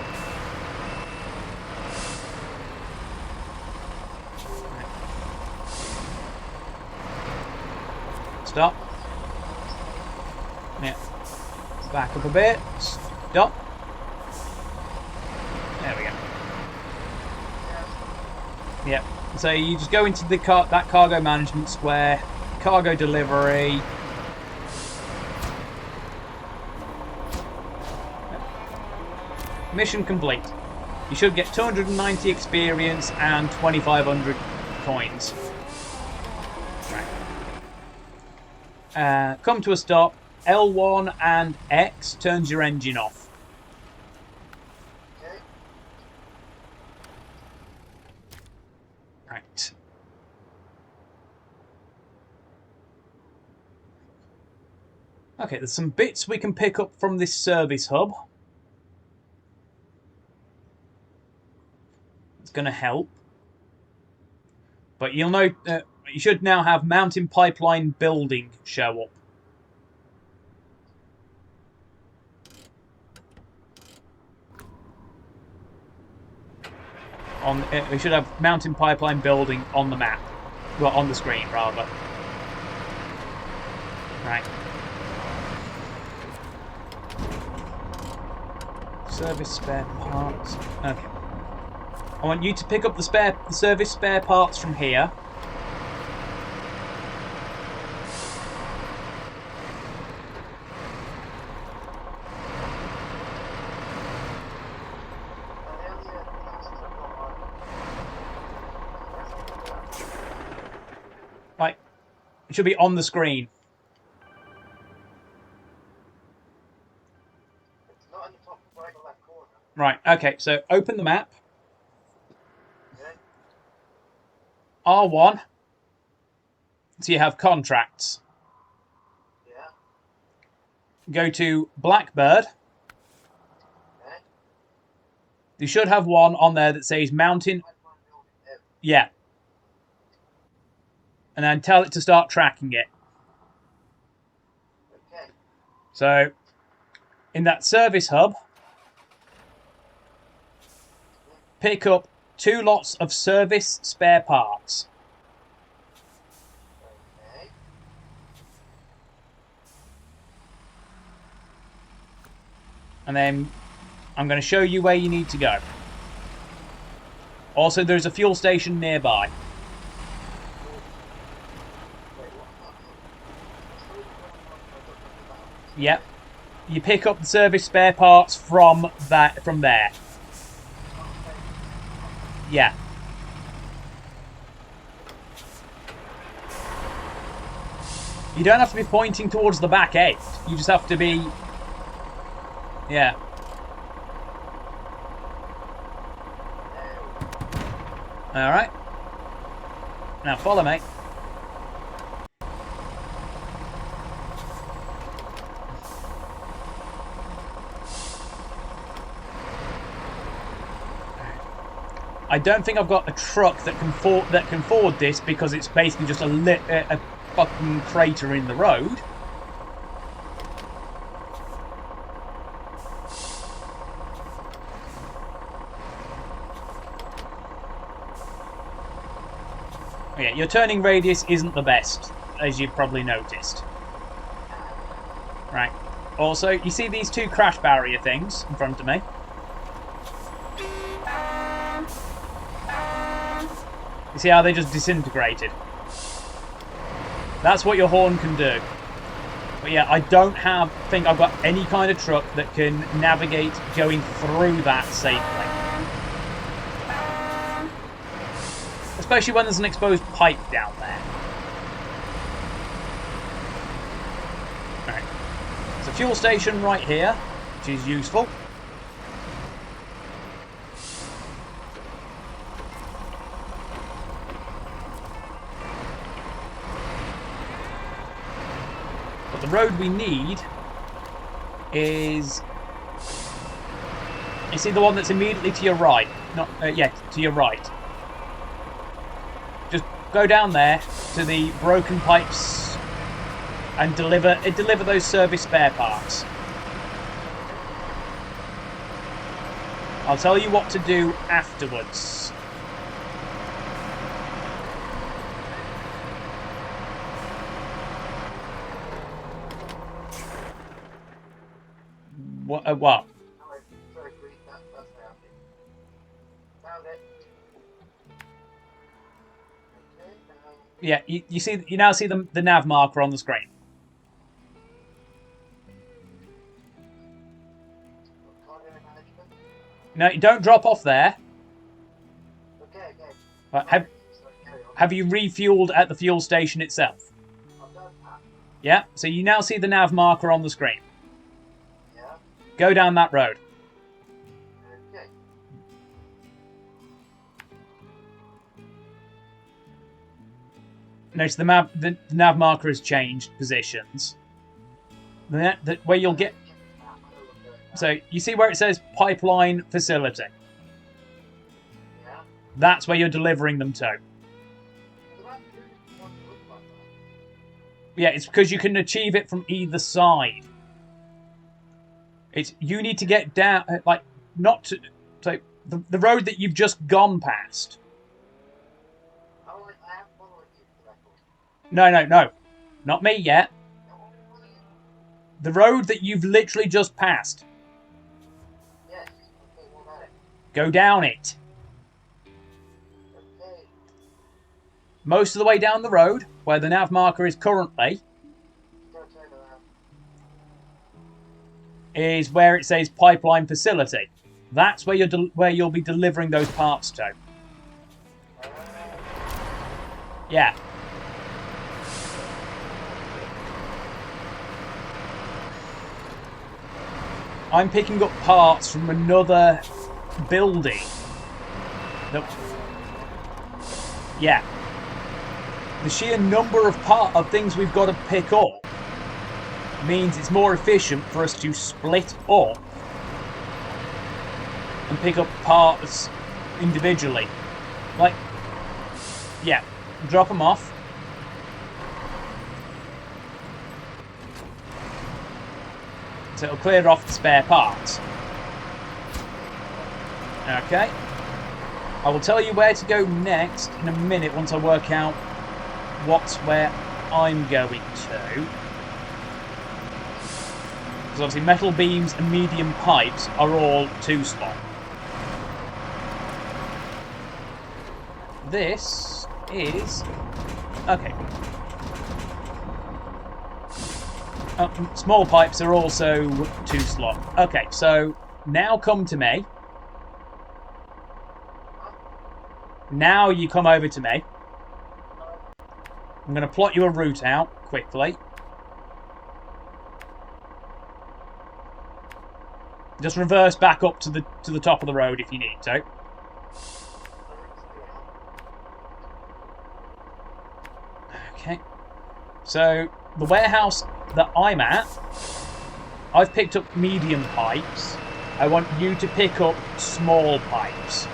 Stop. Yeah. Back up a bit. Stop. There we go. Yep. So you just go into the that cargo management square, cargo delivery. Mission complete. You should get 290 experience and 2,500 coins. Right. Come to a stop. L1 and X turns your engine off. Right. Okay, there's some bits we can pick up from this service hub. It's going to help. But you'll know you should now have mountain pipeline building show up. We should have mountain pipeline building on the map. Well, on the screen, rather. Right. Service spare parts. Okay. I want you to pick up the service spare parts from here. Right. It should be on the screen. It's not in the top right or left corner. Right, okay, so open the map. Okay. R1. So you have contracts. Yeah. Go to Blackbird. Okay. You should have one on there that says mountain. Yeah. And then tell it to start tracking it. Okay. So, in that service hub, pick up 2 lots of service spare parts. Okay. And then I'm going to show you where you need to go. Also, there's a fuel station nearby. Yep. You pick up the service spare parts from there. Yeah. You don't have to be pointing towards the back end. You just have to be... Yeah. Alright. Now follow me. I don't think I've got a truck that can forward this because it's basically just a fucking crater in the road. Yeah, your turning radius isn't the best, as you've probably noticed. Right. Also, you see these two crash barrier things in front of me? You see how they just disintegrated? That's what your horn can do. But yeah, I don't think I've got any kind of truck that can navigate going through that safely. Especially when there's an exposed pipe down there. Alright. There's a fuel station right here, which is useful. But the road we need is... You see the one that's immediately to your right? Not, yeah, to your right. Just go down there to the broken pipes and deliver those service spare parts. I'll tell you what to do afterwards. What? Yeah, you now see the nav marker on the screen. No, you don't drop off there. Okay. Have you refueled at the fuel station itself? Yeah, so you now see the nav marker on the screen. Yeah. Go down that road. Okay. Notice the nav marker has changed positions. Where you'll get... So, you see where it says pipeline facility? Yeah. That's where you're delivering them to. Yeah, it's because you can achieve it from either side. You need to get down, like, not to... So, the road that you've just gone past. No. Not me yet. The road that you've literally just passed. Yes. Okay, what about it? Go down it. Okay. Most of the way down the road, where the nav marker is currently, is where it says pipeline facility. That's where you'll be delivering those parts to. Yeah. I'm picking up parts from another building. Yeah. The sheer number of things we've got to pick up means it's more efficient for us to split up and pick up parts individually. Like, yeah, drop them off. So it'll clear off the spare parts. Okay. I will tell you where to go next in a minute once I work out where I'm going to. Because obviously metal beams and medium pipes are all 2-slot. This is... Okay. Small pipes are also 2-slot. Okay, so now come to me. Now you come over to me. I'm going to plot you a route out quickly. Just reverse back up to the top of the road if you need to. Okay. So the warehouse that I'm at, I've picked up medium pipes. I want you to pick up small pipes.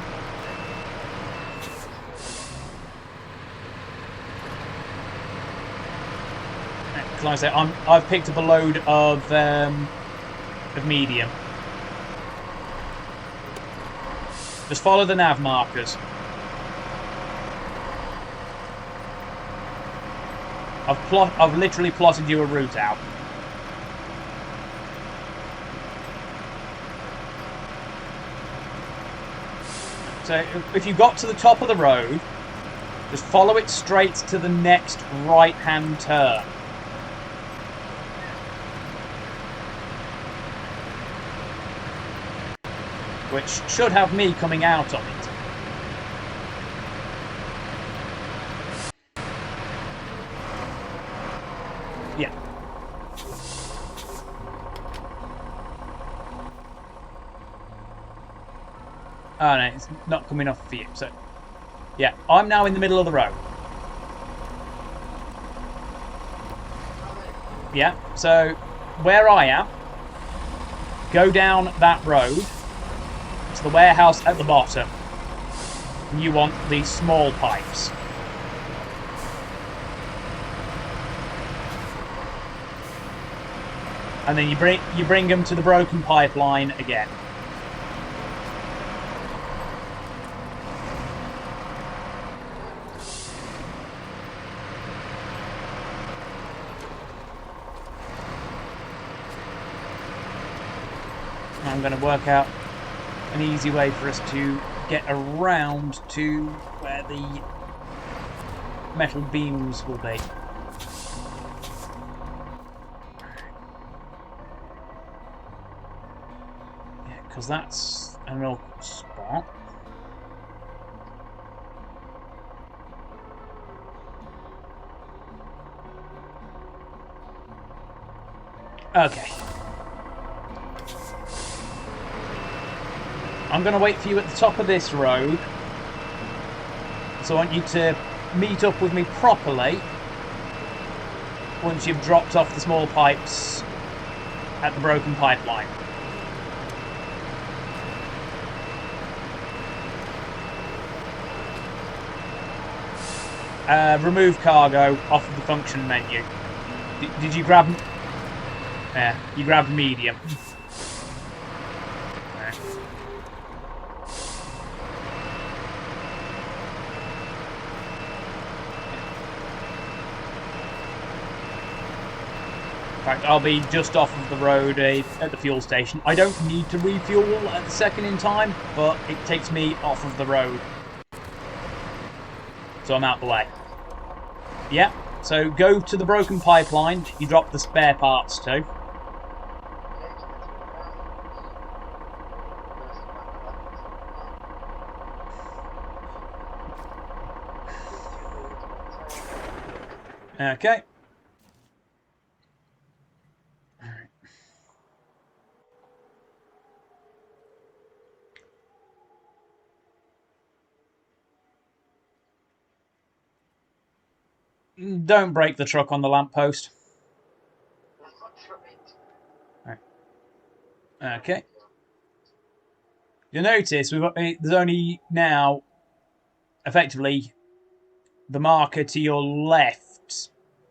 Because like I say, I've picked up a load of medium. Just follow the nav markers. I've literally plotted you a route out. So if you got to the top of the road, just follow it straight to the next right-hand turn. Which should have me coming out of it. Yeah. Oh no, it's not coming off for you. So, yeah, I'm now in the middle of the road. Yeah, so where I am, go down that road to the warehouse at the bottom. And you want these small pipes. And then you bring them to the broken pipeline again. I'm going to work out an easy way for us to get around to where the metal beams will be. Yeah, because that's an awkward spot. Okay. I'm going to wait for you at the top of this road. So I want you to meet up with me properly once you've dropped off the small pipes at the broken pipeline. Remove cargo off of the function menu. Did you grab... Yeah, you grabbed medium. In fact, I'll be just off of the road at the fuel station. I don't need to refuel at the second in time, but it takes me off of the road. So I'm out the way. Yeah, so go to the broken pipeline you drop the spare parts to. Okay. Don't break the truck on the lamppost. Right. Okay. You'll notice there's only now, effectively, the marker to your left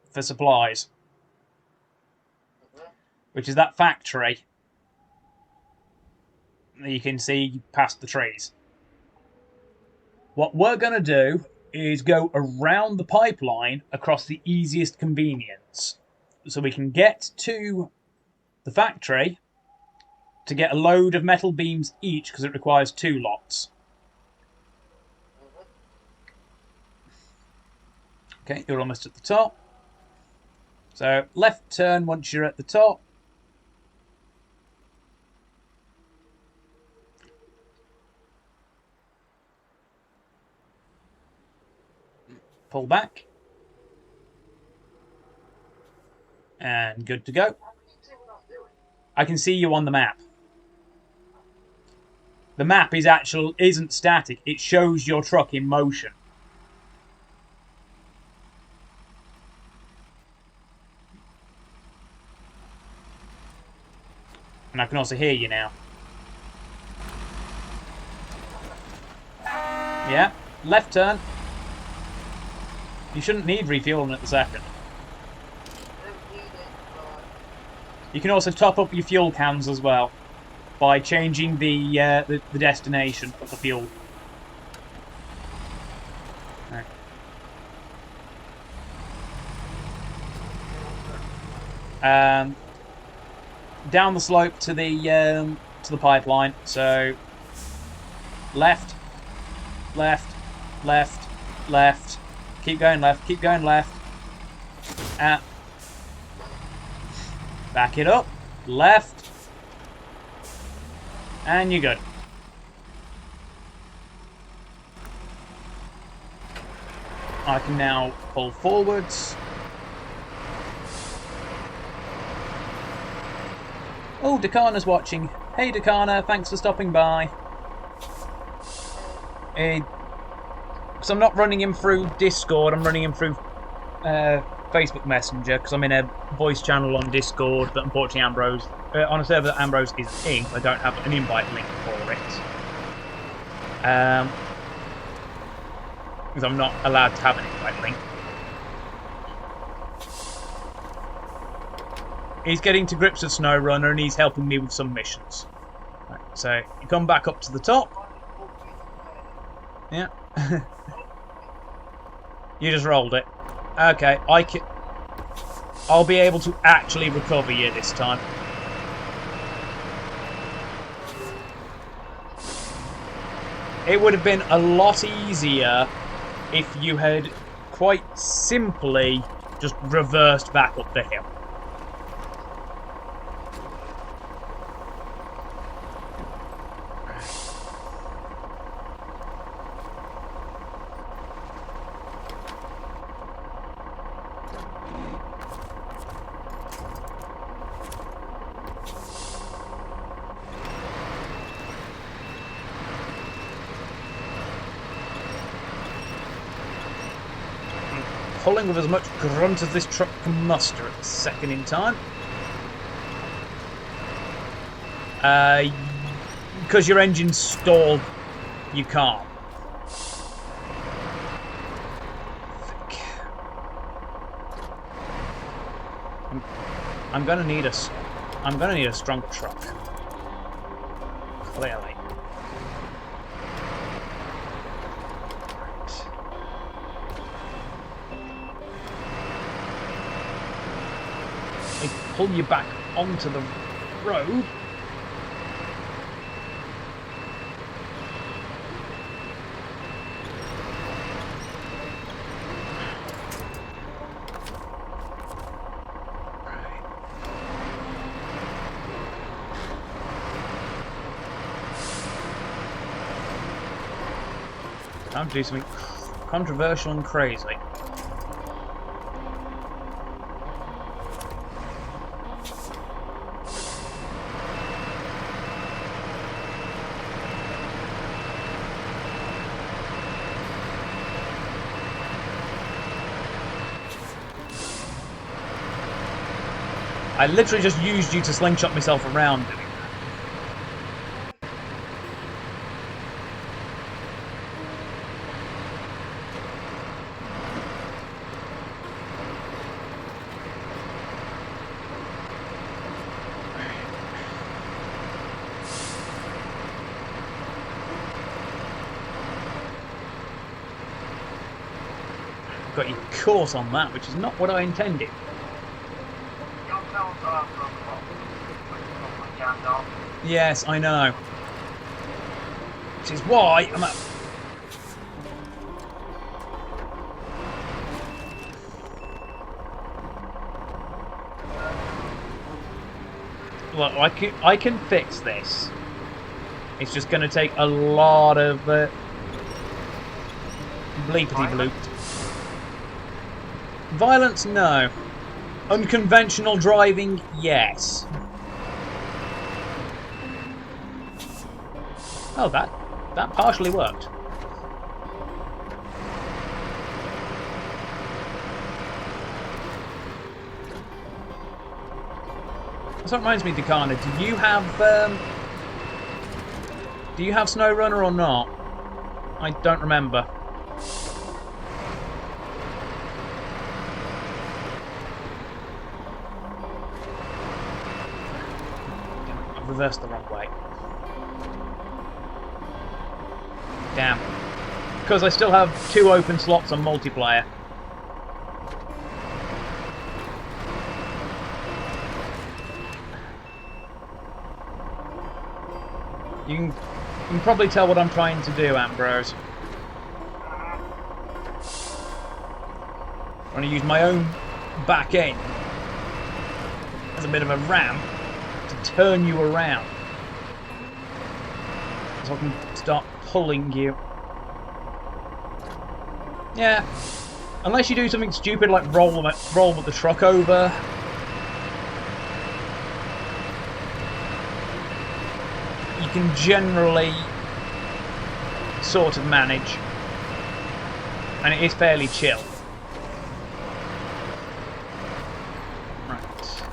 for supplies, which is that factory that you can see past the trees. What we're going to do is go around the pipeline across the easiest convenience. So we can get to the factory to get a load of metal beams each, because it requires 2 lots. Okay, you're almost at the top. So left turn once you're at the top. Pull back. And good to go. I can see you on the map. The map isn't static. It shows your truck in motion. And I can also hear you now. Yeah, left turn. You shouldn't need refueling at the second. You can also top up your fuel cans as well by changing the destination of the fuel. Right. Down the slope to the pipeline. So left, left, left, left. Keep going left. Keep going left. Back it up. Left. And you're good. I can now pull forwards. Oh, Dakana's watching. Hey, Dakana, thanks for stopping by. Because I'm not running him through Discord, I'm running him through Facebook Messenger, because I'm in a voice channel on Discord, but unfortunately Ambrose, on a server that Ambrose is in, I don't have an invite link for it. Because I'm not allowed to have an invite link. He's getting to grips with SnowRunner and he's helping me with some missions. Right, so you come back up to the top. Yeah. You just rolled it. Okay, I'll be able to actually recover you this time. It would have been a lot easier if you had quite simply just reversed back up the hill. Pulling with as much grunt as this truck can muster at the second in time. Because your engine's stalled, you can't. I'm gonna need a strong truck. Clearly. Pull you back onto the road. Time to do something controversial and crazy. I literally just used you to slingshot myself around doing that. Got you caught on that, which is not what I intended. Yes, I know. Which is why I'm at... Look, I can fix this. It's just going to take a lot of bleepity-bloop. Violence, no. Unconventional driving, yes. Oh, that partially worked. So that reminds me, Dakana, do you have SnowRunner or not? I don't remember. reversed the wrong way. Damn. Because I still have 2 open slots on multiplayer. You can probably tell what I'm trying to do, Ambrose. I'm going to use my own back end as a bit of a ramp to turn you around. So I can start pulling you. Yeah. Unless you do something stupid like roll with the truck over. You can generally sort of manage. And it is fairly chill. Right.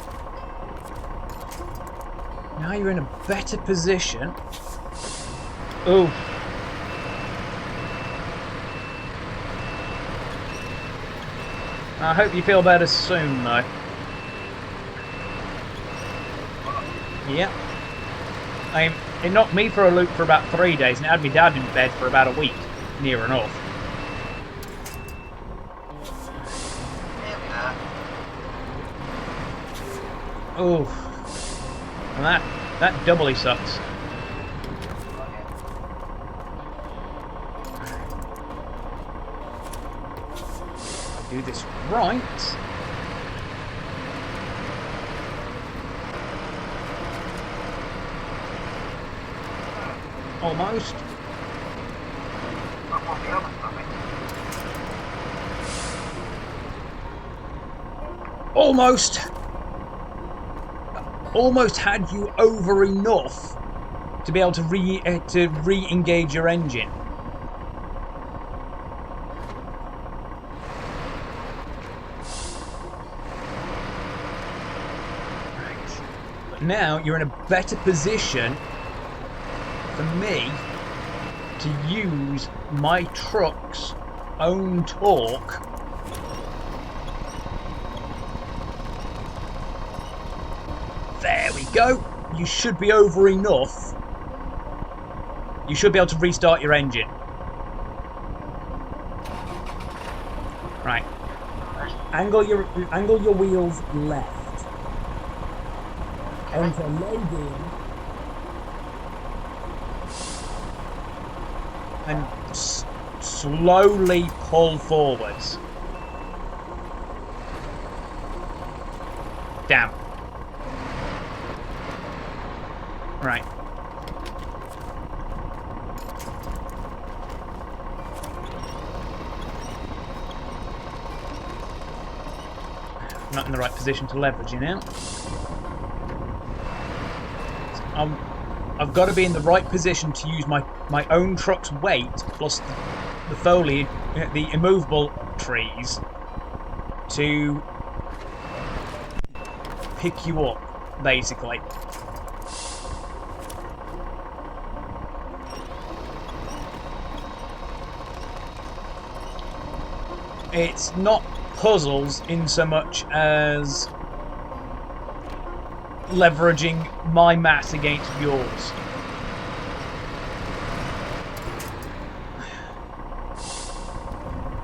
Now you're in a better position. Ooh. I hope you feel better soon, though. Yeah. It knocked me for a loop for about 3 days, and it had my dad in bed for about a week, near enough. Ooh. And that doubly sucks. Do this right. Almost. Almost. Almost had you over enough to be able to re-engage your engine. Now you're in a better position for me to use my truck's own torque there we go. You should be over enough. You should be able to restart your engine. Right. Angle your wheels left. Enter low gear and slowly pull forwards. Damn. Right. I'm not in the right position to leverage you now. I've got to be in the right position to use my own truck's weight plus the foliage, the immovable trees, to pick you up, basically. It's not puzzles in so much as leveraging my mass against yours.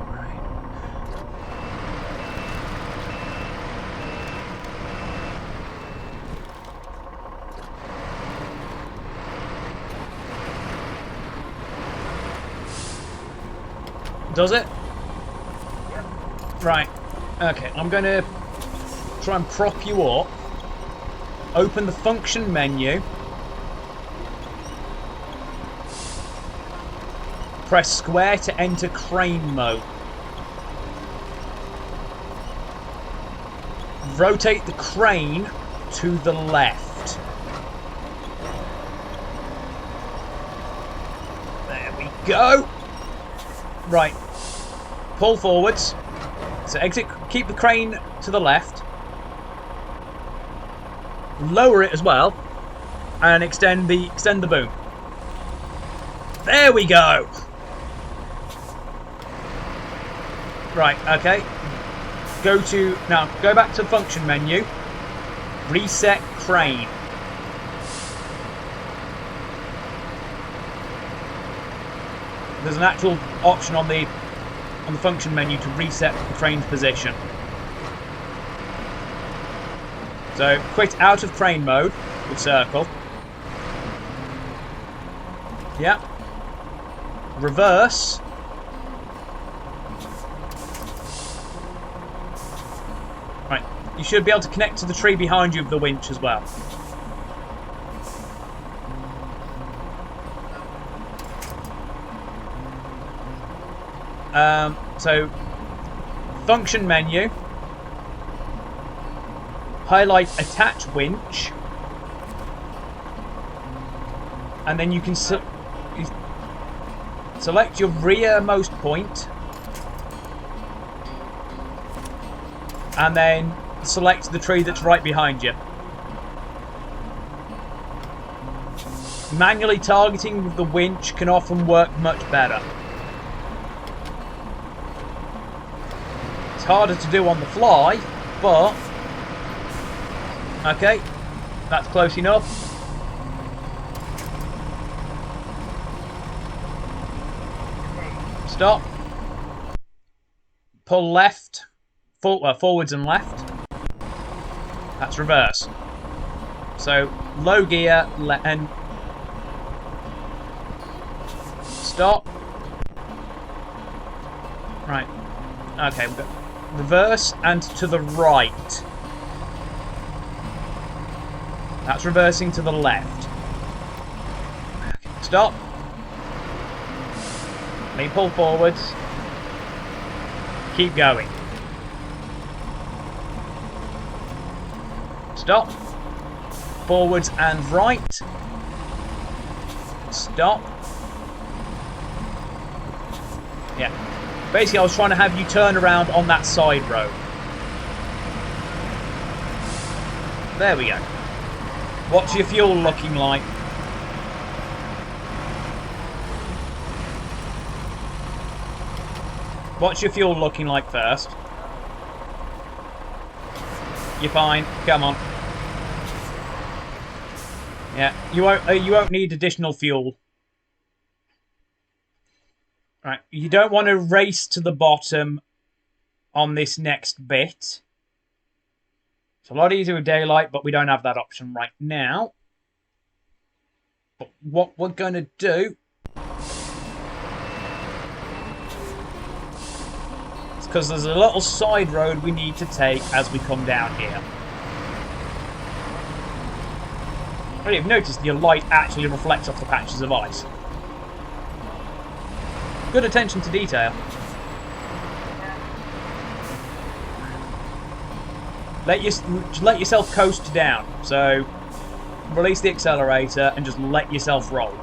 Right. Does it? Yep. Right. Okay, I'm going to try and prop you up. Open the function menu. Press square to enter crane mode. Rotate the crane to the left. There we go. Right. Pull forwards. So exit. Keep the crane to the left. Lower it as well, and extend the boom. There we go. Right, okay. Go back to the function menu. Reset crane. there's an actual option on the function menu to reset the train's position. So quit out of train mode with circle. Yeah. Reverse. Right. You should be able to connect to the tree behind you with the winch as well. So function menu. Highlight attach winch. And then you can select your rearmost point, and then select the tree that's right behind you. Manually targeting with the winch can often work much better. It's harder to do on the fly, but okay, that's close enough. Stop. Pull left. Forwards and left. That's reverse. So low gear and stop. Right. Okay, we've got reverse and to the right. That's reversing to the left. Stop. Let me pull forwards. Keep going. Stop. Forwards and right. Stop. Yeah. Basically, I was trying to have you turn around on that side road. There we go. What's your fuel looking like? What's your fuel looking like first? You're fine. Come on. Yeah, you won't need additional fuel. Right, you don't want to race to the bottom on this next bit. It's a lot easier with daylight, but we don't have that option right now. But what we're going to do is because there's a little side road we need to take as we come down here. Well, you've noticed your light actually reflects off the patches of ice. Good attention to detail. Let yourself coast down. So release the accelerator and just let yourself roll.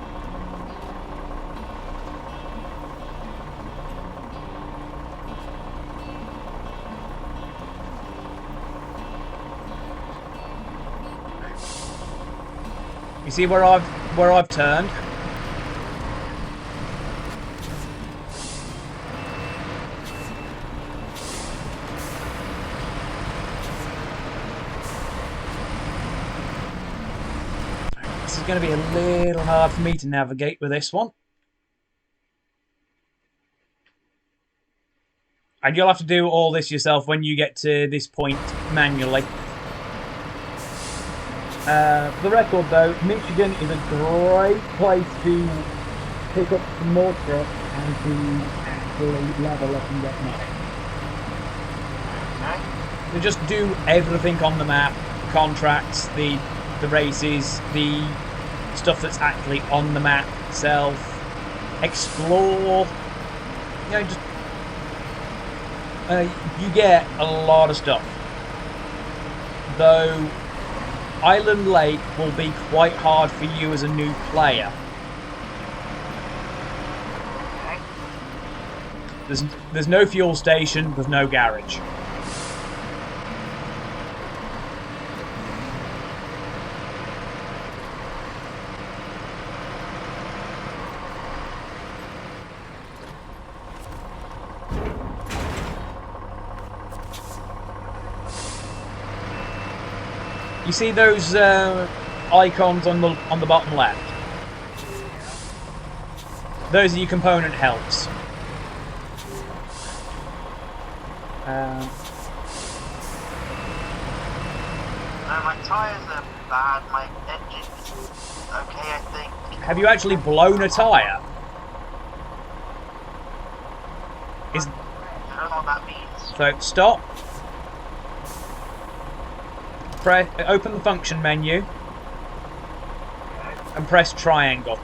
You see where I've turned? This is going to be a little hard for me to navigate with this one. And you'll have to do all this yourself when you get to this point manually. For the record though, Michigan is a great place to pick up some more trucks and to actually level up and get money. To just do everything on the map, contracts, the races, the stuff that's actually on the map itself, explore, you know, just you get a lot of stuff. Though Island Lake will be quite hard for you as a new player. There's no fuel station, there's no garage. You see those icons on the bottom left? Those are your component helps. My tyres are bad, my engine's okay, I think. Have you actually blown a tyre? I don't know what that means. So stop. Open the function menu and press triangle.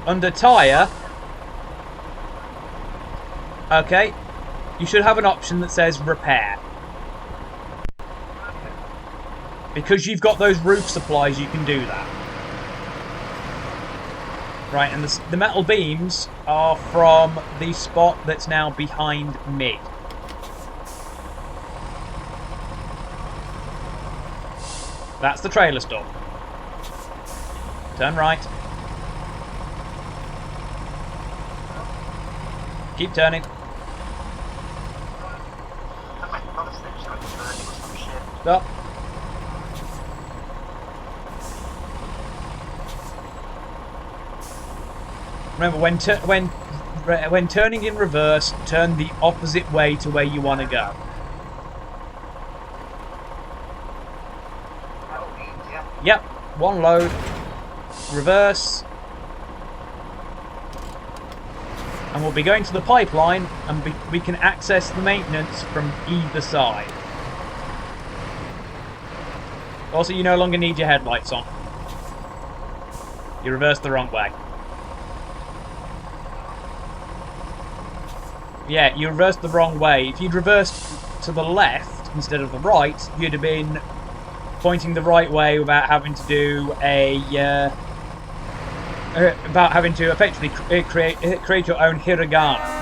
Under tyre, okay, you should have an option that says repair. Because you've got those roof supplies, you can do that. Right, and the metal beams are from the spot that's now behind me. That's the trailer stop. Turn right. Keep turning. Stop. Remember, when turning in reverse, turn the opposite way to where you want to go. Yep, one load, reverse, and we'll be going to the pipeline, and we can access the maintenance from either side. Also, you no longer need your headlights on. You reversed the wrong way. Yeah, you reversed the wrong way. If you'd reversed to the left instead of the right, you'd have been pointing the right way without having to do about having to effectively create your own hiragana.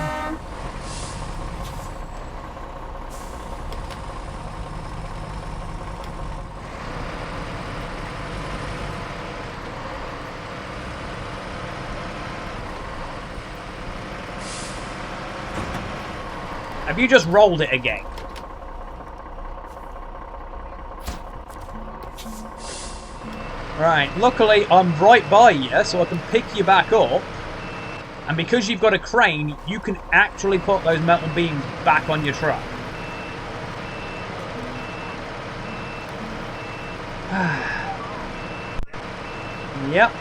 Have you just rolled it again? Right, luckily I'm right by you, so I can pick you back up. And because you've got a crane, you can actually put those metal beams back on your truck. Yep.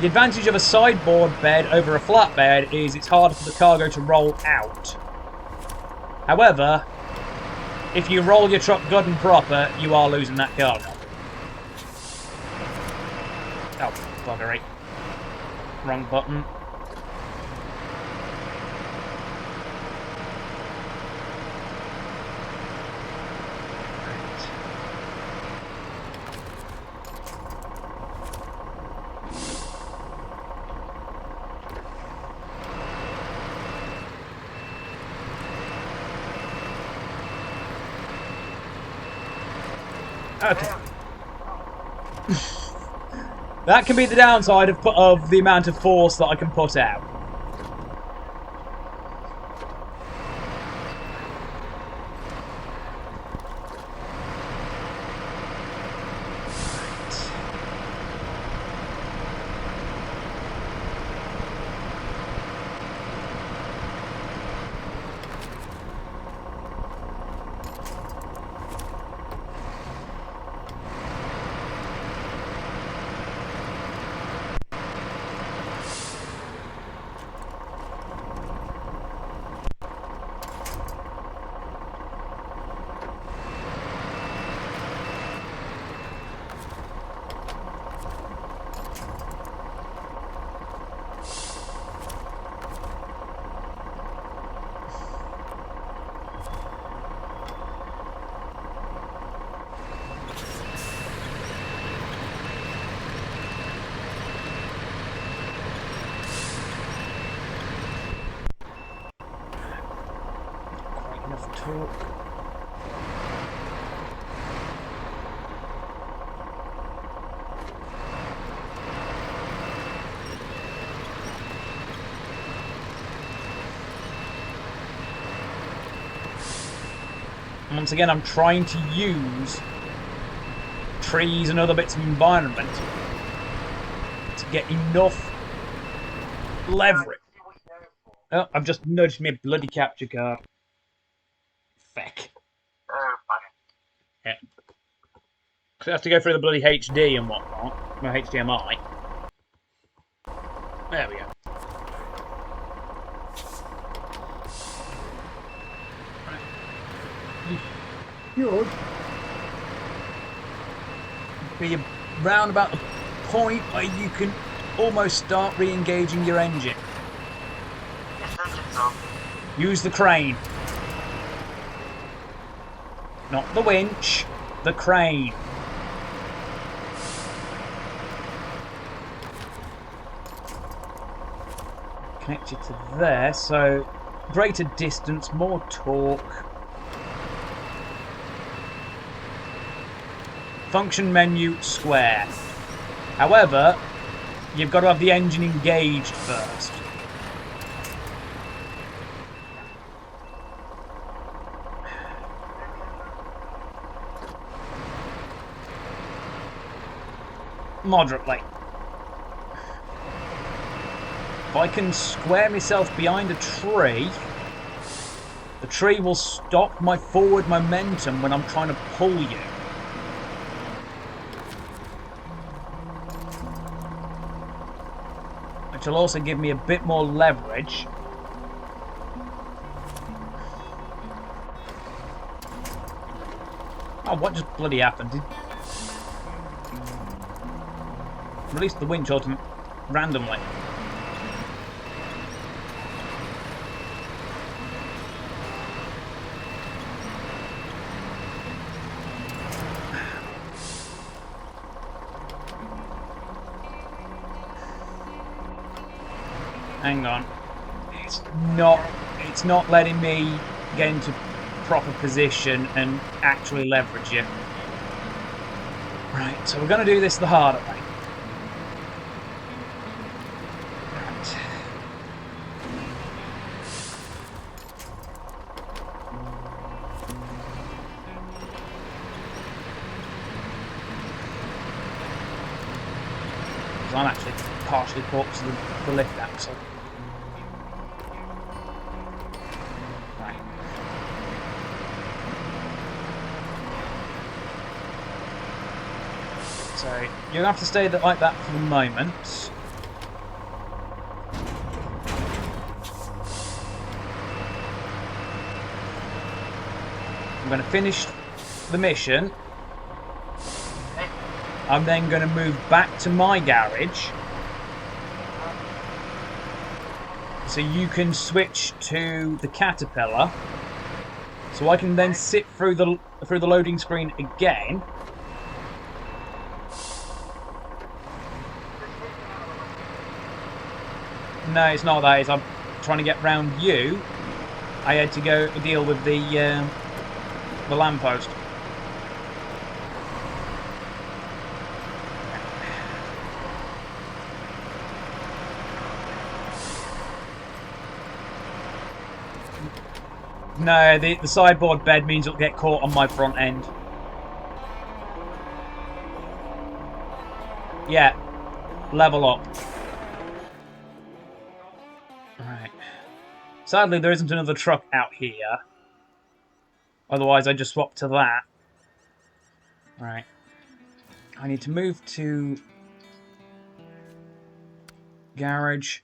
The advantage of a sideboard bed over a flatbed is it's harder for the cargo to roll out. However, if you roll your truck good and proper, you are losing that cargo. Oh, buggery. Wrong button. Okay. That can be the downside of the amount of force that I can put out. Torque. Once again, I'm trying trees and other bits of environment to get enough leverage. Oh, I've just nudged me bloody capture card. Feck. Yeah. Because I have to go through the bloody HD and whatnot. No, HDMI. There we go. Good. Be round about the point where you can almost start re-engaging your engine. Yes, engine's on. Use the crane. Not the winch, the crane. Connect it to there, so greater distance, more torque. Function menu, square. However, you've got to have the engine engaged first. Moderately. If I can square myself behind a tree, the tree will stop my forward momentum when I'm trying to pull you. Which will also give me a bit more leverage. Oh, what just bloody happened? Release the winch randomly. Hang on. It's not letting me get into proper position and actually leverage you. Right, so we're going to do this the harder way. Right. Because I'm actually partially caught to the lift axle. Right. So you'll have to stay like that for the moment. I'm going to finish the mission. I'm then going to move back to my garage, so you can switch to the Caterpillar, so I can then sit through the loading screen again. No, it's not that. It's I'm trying to get round you. I had to go deal with the lamppost. No, the sideboard bed means it'll get caught on my front end. Yeah, level up. Right. Sadly, there isn't another truck out here. Otherwise, I just swap to that. Right. I need to move to garage.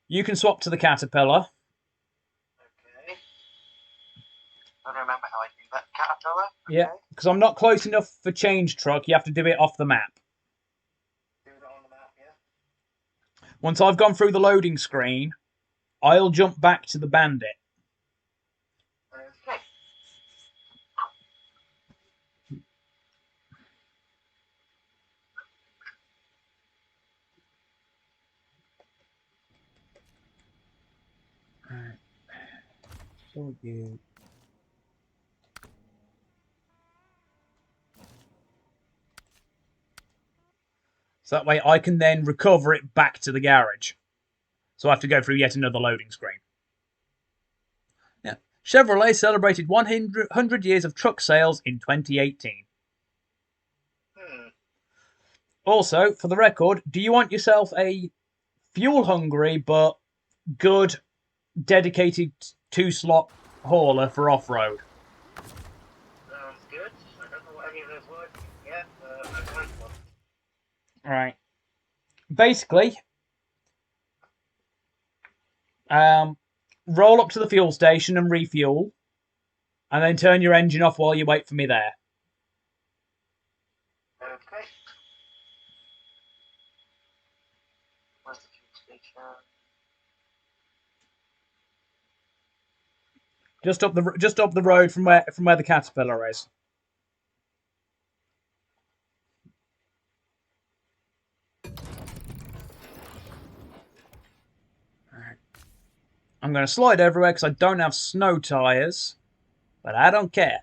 You can swap to the Caterpillar. Okay. I don't remember how I do that. Caterpillar? Okay. Yeah, because I'm not close enough for change truck. You have to do it off the map. Do it on the map, yeah? Once I've gone through the loading screen, I'll jump back to the Bandit. Okay. Right. So you. So that way I can then recover it back to the garage. So I have to go through yet another loading screen. Yeah. Chevrolet celebrated 100 years of truck sales in 2018. Also, for the record, do you want yourself a fuel-hungry but good, dedicated two-slot hauler for off-road? Sounds good. I don't know what any of those words mean yet, but I want one. Right. Basically, roll up to the fuel station and refuel, and then turn your engine off while you wait for me there. Okay. Where's the fuel station? Just up the road from where the Caterpillar is. Right. I'm going to slide everywhere because I don't have snow tyres, but I don't care.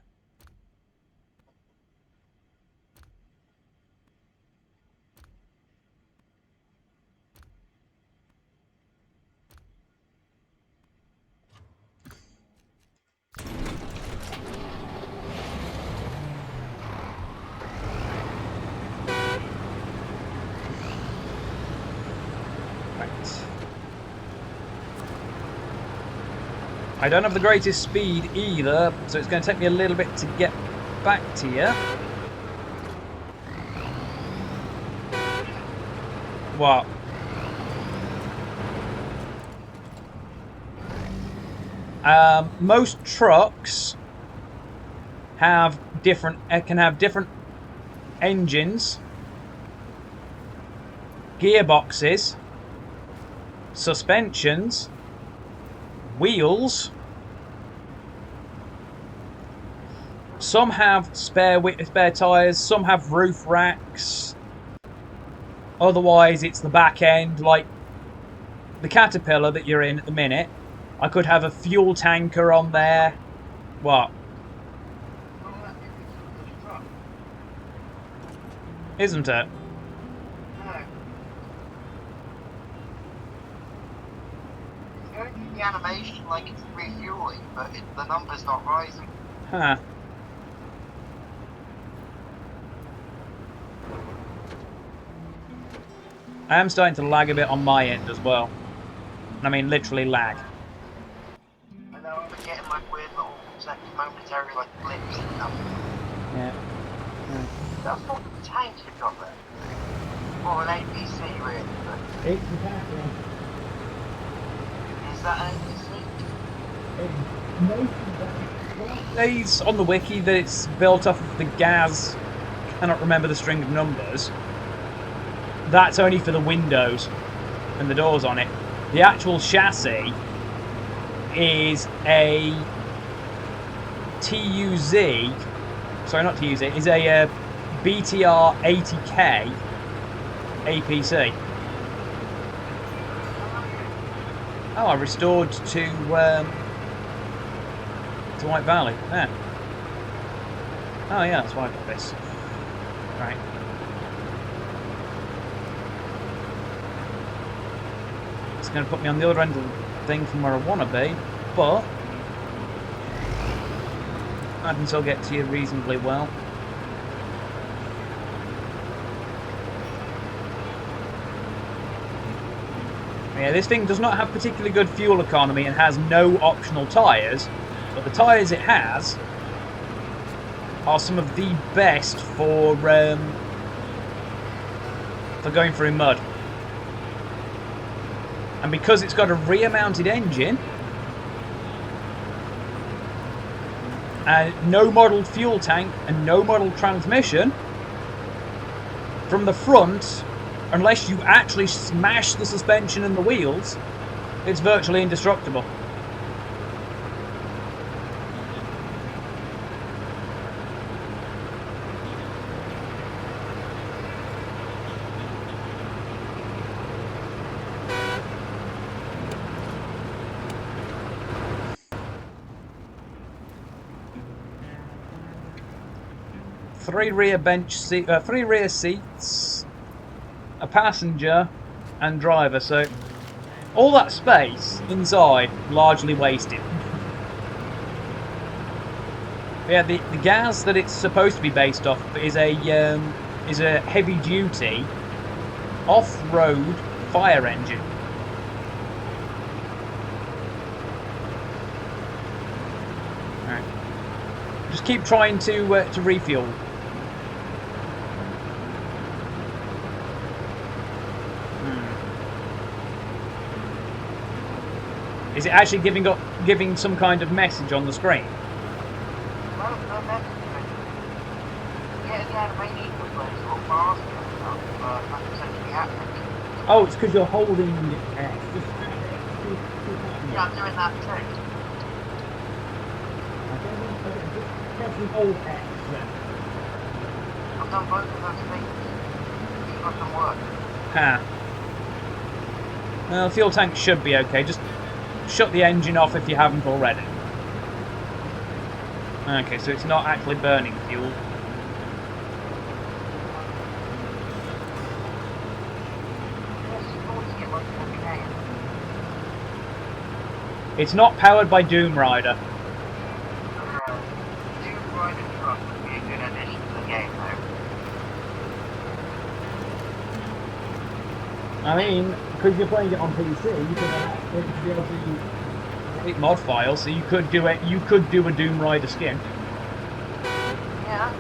I don't have the greatest speed either, so it's going to take me a little bit to get back to you. What? Most trucks can have different engines, gearboxes, suspensions, wheels. Some have spare tyres, some have roof racks. Otherwise, it's the back end, like the Caterpillar that you're in at the minute. I could have a fuel tanker on there. What? Isn't it? The animation like it's refueling, but the number's not rising. Huh. I am starting to lag a bit on my end as well. I mean, literally lag. I know I'm getting like weird little momentary like blips and stuff. Yeah. That's not the tank you've got there. Or an APC really, but... It's the tanker. Is that an APC? It says on the wiki that it's built off of the gas. I cannot remember the string of numbers. That's only for the windows and the doors on it. The actual chassis is a TUZ. Sorry, not TUZ. Is a BTR 80K APC. Oh, I restored to White Valley. Yeah. Oh yeah, that's why I got this. Right. It's going to put me on the other end of the thing from where I want to be, but I can still get to you reasonably well. Yeah, this thing does not have particularly good fuel economy and has no optional tyres, but the tyres it has are some of the best for going through mud. And because it's got a rear-mounted engine and no modelled fuel tank and no modelled transmission, from the front, unless you actually smash the suspension and the wheels, it's virtually indestructible. Three rear seats, a passenger and driver, so all that space inside largely wasted. Yeah, the gas that it's supposed to be based off is a is a heavy-duty off-road fire engine. Alright. Just keep trying to refuel. Is it actually giving some kind of message on the screen? No message. Yeah, the animation was like sort of fast and stuff, but nothing's actually happening. Oh, it's because you're holding X. Yeah, I'm doing that too. Hold X then. I've done both of those things. It doesn't work. Ha. Well, the fuel tank should be okay. Just shut the engine off if you haven't already. Okay, so it's not actually burning fuel. It's not powered by Doom Rider. Doom Rider truck would be a good addition to the game, though. I mean, because you're playing it on PC, you can be able to create mod files, so you could do it. You could do a Doom Rider skin. Yeah.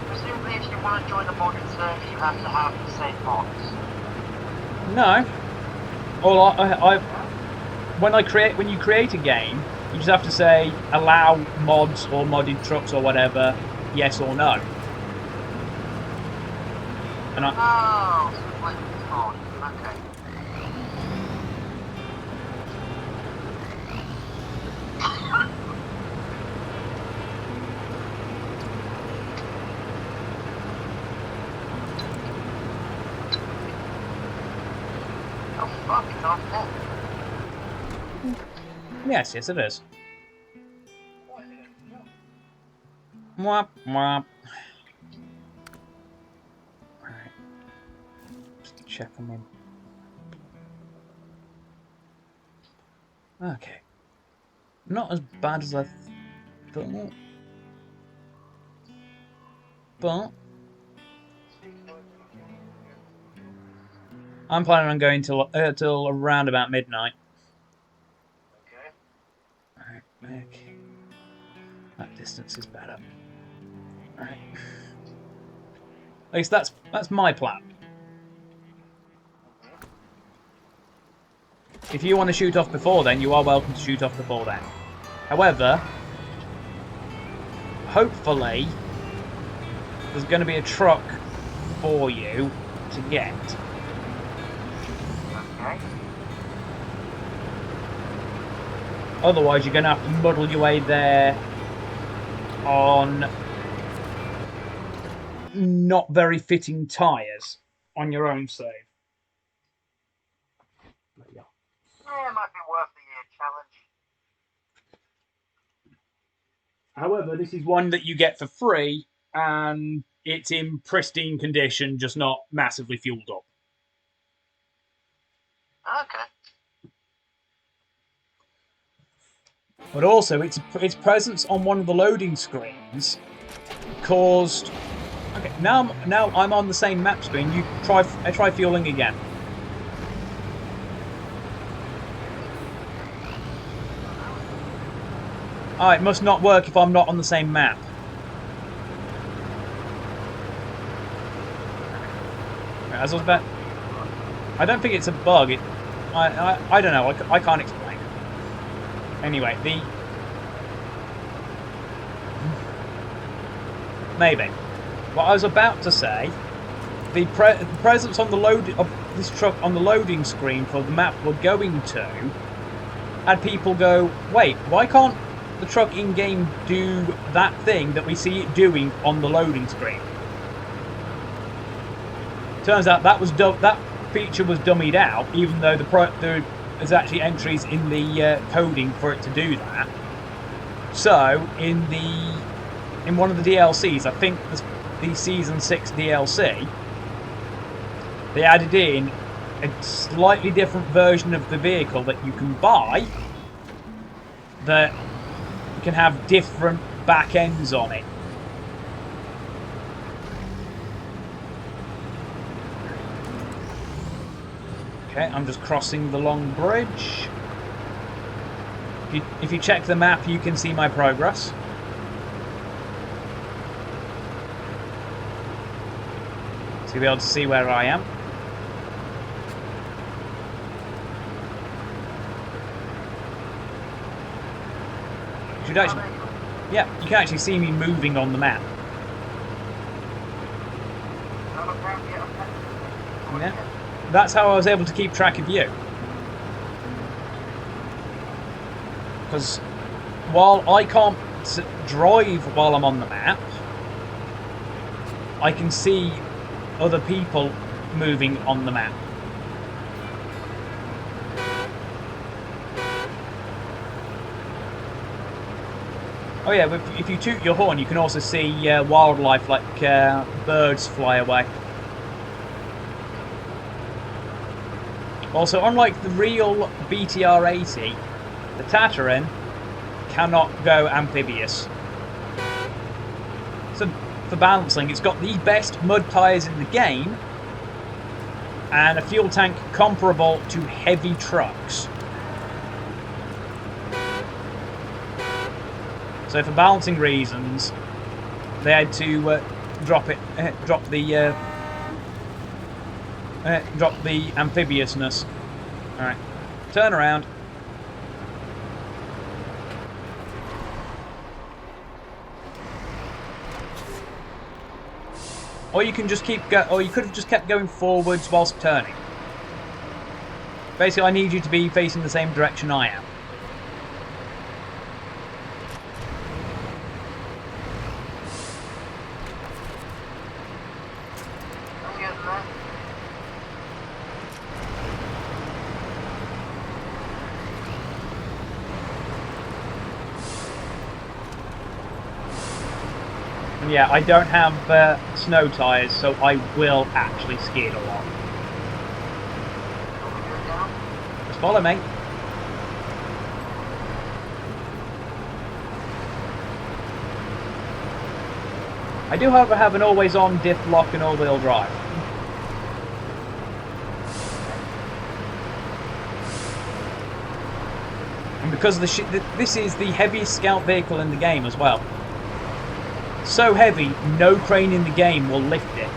Presumably, if you want to join the modded server, you have to have the same mods. No. When you create a game, you just have to say allow mods or modded trucks or whatever, yes or no. And Oh, so it's like mod. Okay. Oh fuck, it's off there. yes, it is. Mwah, mwah. Alright. Just check them in. Okay. Not as bad as I thought. But I'm planning on going till around about midnight. Okay. Alright, okay. That distance is better. Alright. At least that's my plan. If you want to shoot off before then, you are welcome to shoot off before then. However, hopefully, there's going to be a truck for you to get. Okay. Otherwise, you're going to have to muddle your way there on not very fitting tyres on your own save. Yeah, it might be worth the challenge. However, this is one that you get for free, and it's in pristine condition, just not massively fueled up. Okay. But also, its presence on one of the loading screens caused. Okay, now I'm on the same map screen. You try fueling again. Oh, it must not work if I'm not on the same map. As I was about, I don't think it's a bug. I don't know. I can't explain. Anyway, maybe. What I was about to say, the presence on the of this truck on the loading screen for the map we're going to had people go, wait, why can't the truck in-game do that thing that we see it doing on the loading screen? Turns out that feature was dummied out, even though there's actually entries in the coding for it to do that. So in one of the DLCs, I think the Season 6 DLC, they added in a slightly different version of the vehicle that you can buy that can have different back ends on it. Okay, I'm just crossing the long bridge. If you check the map, you can see my progress. So you'll be able to see where I am. You should actually, yeah, you can actually see me moving on the map. Yeah, that's how I was able to keep track of you. Because while I can't drive while I'm on the map, I can see other people moving on the map. Oh yeah, if you toot your horn, you can also see wildlife like birds fly away. Also, unlike the real BTR-80, the Tatarin cannot go amphibious. So for balancing, it's got the best mud tyres in the game and a fuel tank comparable to heavy trucks. So for balancing reasons, they had to drop the amphibiousness. Alright, turn around. Or you can just or you could have just kept going forwards whilst turning. Basically, I need you to be facing the same direction I am. Yeah, I don't have snow tyres, so I will actually ski it a lot. Just follow me. I do, however, have an always-on diff lock and all-wheel drive. And because this is the heaviest scout vehicle in the game as well. So heavy, no crane in the game will lift it.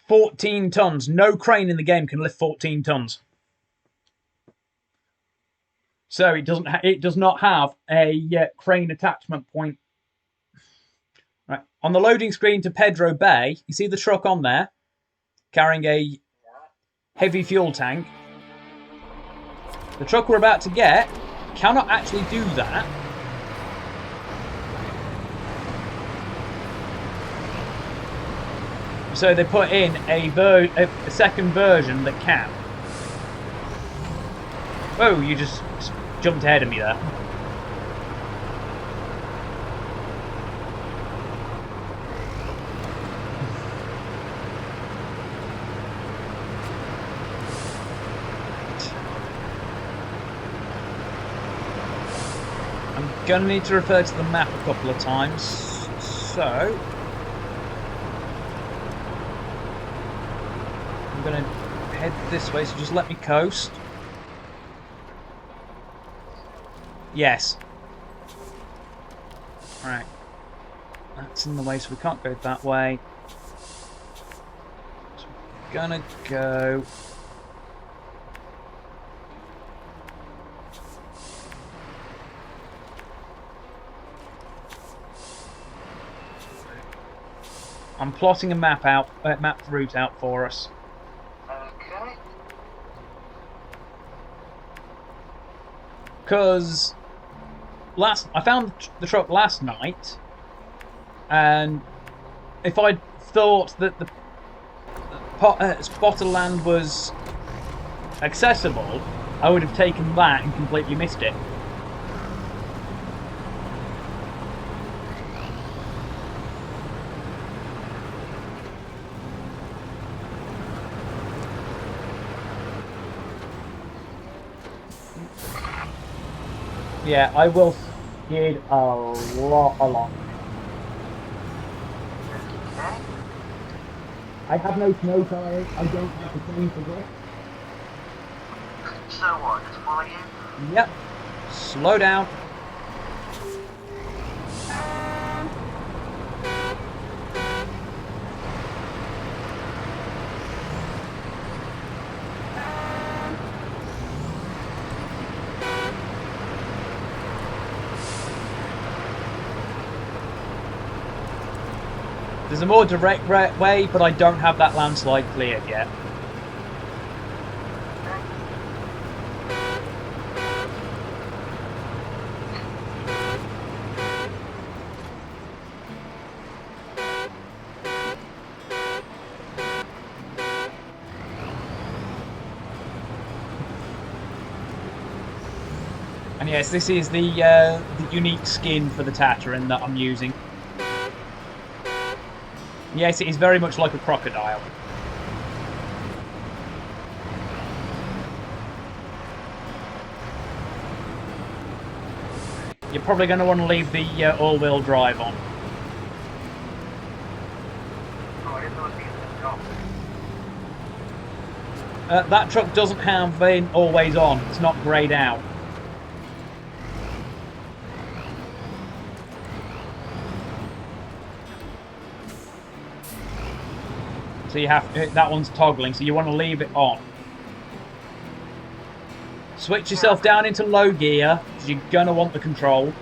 $14 tons. No crane in the game can lift 14 tons. So it does not have a crane attachment point. Right. On the loading screen to Pedro Bay, you see the truck on there carrying a heavy fuel tank. The truck we're about to get cannot actually do that. So they put in a second version that can. Whoa, you just jumped ahead of me there. I'm going to need to refer to the map a couple of times, so I'm going to head this way, so just let me coast. Yes. Alright. That's in the way, so we can't go that way. So we're going to go... I'm plotting a map route out for us. Okay. Because I found the truck last night, and if I'd thought that the spot of land was accessible, I would have taken that and completely missed it. Yeah, I will skid a lot. Okay. I have no snow tires. I don't have the same for this. So what? Just follow you? Yep. Slow down. There's a more direct way, but I don't have that landslide cleared yet. And yes, this is the unique skin for the Tatarin that I'm using. Yes, it is very much like a crocodile. You're probably going to want to leave the all-wheel drive on. That truck doesn't have an always on. It's not greyed out. So you have that one's toggling, so you want to leave it on. Switch yourself down into low gear, because you're going to want the control.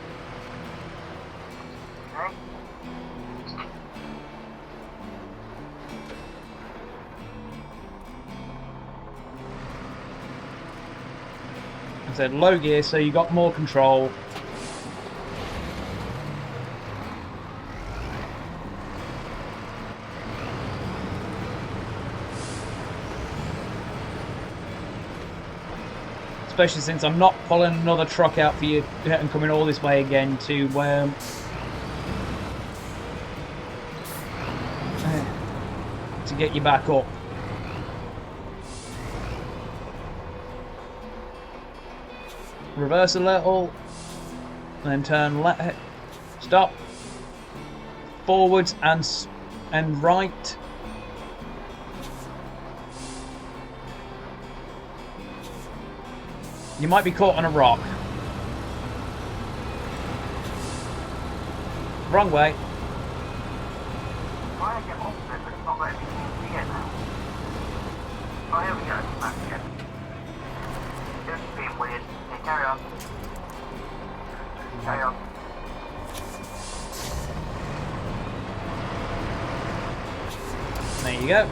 I said low gear, so you got more control. Especially since I'm not pulling another truck out for you and coming all this way again to get you back up. Reverse a little, then turn left, stop, forwards and right. You might be caught on a rock. Wrong way. Why I get off it, but it's not letting me see it now. Oh, here we go. Back again. Just being weird. Okay, carry on. Carry on. There you go.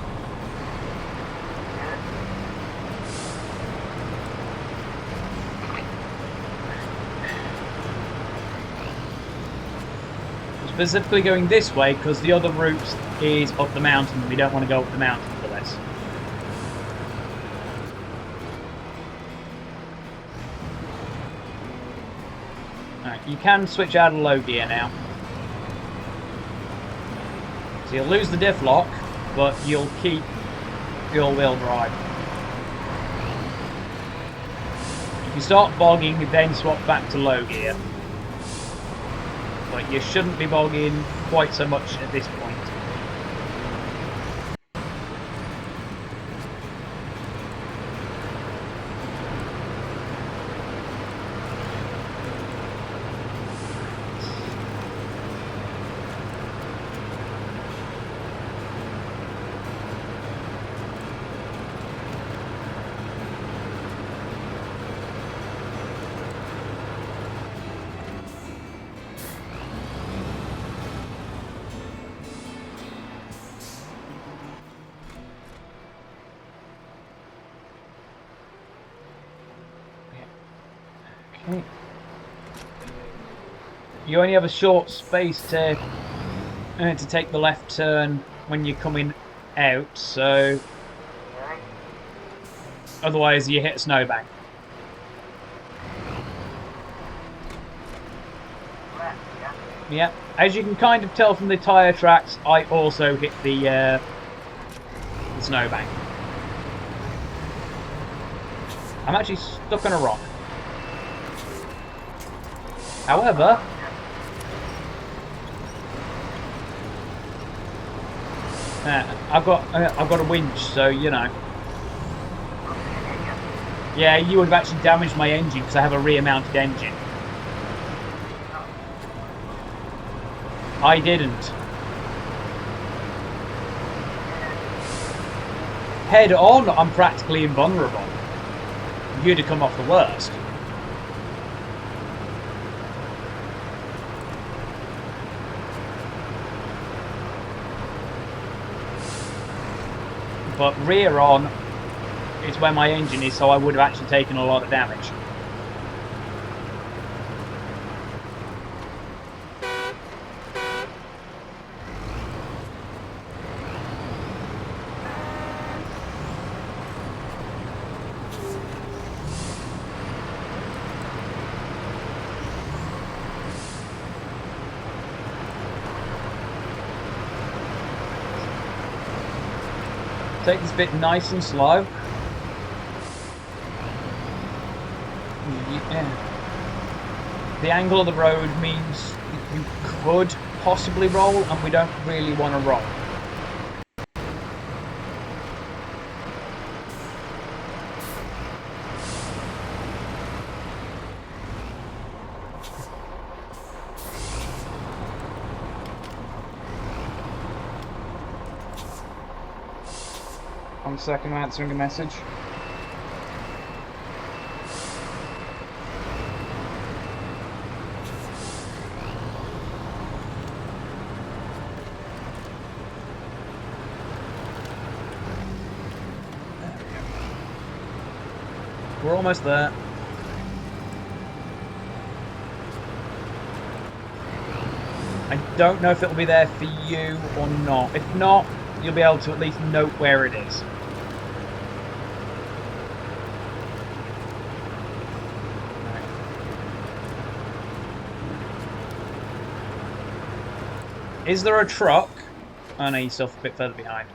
Specifically going this way because the other route is up the mountain. We don't want to go up the mountain for this. Alright, you can switch out of low gear now. So you'll lose the diff lock, but you'll keep the all-wheel drive. If you start bogging, then swap back to low gear. But you shouldn't be bogging quite so much at this point. Okay. You only have a short space to take the left turn when you're coming out, so otherwise you hit a snowbank. Yeah, as you can kind of tell from the tyre tracks, I also hit the snowbank. I'm actually stuck on a rock. However, I've got a winch, so you know. Yeah, you would have actually damaged my engine because I have a rear-mounted engine. I didn't. Head on, I'm practically invulnerable. You'd have come off the worst. But rear on is where my engine is, so I would have actually taken a lot of damage. Take this bit nice and slow. Yeah. The angle of the road means you could possibly roll, and we don't really want to roll. One second, I'm answering a message. We're almost there. I don't know if it'll be there for you or not. If not, you'll be able to at least note where it is. Is there a truck? Oh no, you're still a bit further behind.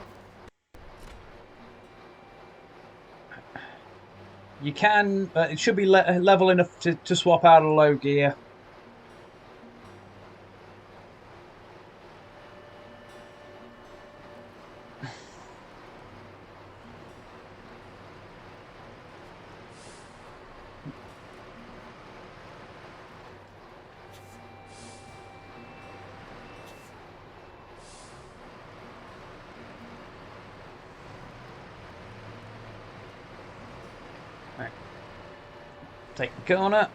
You can, it should be level enough to swap out a low gear. Right. Take the corner.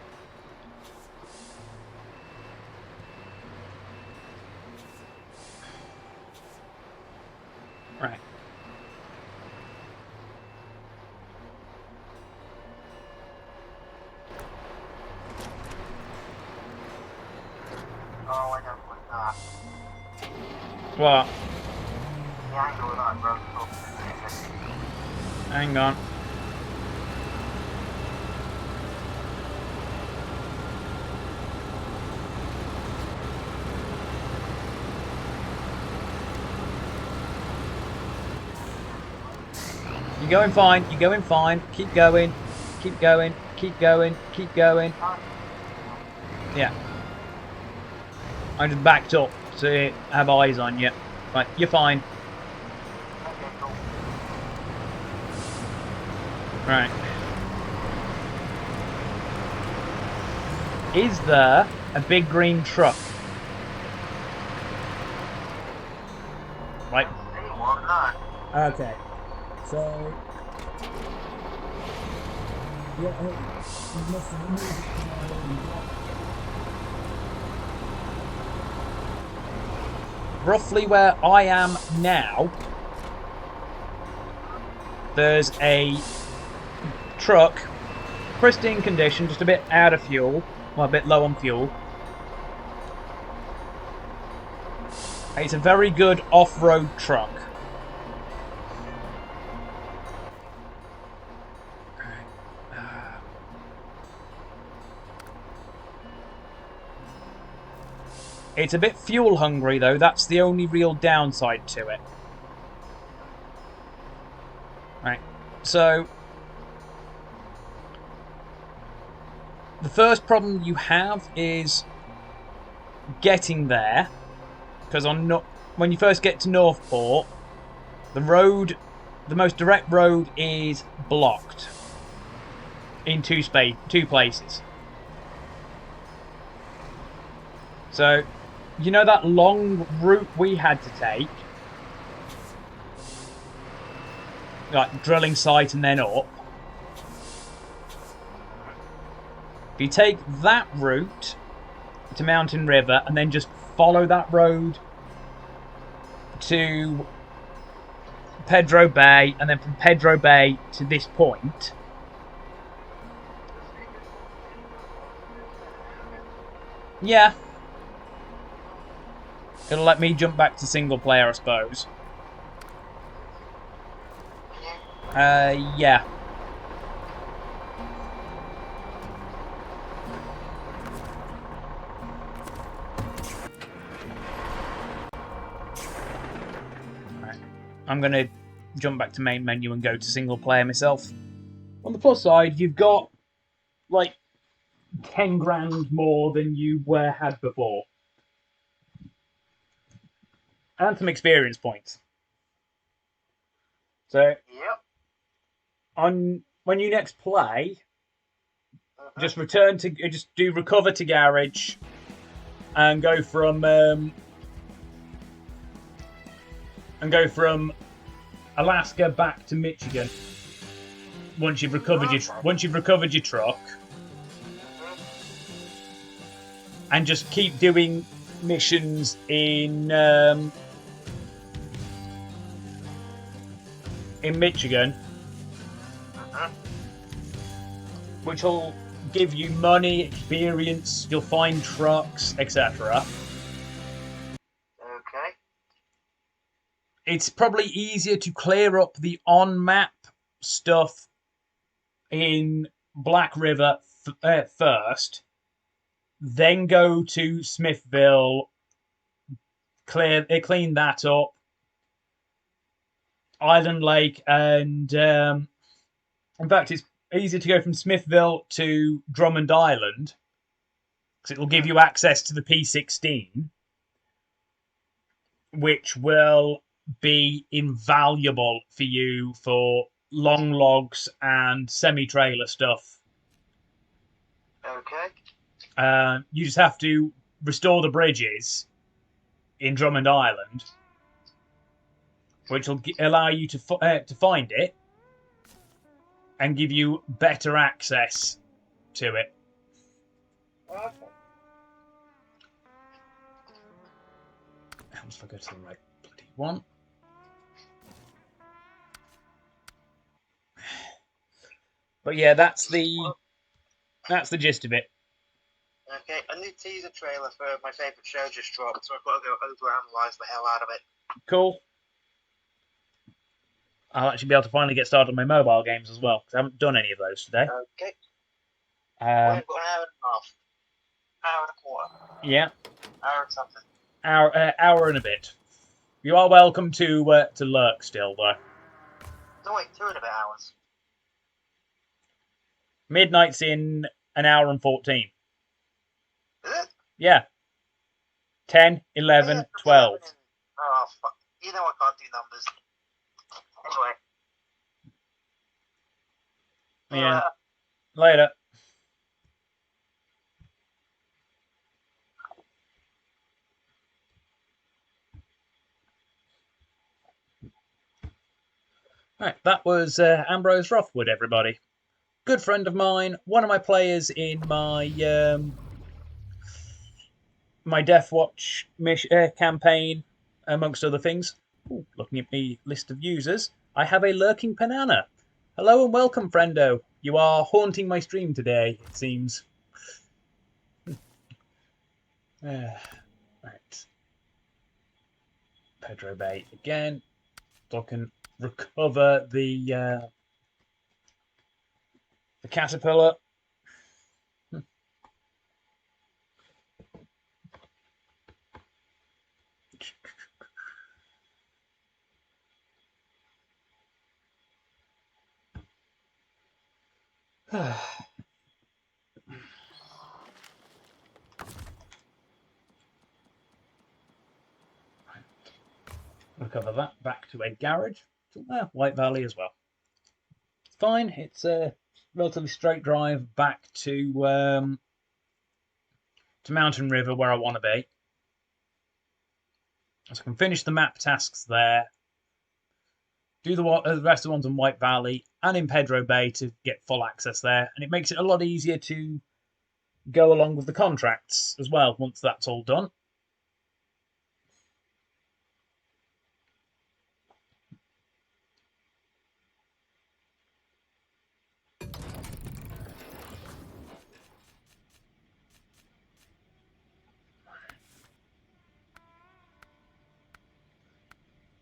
Right. Oh, I know what's that. What? The angle of that road. Hang on. You're going fine. You're going fine. Keep going. Keep going. Keep going. Keep going. Yeah. I just backed up to have eyes on you. Right, you're fine. Okay, cool. Right. Is there a big green truck? Right. Okay. So, yeah, you must have moved it to my own block. Roughly where I am now, there's a truck, pristine condition, just a bit out of fuel, well, a bit low on fuel. It's a very good off-road truck. It's a bit fuel hungry though, that's the only real downside to it. Right, so the first problem you have is getting there, because when you first get to Northport, the most direct road is blocked in two places. So, you know that long route we had to take, like drilling site and then up. If you take that route to Mountain River and then just follow that road to Pedro Bay, and then from Pedro Bay to this point. Yeah. It'll let me jump back to single player, I suppose. Yeah. Right. I'm going to jump back to main menu and go to single player myself. On the plus side, you've got like 10 grand more than you had before. And some experience points. So, Yep. when you next play, just do recover to garage and go from Alaska back to Michigan. Once you've recovered your truck, and just keep doing missions in Michigan, which will give you money, experience. You'll find trucks, etc. Okay. It's probably easier to clear up the on-map stuff in Black River first, then go to Smithville, clean that up, Island Lake, and in fact, it's easier to go from Smithville to Drummond Island because it will give you access to the P16, which will be invaluable for you for long logs and semi-trailer stuff. Okay. You just have to restore the bridges in Drummond Island, which will allow you to find it and give you better access to it. Okay. If I go to the right bloody one. But yeah, that's the gist of it. Okay, a new teaser trailer for my favourite show just dropped, so I've got to go overanalyze the hell out of it. Cool. I'll actually be able to finally get started on my mobile games as well, because I haven't done any of those today. Okay. We've got an hour and a half. Hour and a quarter. Yeah. Hour and something. Hour and a bit. You are welcome to lurk still, though. No, wait, 2.5 hours. Midnight's in an hour and 14. Is it? Yeah. 10, 11, Yeah, 12. Oh, fuck. You know I can't do numbers. Anyway. Yeah. Later. Right, that was Ambrose Rothwood, everybody. Good friend of mine, one of my players in my my Death Watch campaign, amongst other things. Ooh, looking at my list of users, I have a lurking banana. Hello and welcome, friendo. You are haunting my stream today, it seems. Right. Pedro Bay again. So I can recover the caterpillar. cover that back to a garage. White Valley as well. Fine, it's a relatively straight drive back to Mountain River where I want to be. So I can finish the map tasks there, do the rest of the ones in White Valley and in Pedro Bay to get full access there, and it makes it a lot easier to go along with the contracts as well once that's all done.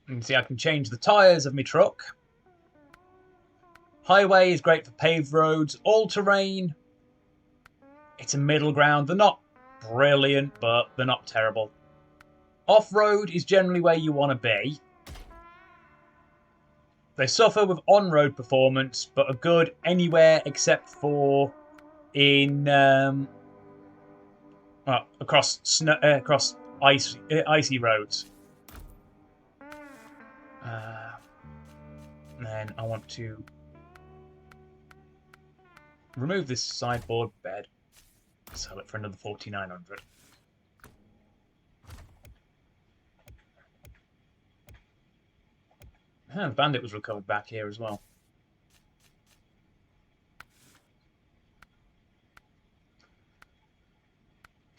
You can see I can change the tyres of my truck. Highway is great for paved roads. All-terrain, it's a middle ground. They're not brilliant, but they're not terrible. Off-road is generally where you want to be. They suffer with on-road performance, but are good anywhere except for in across icy roads. And then I want to remove this sideboard bed, sell it for another 4,900. The bandit was recovered back here as well.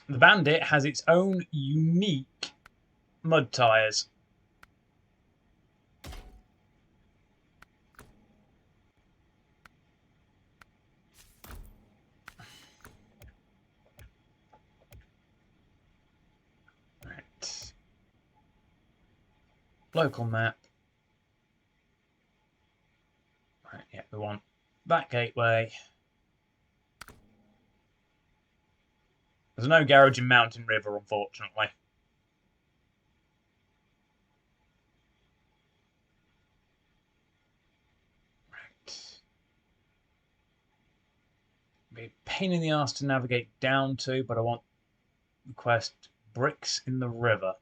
The bandit has its own unique mud tyres. Right. Local map. Right, yeah, we want that gateway. There's no garage in Mountain River, unfortunately. Right. Be a pain in the ass to navigate down to, but I want to request bricks in the river.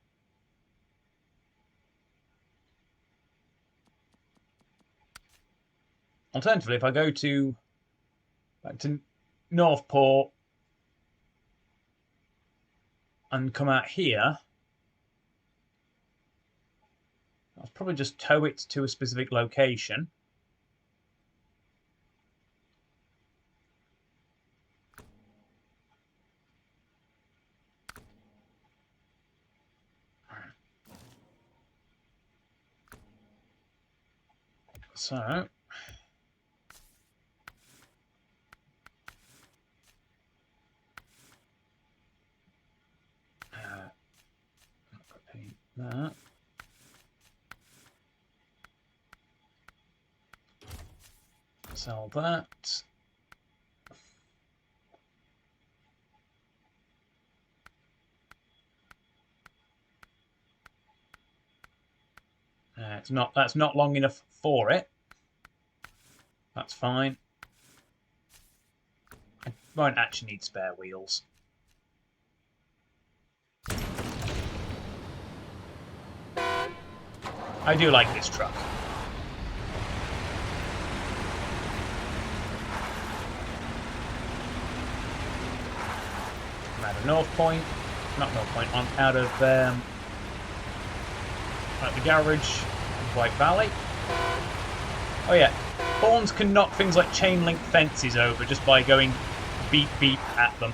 Alternatively, if I go back to Northport and come out here, I'll probably just tow it to a specific location. So that. Sell that. That's not long enough for it. That's fine. I won't actually need spare wheels. I do like this truck. I'm out of North Point. Not North Point, I'm out of the garage in White Valley. Oh yeah, Fawns can knock things like chain link fences over just by going beep beep at them.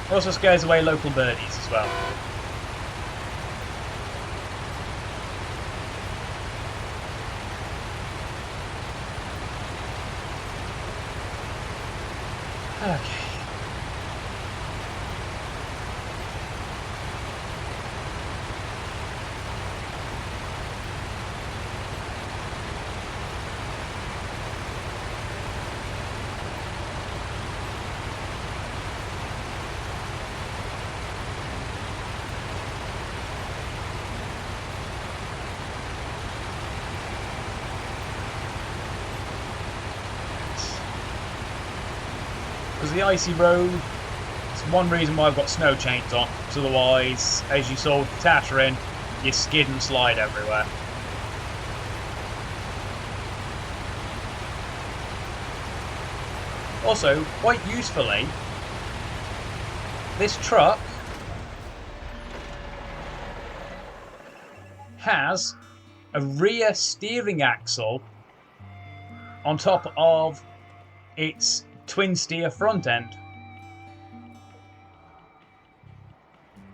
It also scares away local birdies as well. Okay. the icy road. It's one reason why I've got snow chains on. Because otherwise, as you saw with the Tatterin, you skid and slide everywhere. Also, quite usefully, this truck has a rear steering axle on top of its twin steer front end.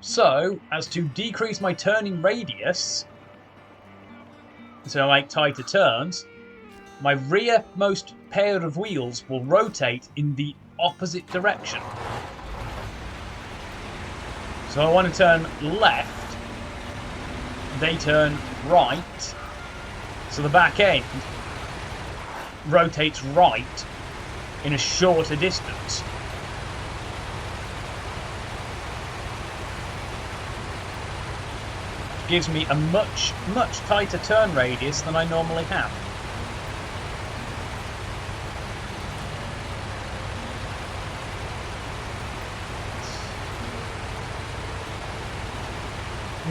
So, as to decrease my turning radius, so I make tighter turns, my rearmost pair of wheels will rotate in the opposite direction. So I want to turn left, they turn right, so the back end rotates right in a shorter distance. Gives me a much tighter turn radius than I normally have.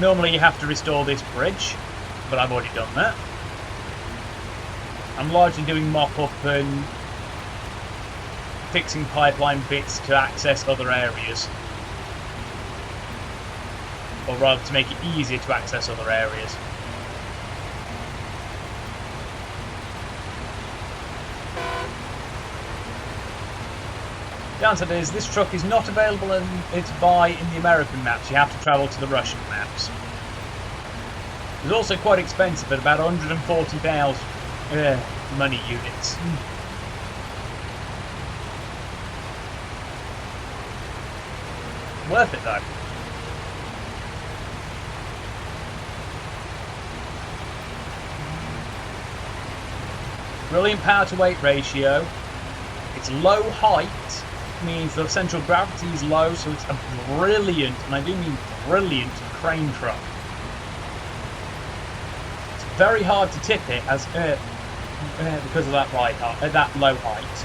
Normally you have to restore this bridge, but I've already done that. I'm largely doing mop-up and fixing pipeline bits to access other areas. Or rather, to make it easier to access other areas. The answer is this truck is not available to buy in the American maps. You have to travel to the Russian maps. It's also quite expensive at about 140,000 money units. Worth it though. Brilliant power to weight ratio. It's low height, means the central gravity is low, so it's a brilliant, and I do mean brilliant, crane truck. It's very hard to tip it as because of that low height.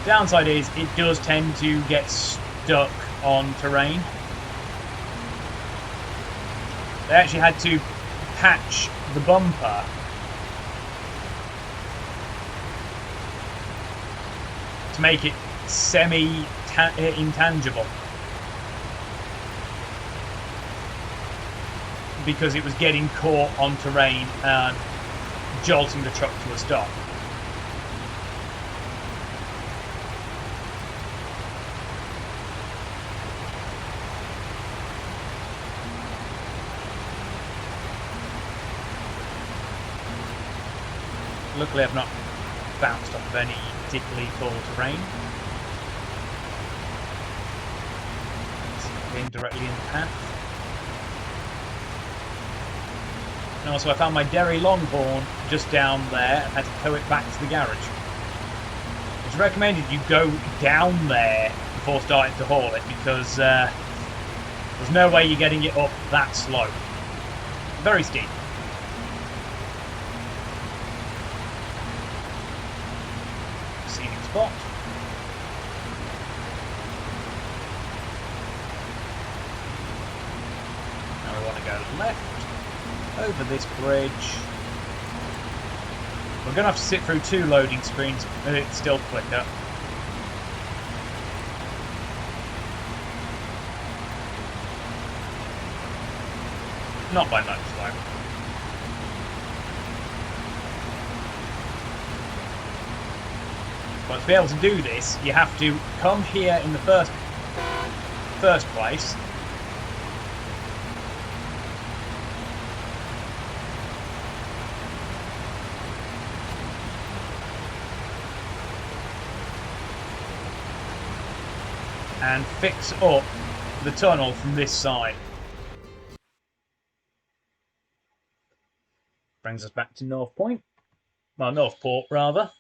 Downside is it does tend to get stuck on terrain. They actually had to patch the bumper to make it semi-intangible, because it was getting caught on terrain and jolting the truck to a stop. Luckily I've not bounced off of any particularly tall terrain. It's being directly in the path. And also I found my Derry Longhorn just down there and had to tow it back to the garage. It's recommended you go down there before starting to haul it, because there's no way you're getting it up that slope. Very steep. Spot. Now we want to go left over this bridge. We're going to have to sit through 2 loading screens, but it's still quicker. Not by much though. But to be able to do this, you have to come here in the first place. And fix up the tunnel from this side. Brings us back to North Point. Well, Northport rather.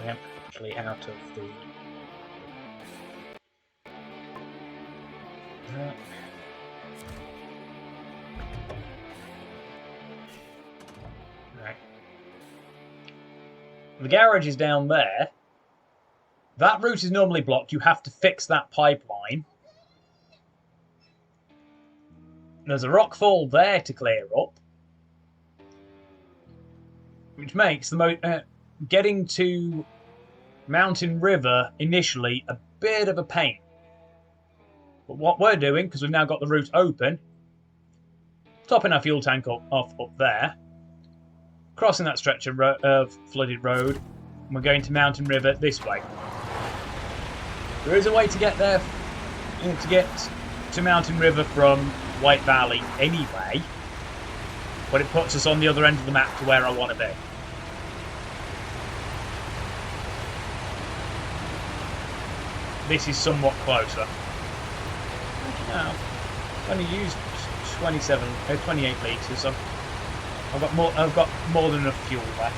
am actually out of the... Right. The garage is down there. That route is normally blocked. You have to fix that pipeline. There's a rockfall there to clear up, which makes the getting to Mountain River initially a bit of a pain. But what we're doing, because we've now got the route open, topping our fuel tank off up there, crossing that stretch of flooded road, and we're going to Mountain River this way. There is a way to get there, to get to Mountain River from White Valley anyway, but it puts us on the other end of the map to where I want to be. This is somewhat closer. Now, I've only used 28 litres. I've got more than enough fuel left.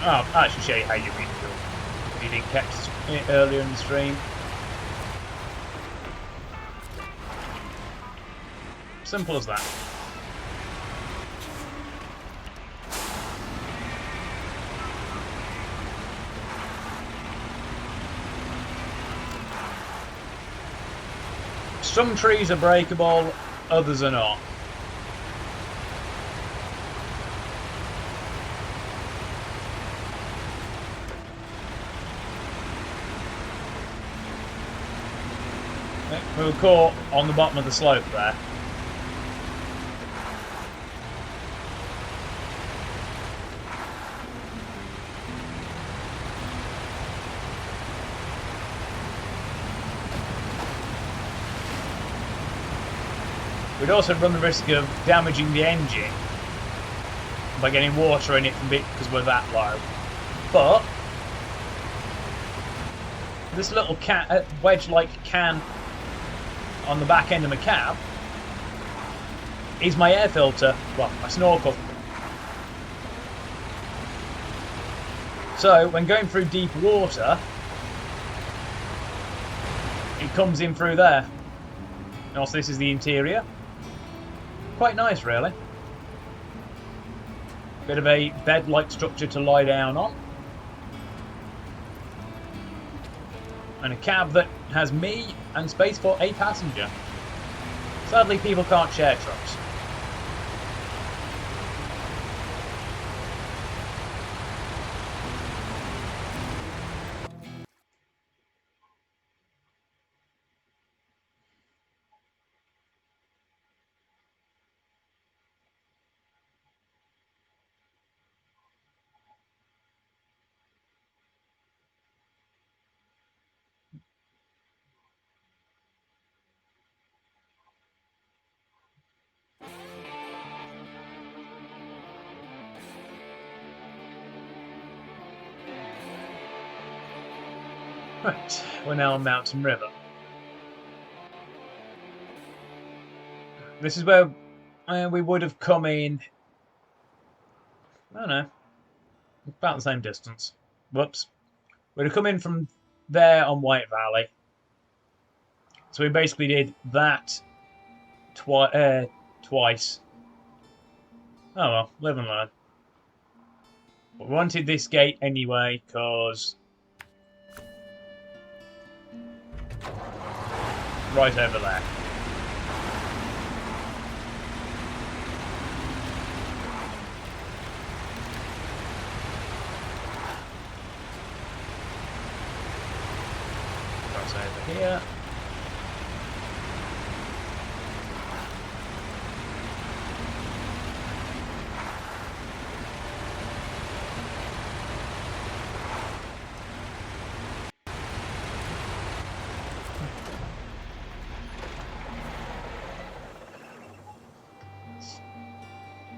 I'll actually show you how you refuel if you didn't catch it earlier in the stream. Simple as that. Some trees are breakable, others are not. We were caught on the bottom of the slope there. We'd also run the risk of damaging the engine by getting water in it from it because we're that low. But this little wedge-like can on the back end of my cab is my air filter, well, my snorkel. So when going through deep water, it comes in through there. And also this is the interior. Quite nice, really. Bit of a bed-like structure to lie down on. And a cab that has me and space for a passenger. Sadly, people can't share trucks. Right, we're now on Mountain River. This is where we would have come in, I don't know, about the same distance. Whoops. We'd have come in from there on White Valley. So we basically did that twice. Oh well, live and learn. But we wanted this gate anyway, because right over there. Cross over here.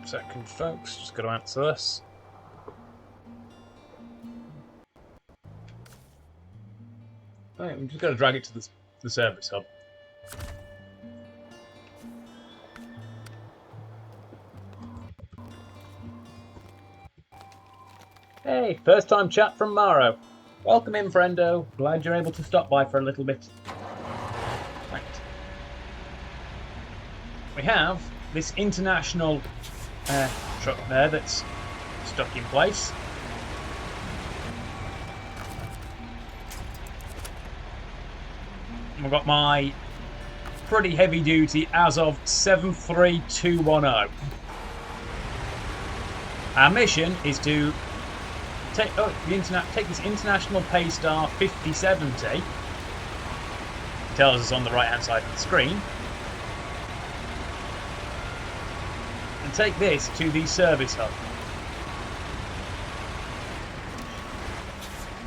Second, folks, just got to answer this. Right, I'm just going to drag it to the service hub. Hey, first time chat from Maro. Welcome in, friendo. Glad you're able to stop by for a little bit. Right. We have this international truck there that's stuck in place. I've got my pretty heavy duty as of 73210. Our mission is to take this international Paystar 5070. It tells us on the right hand side of the screen. And take this to the service hub.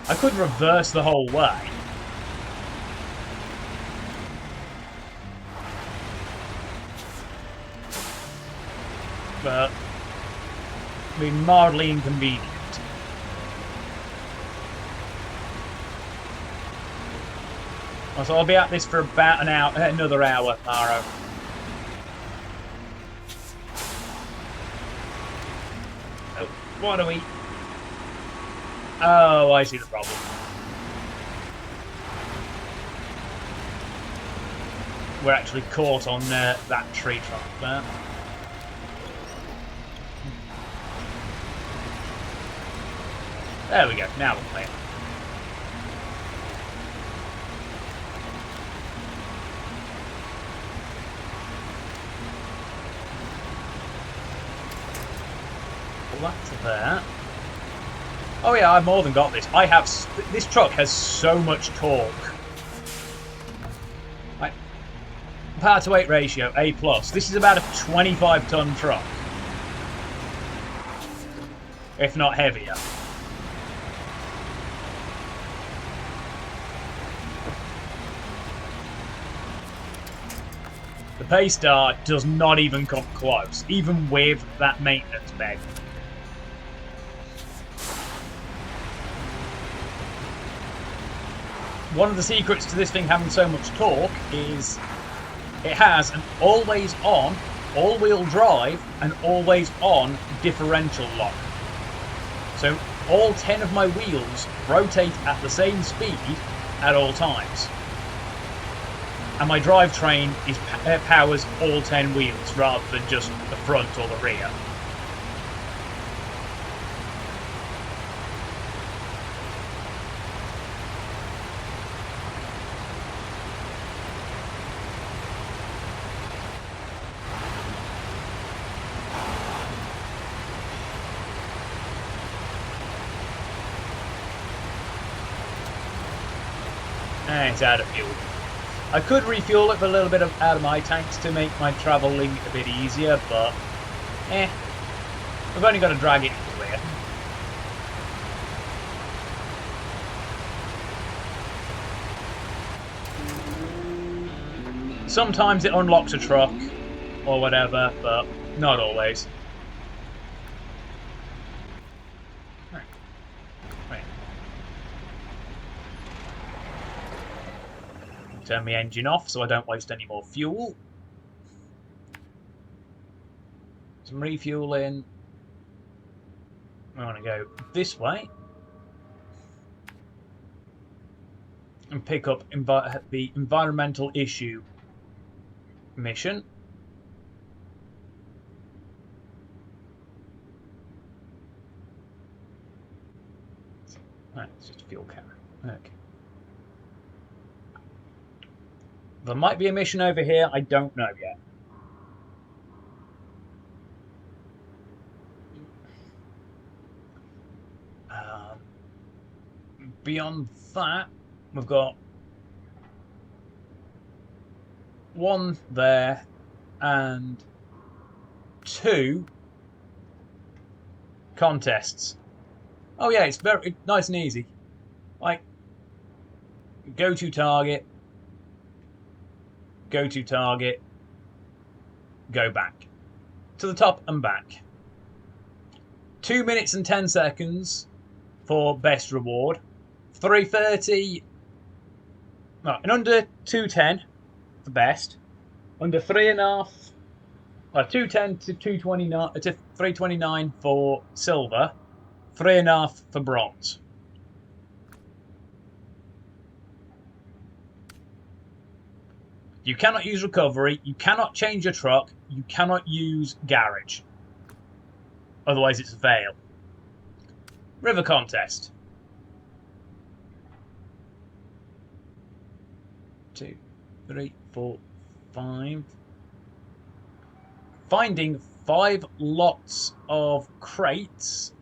I could reverse the whole way. But be mildly inconvenient. So I'll be at this for about an hour, another hour, Maro. Oh, what are we? Oh, I see the problem. We're actually caught on that tree trunk there. There we go, now we're clear. Well, that's there. Oh yeah, I've more than got this. This truck has so much torque. Right. Power to weight ratio, A+. This is about a 25-ton truck. If not heavier. The Paystar does not even come close, even with that maintenance bed. One of the secrets to this thing having so much torque is it has an always on, all-wheel drive, and always on differential lock. So all 10 of my wheels rotate at the same speed at all times. And my drivetrain powers all 10 wheels rather than just the front or the rear. And it's out of fuel. I could refuel it with a little bit out of my tanks to make my travelling a bit easier, but we've only got to drag it into here. Sometimes it unlocks a truck or whatever, but not always. Turn my engine off so I don't waste any more fuel. Some refueling. I want to go this way and pick up the environmental issue mission. Right, it's just a fuel can. Okay. There might be a mission over here, I don't know yet. Beyond that, we've got one there and 2 contests. Oh yeah, it's very nice and easy. Like, go to target, go to target, go back. To the top and back. 2 minutes and 10 seconds for best reward. 3:30 Right, and under 210, the best. Under 3.5, 210 to 229 to 329 for silver, 3.5 for bronze. You cannot use recovery, you cannot change your truck, you cannot use garage. Otherwise it's a fail. River contest. 2, 3, 4, 5. Finding 5 lots of crates.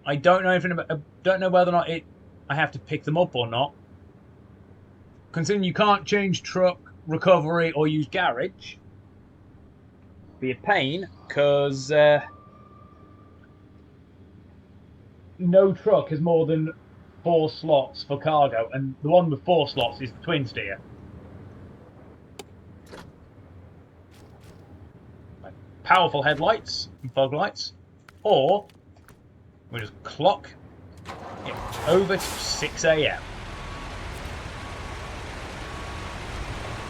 I don't know anything about. I don't know whether or not I have to pick them up or not. Considering you can't change truck, recovery, or use garage, be a pain because no truck has more than 4 slots for cargo, and the one with 4 slots is the twin steer. Powerful headlights and fog lights, or we just clock it over to 6 a.m.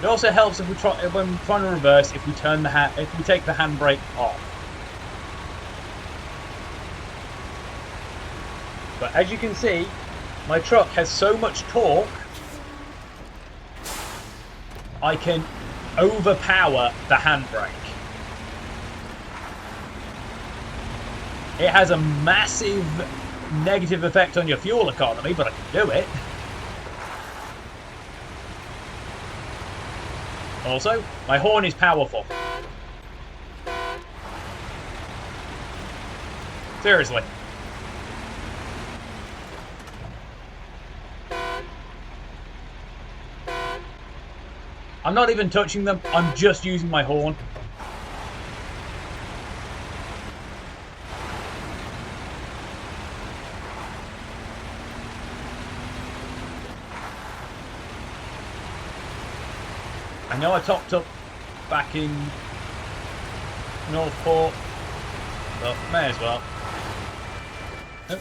It also helps if when we're trying to reverse if we take the handbrake off. But as you can see, my truck has so much torque, I can overpower the handbrake. It has a massive negative effect on your fuel economy, but I can do it. Also, my horn is powerful. Seriously. I'm not even touching them, I'm just using my horn. I know I topped up back in Northport, but may as well. Nope.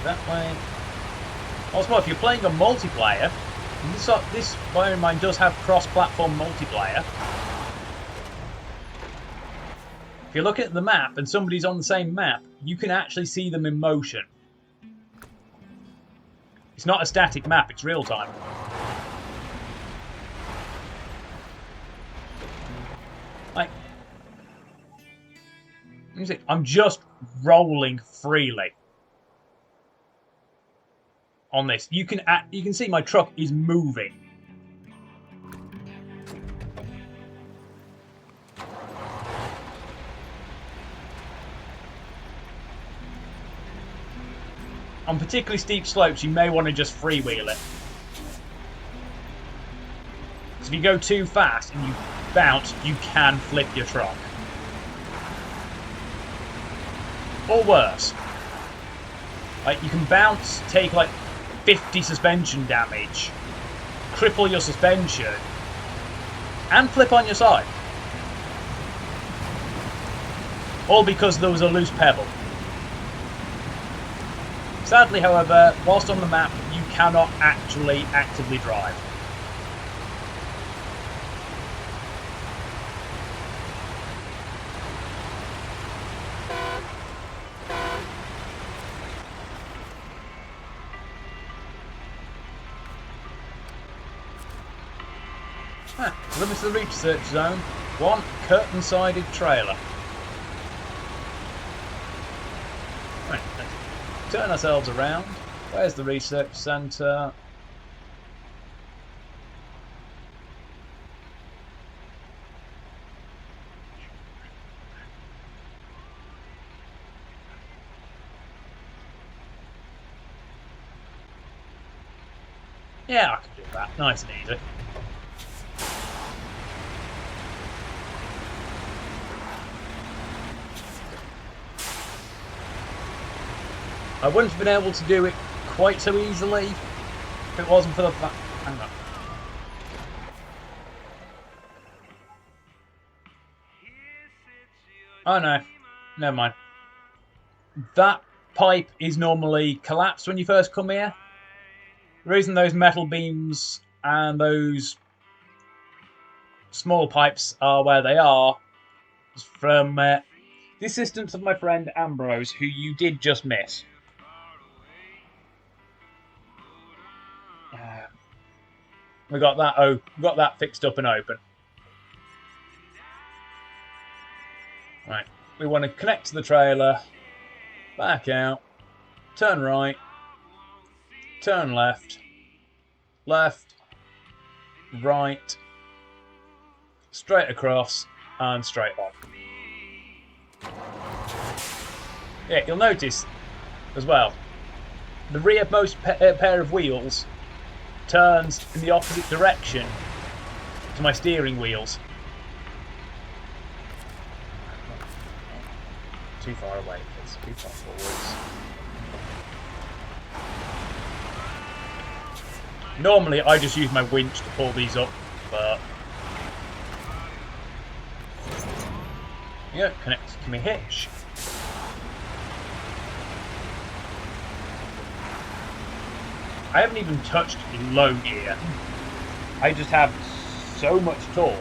That way. Also, if you're playing a multiplayer, this bear in mind does have cross-platform multiplayer. If you look at the map and somebody's on the same map, you can actually see them in motion. It's not a static map, it's real time. Like, I'm just rolling freely on this. You can see my truck is moving. On particularly steep slopes, you may want to just freewheel it. So if you go too fast and you bounce, you can flip your truck. Or worse. Like, you can bounce, take like 50 suspension damage, cripple your suspension, and flip on your side. All because there was a loose pebble. Sadly, however, whilst on the map, you cannot actually actively drive. Limit to the research zone. 1 curtain-sided trailer. Right, let's turn ourselves around. Where's the research centre? Yeah, I can do that. Nice and easy. I wouldn't have been able to do it quite so easily if it wasn't for the fact. Hang on. Oh no, never mind. That pipe is normally collapsed when you first come here. The reason those metal beams and those small pipes are where they are is from the assistance of my friend Ambrose, who you did just miss. We got that. Oh, we got that fixed up and open. Right. We want to connect to the trailer, back out, turn right, turn left, left, right, straight across, and straight on. Yeah, you'll notice as well, the rearmost pair of wheels turns in the opposite direction to my steering wheels. Too far away, it's too far forwards. Normally I just use my winch to pull these up, but yeah, connected to my hitch. I haven't even touched low gear. I just have so much torque.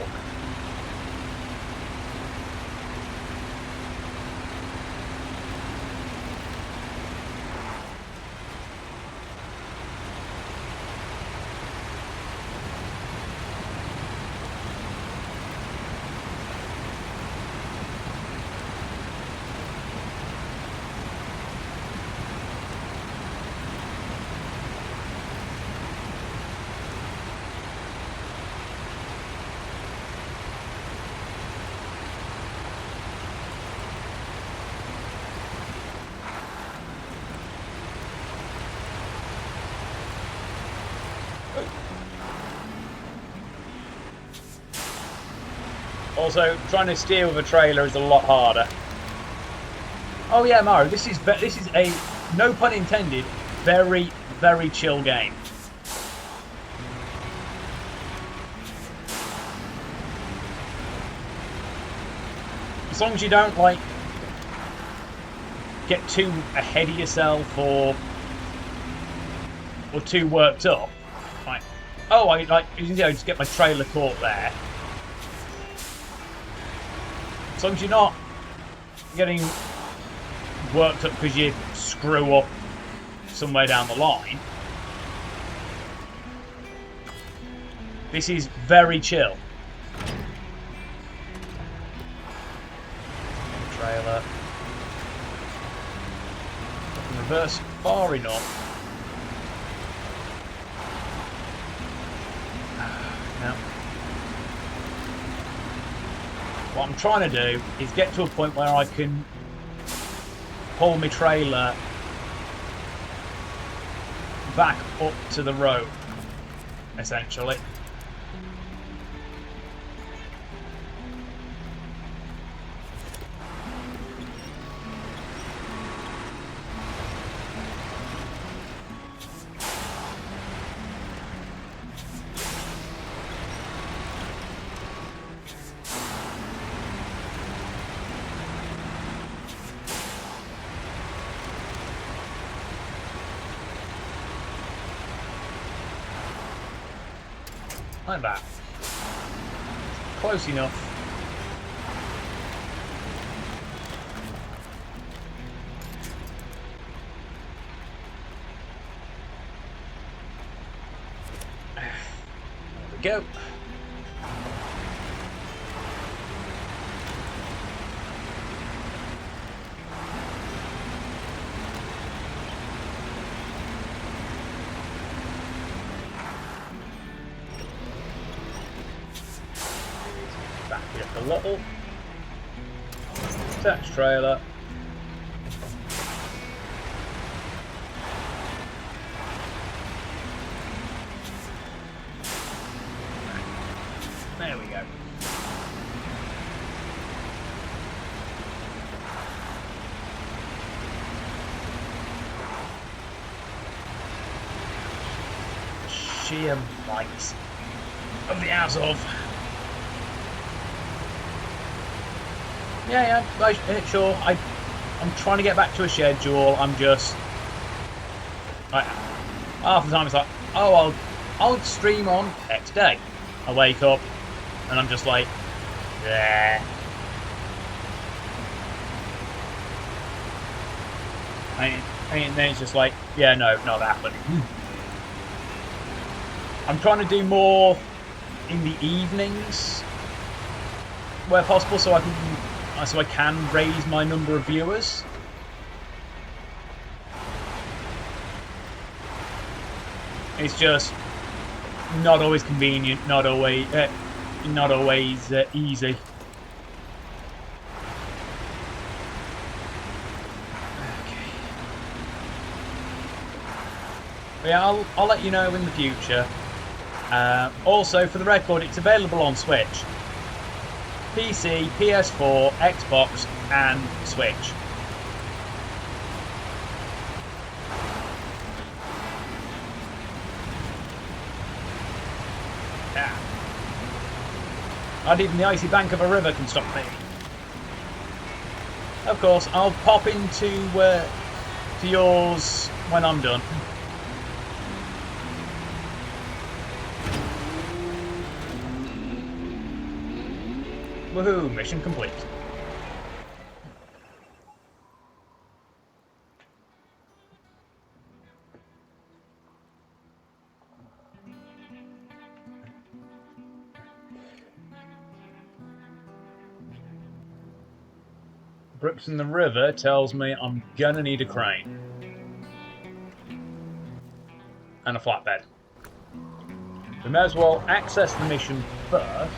Also, trying to steer with a trailer is a lot harder. Oh yeah, Mario, this is a, no pun intended, very, very chill game. As long as you don't, like, get too ahead of yourself or too worked up. Like, oh, I just get my trailer caught there. As long as you're not getting worked up because you screw up somewhere down the line. This is very chill. Trailer. Reverse far enough. Now, what I'm trying to do is get to a point where I can pull my trailer back up to the road, essentially. Like that. Close enough. There we go. Back it up a little. Attach trailer. sheer might of the Azov. Yeah, sure. I'm trying to get back to a schedule. I'm just like, half the time it's like, oh, I'll stream on X day. I wake up and I'm just like, yeah. And then it's just like, yeah, no, not happening. I'm trying to do more in the evenings where possible, so I can raise my number of viewers. It's just not always convenient, not always easy. But yeah, I'll let you know in the future. Also, for the record, it's available on Switch. PC, PS4, Xbox, and Switch. Yeah. Not even the icy bank of a river can stop me. Of course, I'll pop into to yours when I'm done. Woohoo! Mission complete. Brooks in the river tells me I'm gonna need a crane. And a flatbed. We may as well access the mission first,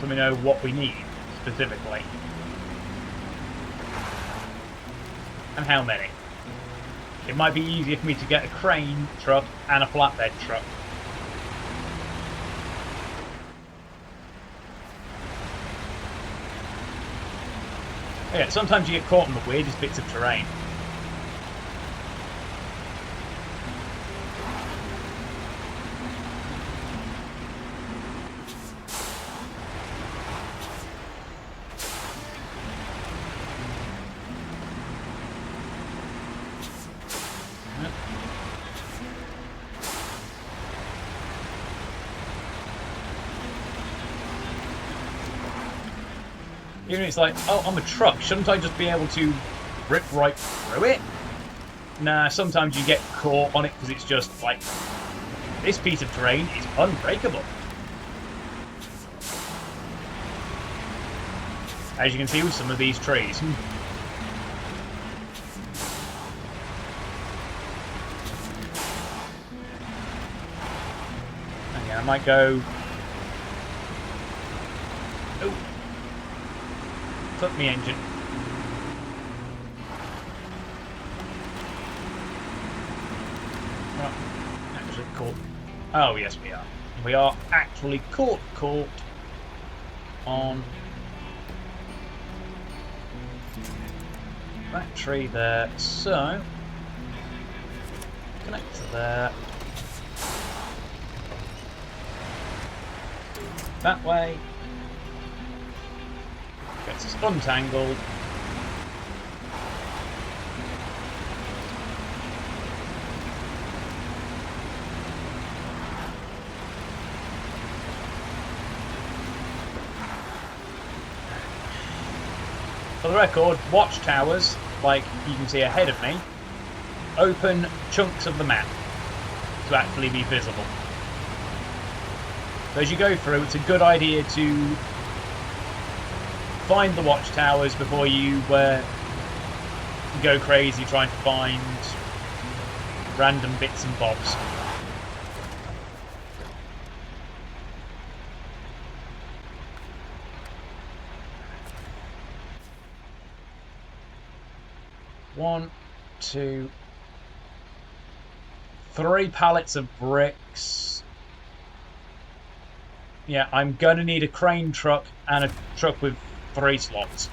so we know what we need specifically. And how many. It might be easier for me to get a crane truck and a flatbed truck. Yeah, sometimes you get caught in the weirdest bits of terrain. Even if it's like, oh, I'm a truck, shouldn't I just be able to rip right through it? Nah, sometimes you get caught on it because it's just like, this piece of terrain is unbreakable. As you can see with some of these trees. Okay, I might go... Oh. Took me engine. Right. Actually caught. Oh yes, we are. We are actually caught on that tree there. So connect to there. That way. Gets us untangled. For the record, watchtowers, like you can see ahead of me, open chunks of the map to actually be visible. So as you go through, it's a good idea to find the watchtowers before you go crazy trying to find random bits and bobs. One, two, 3 pallets of bricks. Yeah, I'm gonna need a crane truck and a truck with 3 slots.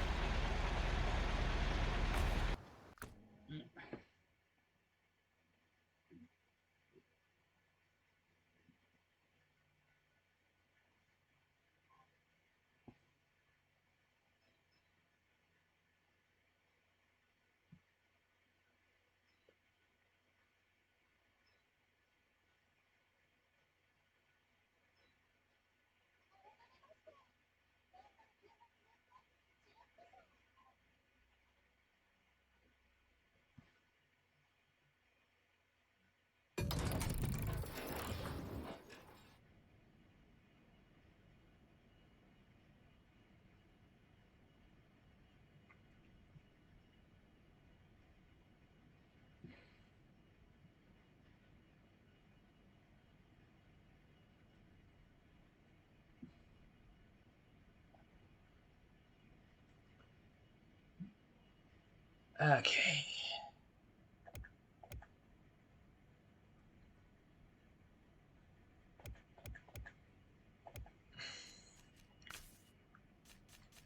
Okay.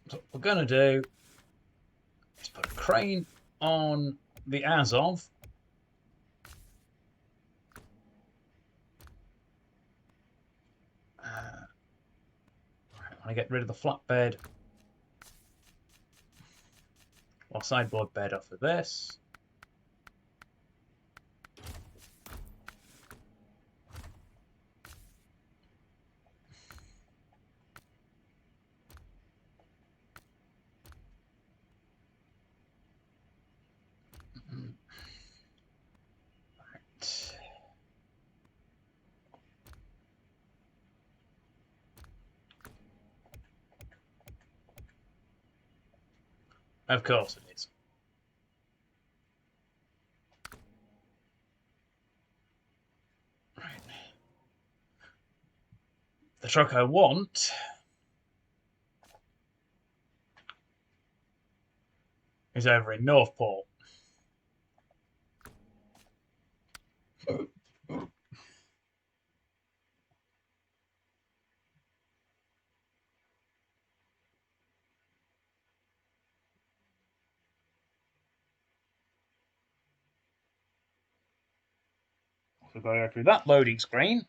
So what we're going to do is put a crane on the Azov. I want to get rid of the flatbed or sideboard bed off of this. Right. Of course it is. Right. The truck I want is over in Northport. So we've got to go through that loading screen.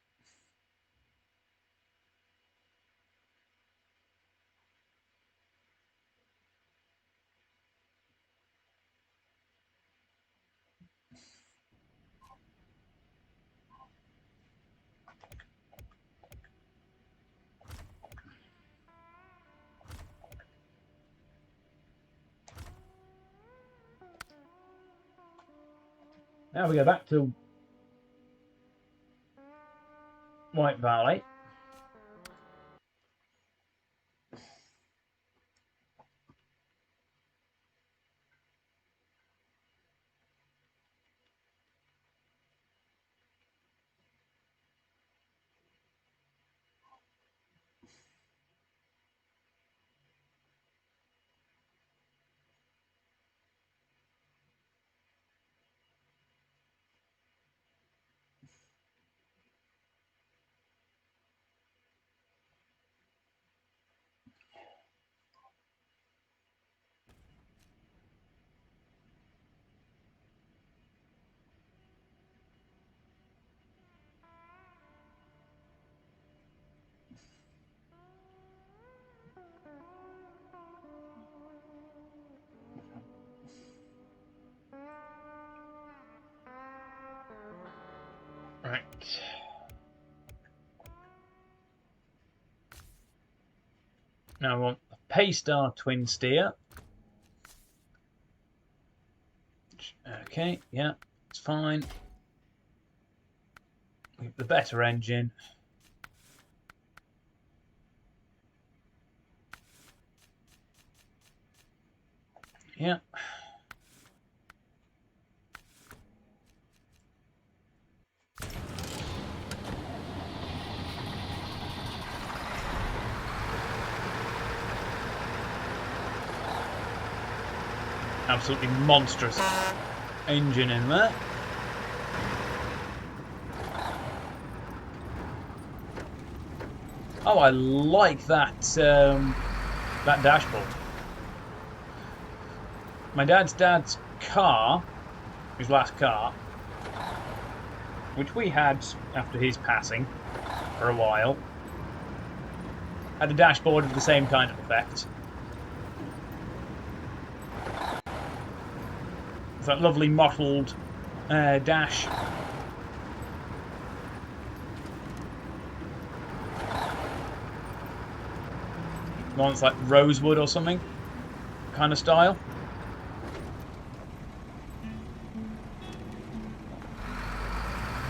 Now we go back to White Valley. Right. Now I want a Paystar twin steer. Okay, yeah, it's fine. The better engine. Yeah. Absolutely monstrous engine in there. Oh, I like that that dashboard. My dad's car, his last car, which we had after his passing for a while, had a dashboard with the same kind of effect. It's that lovely mottled dash. One that's like rosewood or something kind of style.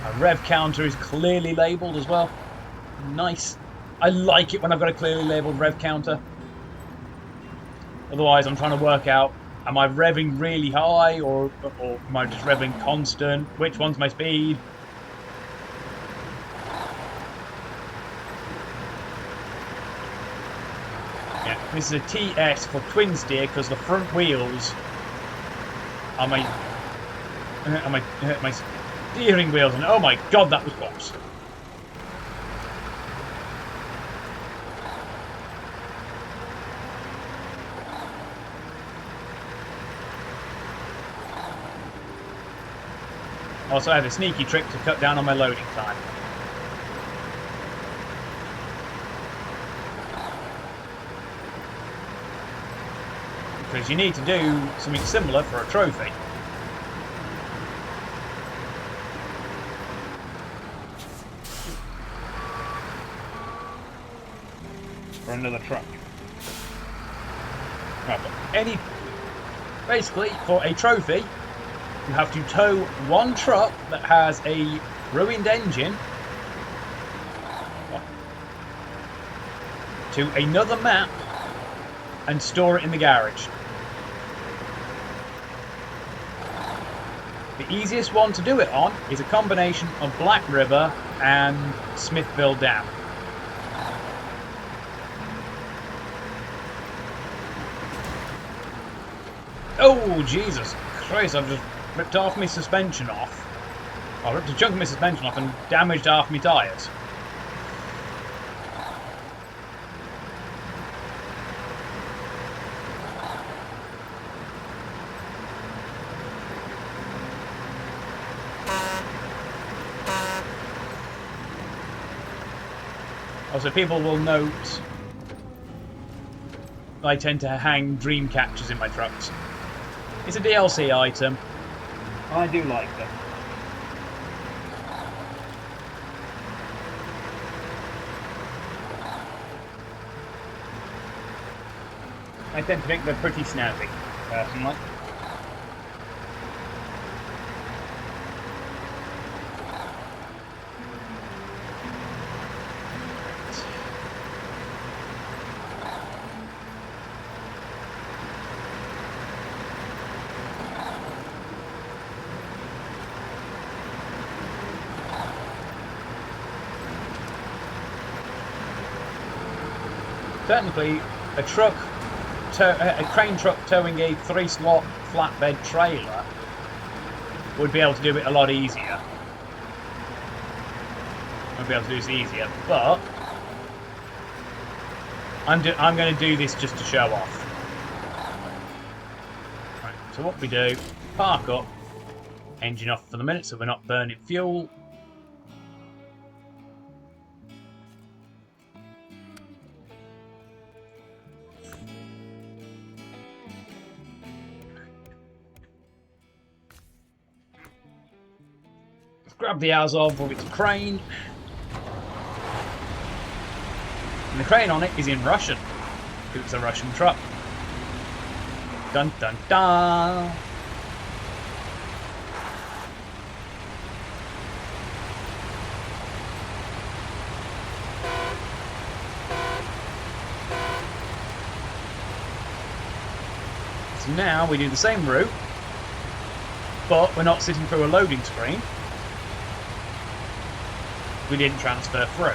A rev counter is clearly labelled as well. Nice. I like it when I've got a clearly labelled rev counter. Otherwise, I'm trying to work out, am I revving really high or am I just revving constant? Which one's my speed? Yeah, this is a TS for twin steer because the front wheels on my steering wheels, and oh my god, that was close. Also, I have a sneaky trick to cut down on my loading time. Because you need to do something similar for a trophy. For another truck. Right, but basically, for a trophy, you have to tow one truck that has a ruined engine to another map and store it in the garage. The easiest one to do it on is a combination of Black River and Smithville Dam. Oh, Jesus Christ, I've just ripped half my suspension off. I ripped a chunk of my suspension off and damaged half my tyres. Also, people will note I tend to hang dream catchers in my trucks. It's a DLC item. I do like them. I tend to think they're pretty snazzy, personally. Technically, a crane truck towing a 3-slot flatbed trailer would be able to do it a lot easier. Would be able to do this easier, but I'm going to do this just to show off. Right, so what we do, park up, engine off for the minute so we're not burning fuel. Grab the Azov with its crane. And the crane on it is in Russian. It's a Russian truck. Dun dun dun! So now we do the same route, but we're not sitting through a loading screen. We didn't transfer through.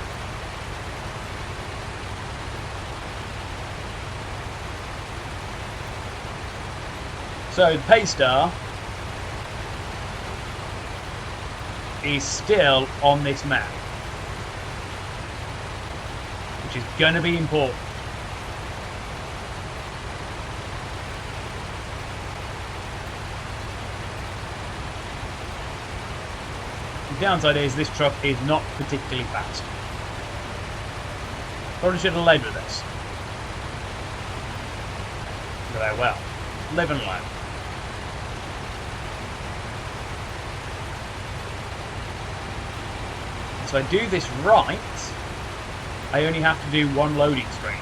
So the Paystar is still on this map, which is going to be important. The downside is this truck is not particularly fast. Probably should have led with this. But oh well. Live and learn. So if I do this right, I only have to do one loading screen.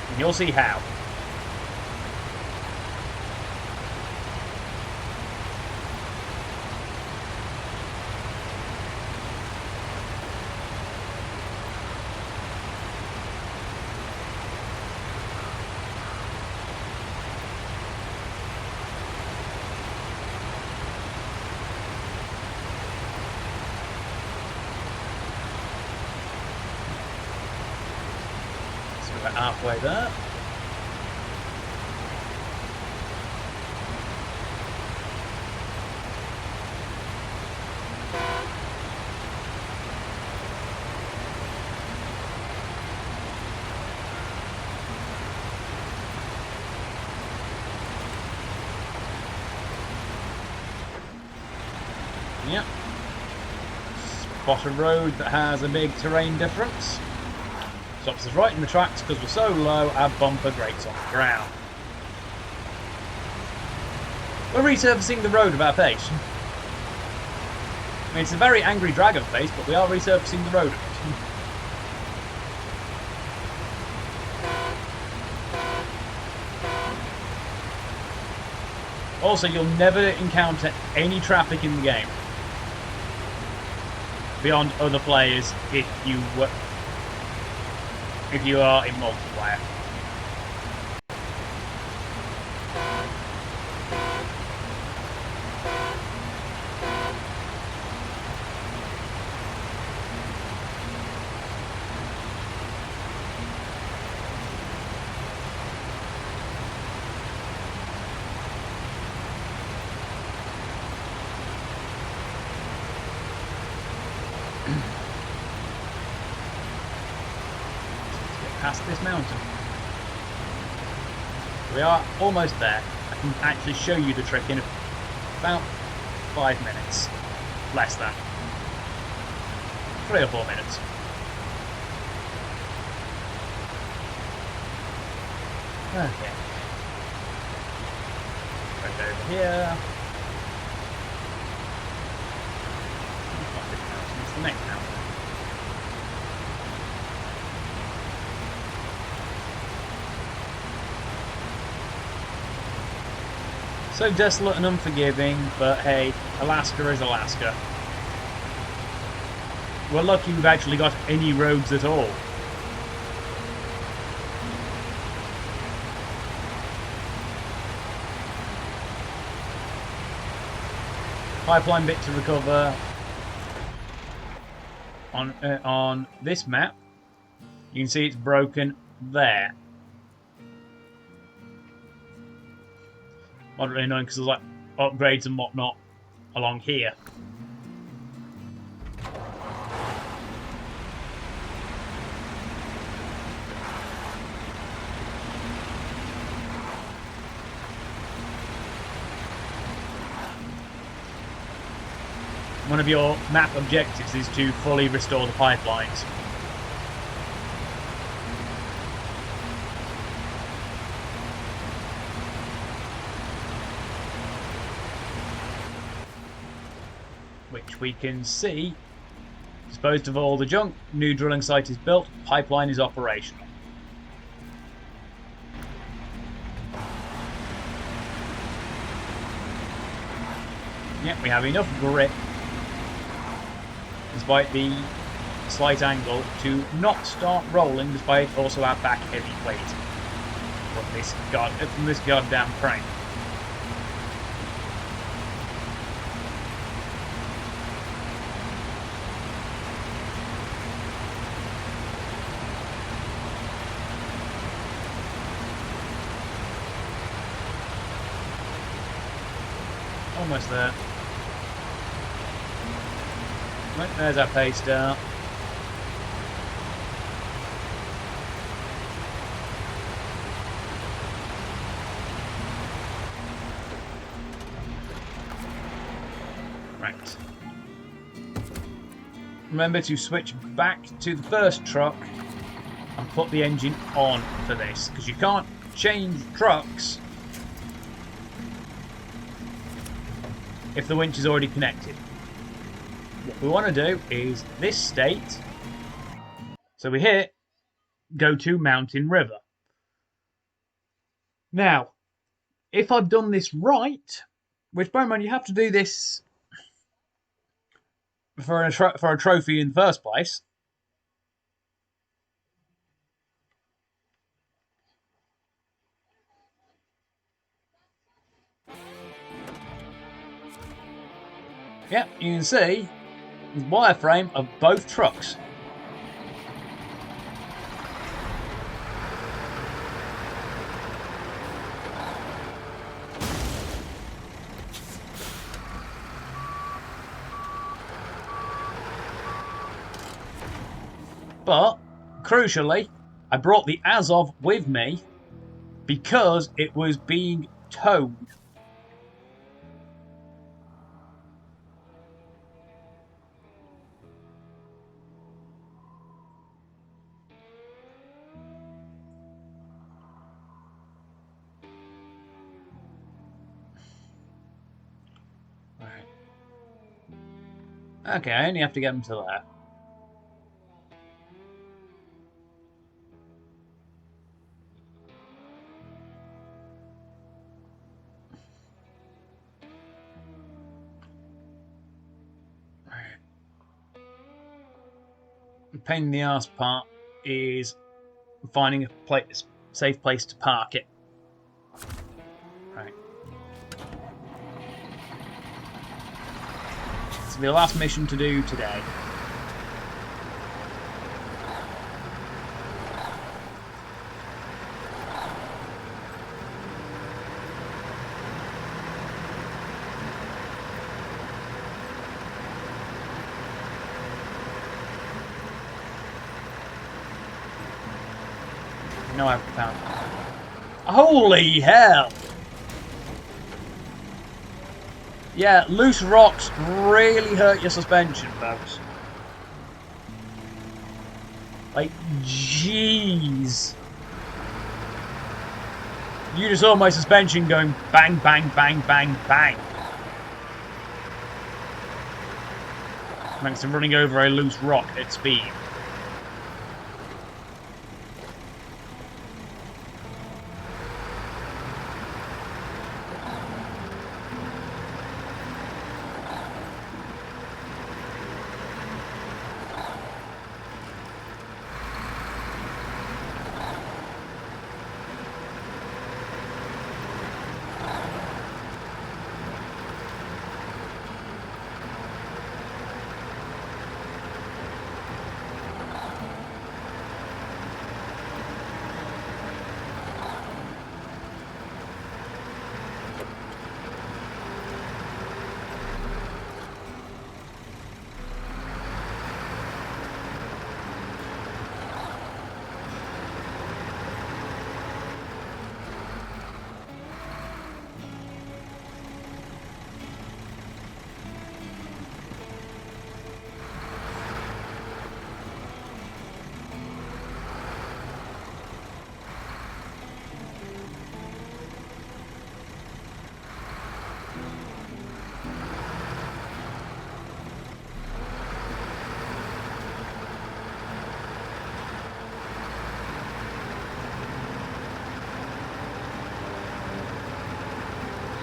And you'll see how. We're halfway there. Yep. Spot a road that has a big terrain difference. Stops us right in the tracks because we're so low, our bumper grates on the ground. We're resurfacing the road at our pace. I mean, it's a very angry dragon face, but we are resurfacing the road a bit. Also, you'll never encounter any traffic in the game beyond other players if you are in multiplayer. Past this mountain. We are almost there. I can actually show you the trick in about 5 minutes. Less than. 3 or 4 minutes. Okay. Right over here. Not this mountain, it's the next mountain. So desolate and unforgiving, but hey, Alaska is Alaska. We're lucky we've actually got any roads at all. Pipeline bit to recover. On this map, you can see it's broken there. Moderately annoying because there's like upgrades and whatnot along here. One of your map objectives is to fully restore the pipelines. Which we can see, disposed of all the junk, new drilling site is built, pipeline is operational. Yep, we have enough grip, despite the slight angle, to not start rolling, despite also our back heavy weight from this goddamn crane. Almost there. Right, there's our pay start. Right. Remember to switch back to the first truck and put the engine on for this, because you can't change trucks if the winch is already connected. What we want to do is this state, so we hit go to Mountain River. Now, if I've done this right, which bear in mind you have to do this for a trophy in the first place. Yep, you can see the wireframe of both trucks. But, crucially, I brought the Azov with me because it was being towed. Okay, I only have to get them to there. The pain in the ass part is finding a safe place to park it. Right. This will be the last mission to do today. No, I've found. Holy hell! Yeah, loose rocks really hurt your suspension, folks. Like, jeez. You just saw my suspension going bang, bang, bang, bang, bang. Thanks to running over a loose rock at speed.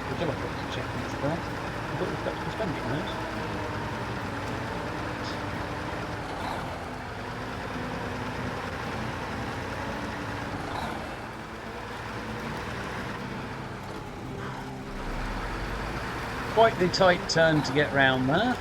Good job I forgot to check this there. I thought we've got to be spending those. Quite the tight turn to get round there.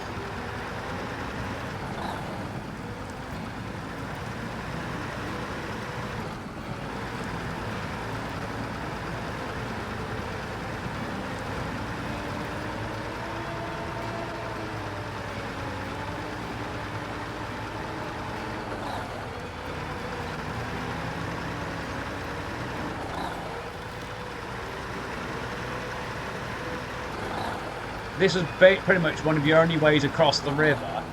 This is pretty much one of your only ways across the river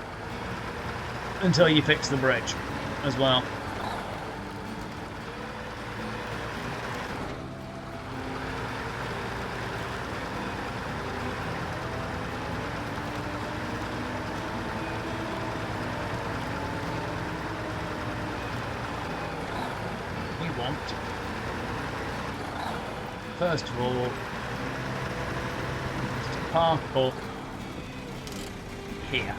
until you fix the bridge as well. You want, first of all, park up here.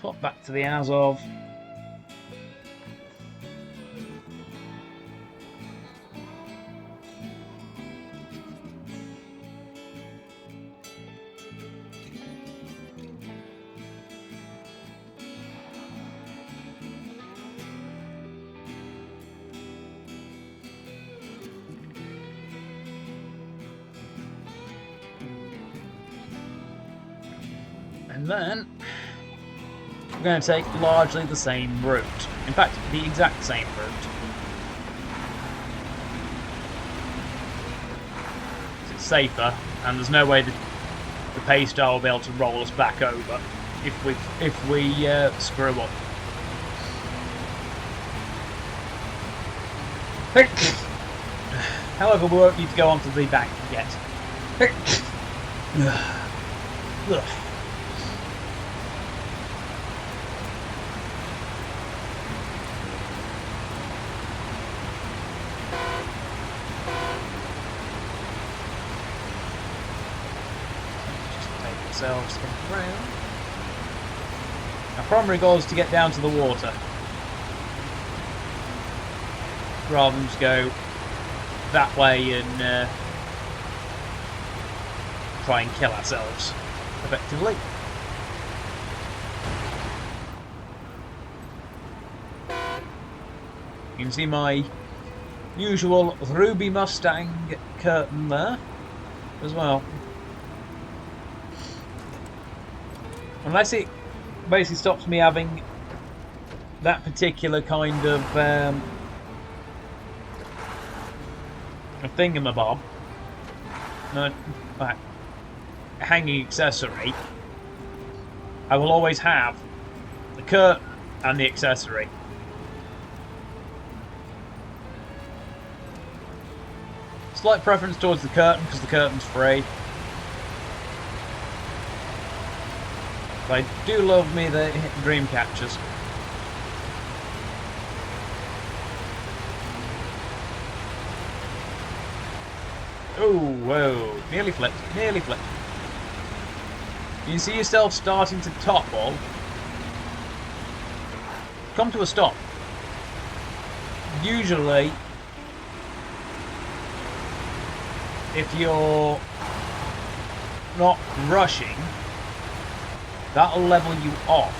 Swap back to the Azov. And then we're going to take largely the same route. In fact, the exact same route. It's safer, and there's no way that the Paystar will be able to roll us back over if we screw up. However, we won't need to go onto the bank yet. Ourselves around. Our primary goal is to get down to the water rather than just go that way and try and kill ourselves effectively. You can see my usual Ruby Mustang curtain there as well. Unless it basically stops me having that particular kind of a thingamabob, hanging accessory, I will always have the curtain and the accessory. Slight preference towards the curtain because the curtain's free. But I do love me the dream catchers. Oh, whoa. Nearly flipped. Nearly flipped. You see yourself starting to topple. Come to a stop. Usually, if you're not rushing, that'll level you off.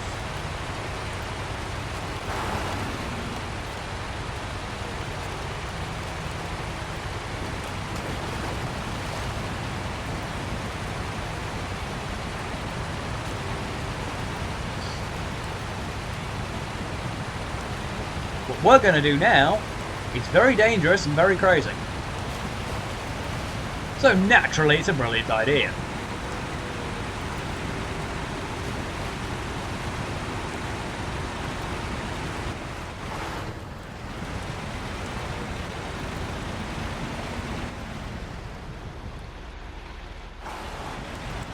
What we're going to do now is very dangerous and very crazy. So naturally, it's a brilliant idea.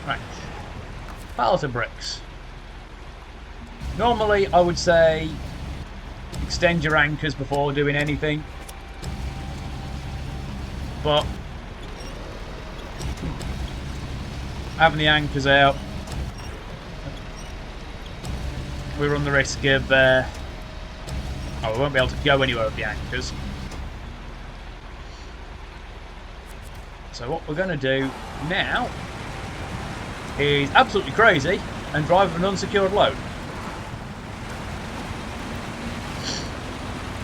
Right. Pallet of bricks. Normally, I would say extend your anchors before doing anything. But having the anchors out, we run the risk of we won't be able to go anywhere with the anchors. So what we're going to do now is absolutely crazy and drive an unsecured load.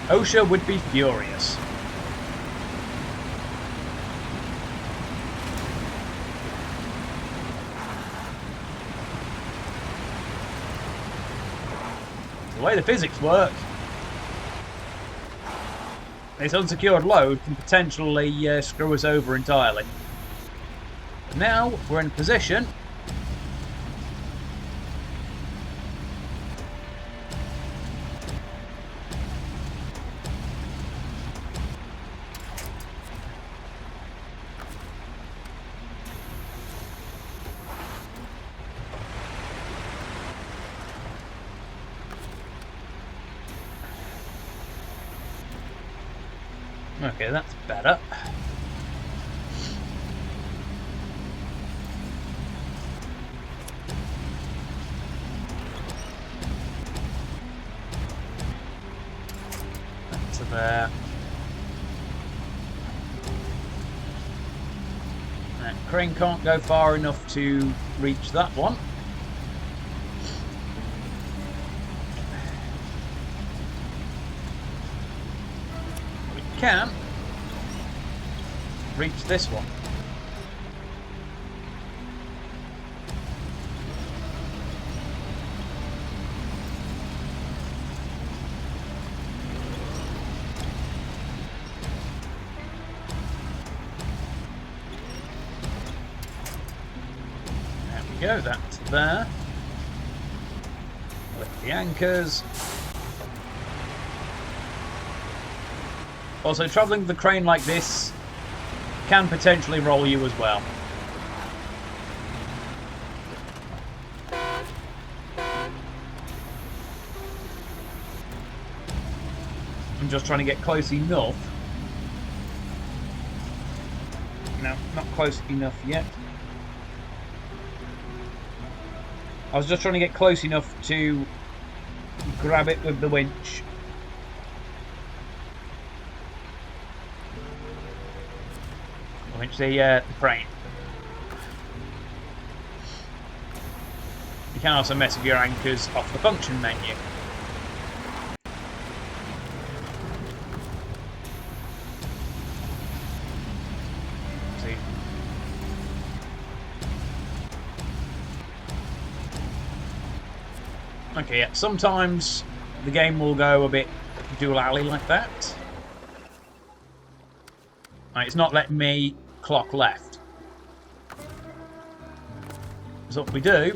OSHA would be furious. The way the physics work, this unsecured load can potentially screw us over entirely. But now we're in position okay, that's better. Back to there. That crane can't go far enough to reach that one. We can reach this one. go, that's there. Lift the anchors. Also, travelling the crane like this can potentially roll you as well. I'm just trying to get close enough. No, not close enough yet. I was just trying to get close enough to grab it with the winch. The crane. You can also mess with your anchors off the function menu. See. Okay, yeah. Sometimes the game will go a bit dual-alley like that. Right, it's not letting me clock left. So what we do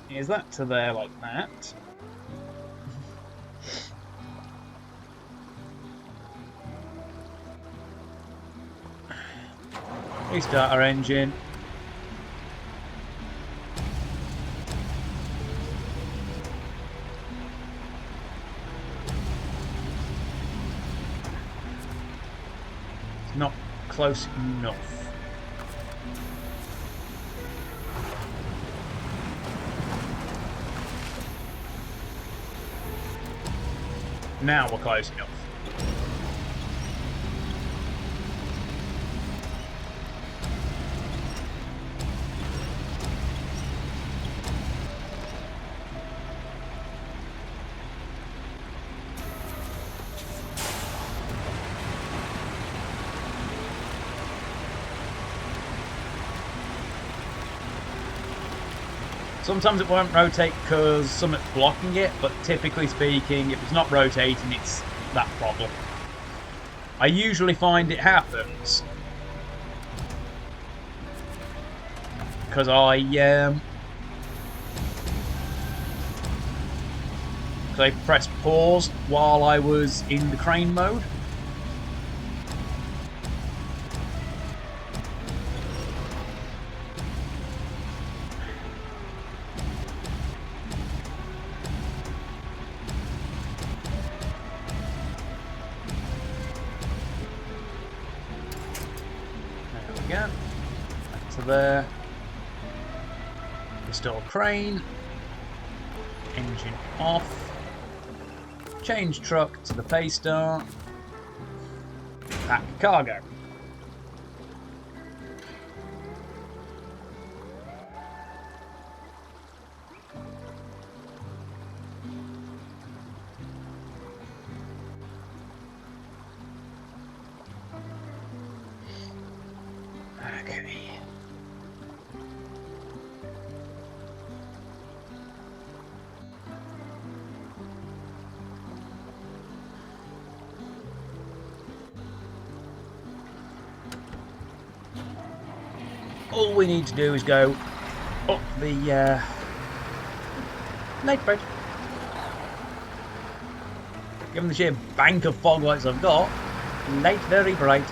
is that to there like that. Restart our engine. It's not close enough. Now we're close enough. Sometimes it won't rotate because something's blocking it, but typically speaking, if it's not rotating, it's that problem. I usually find it happens because I pressed pause while I was in the crane mode. There. Back to there. Restore crane. Engine off. Change truck to the pay star. Pack cargo. Okay. All we need to do is go up the lake bridge. Given the sheer bank of fog lights I've got, late very bright.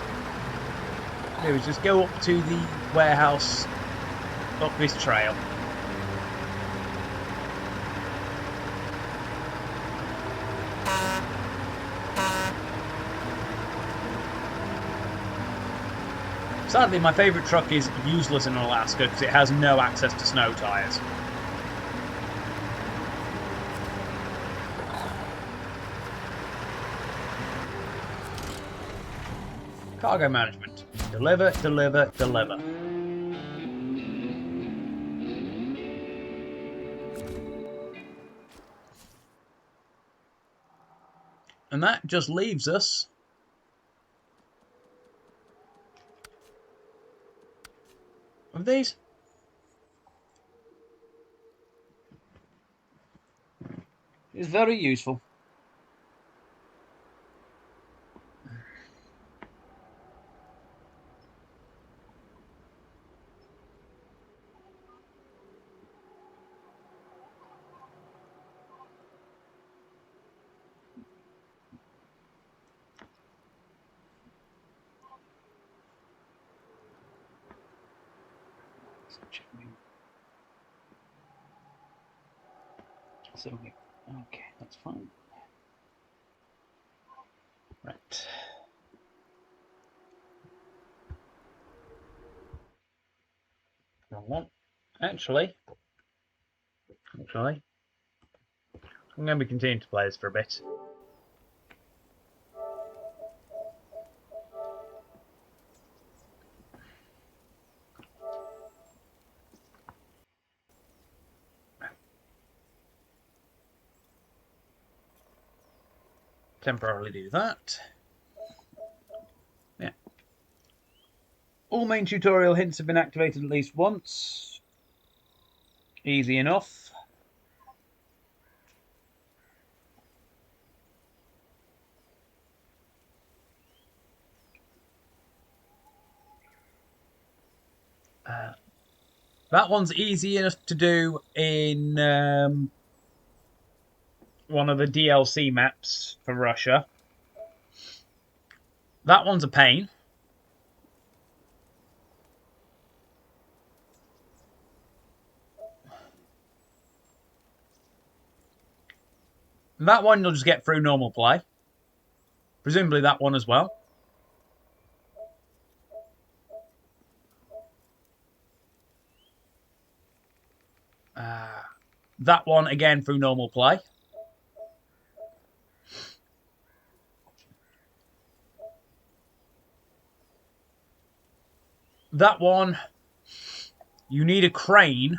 Do is just go up to the warehouse up this trail. Sadly, my favourite truck is useless in Alaska because it has no access to snow tyres. Cargo management. Deliver, deliver, deliver. And that just leaves us with these. It's very useful. So, okay, that's fine. Right. Wrong one. Actually, I'm going to be continuing to play this for a bit. Temporarily do that. Yeah. All main tutorial hints have been activated at least once. Easy enough. That one's easy enough to do in one of the DLC maps for Russia. That one's a pain. That one you'll just get through normal play. Presumably that one as well. That one again through normal play. That one, you need a crane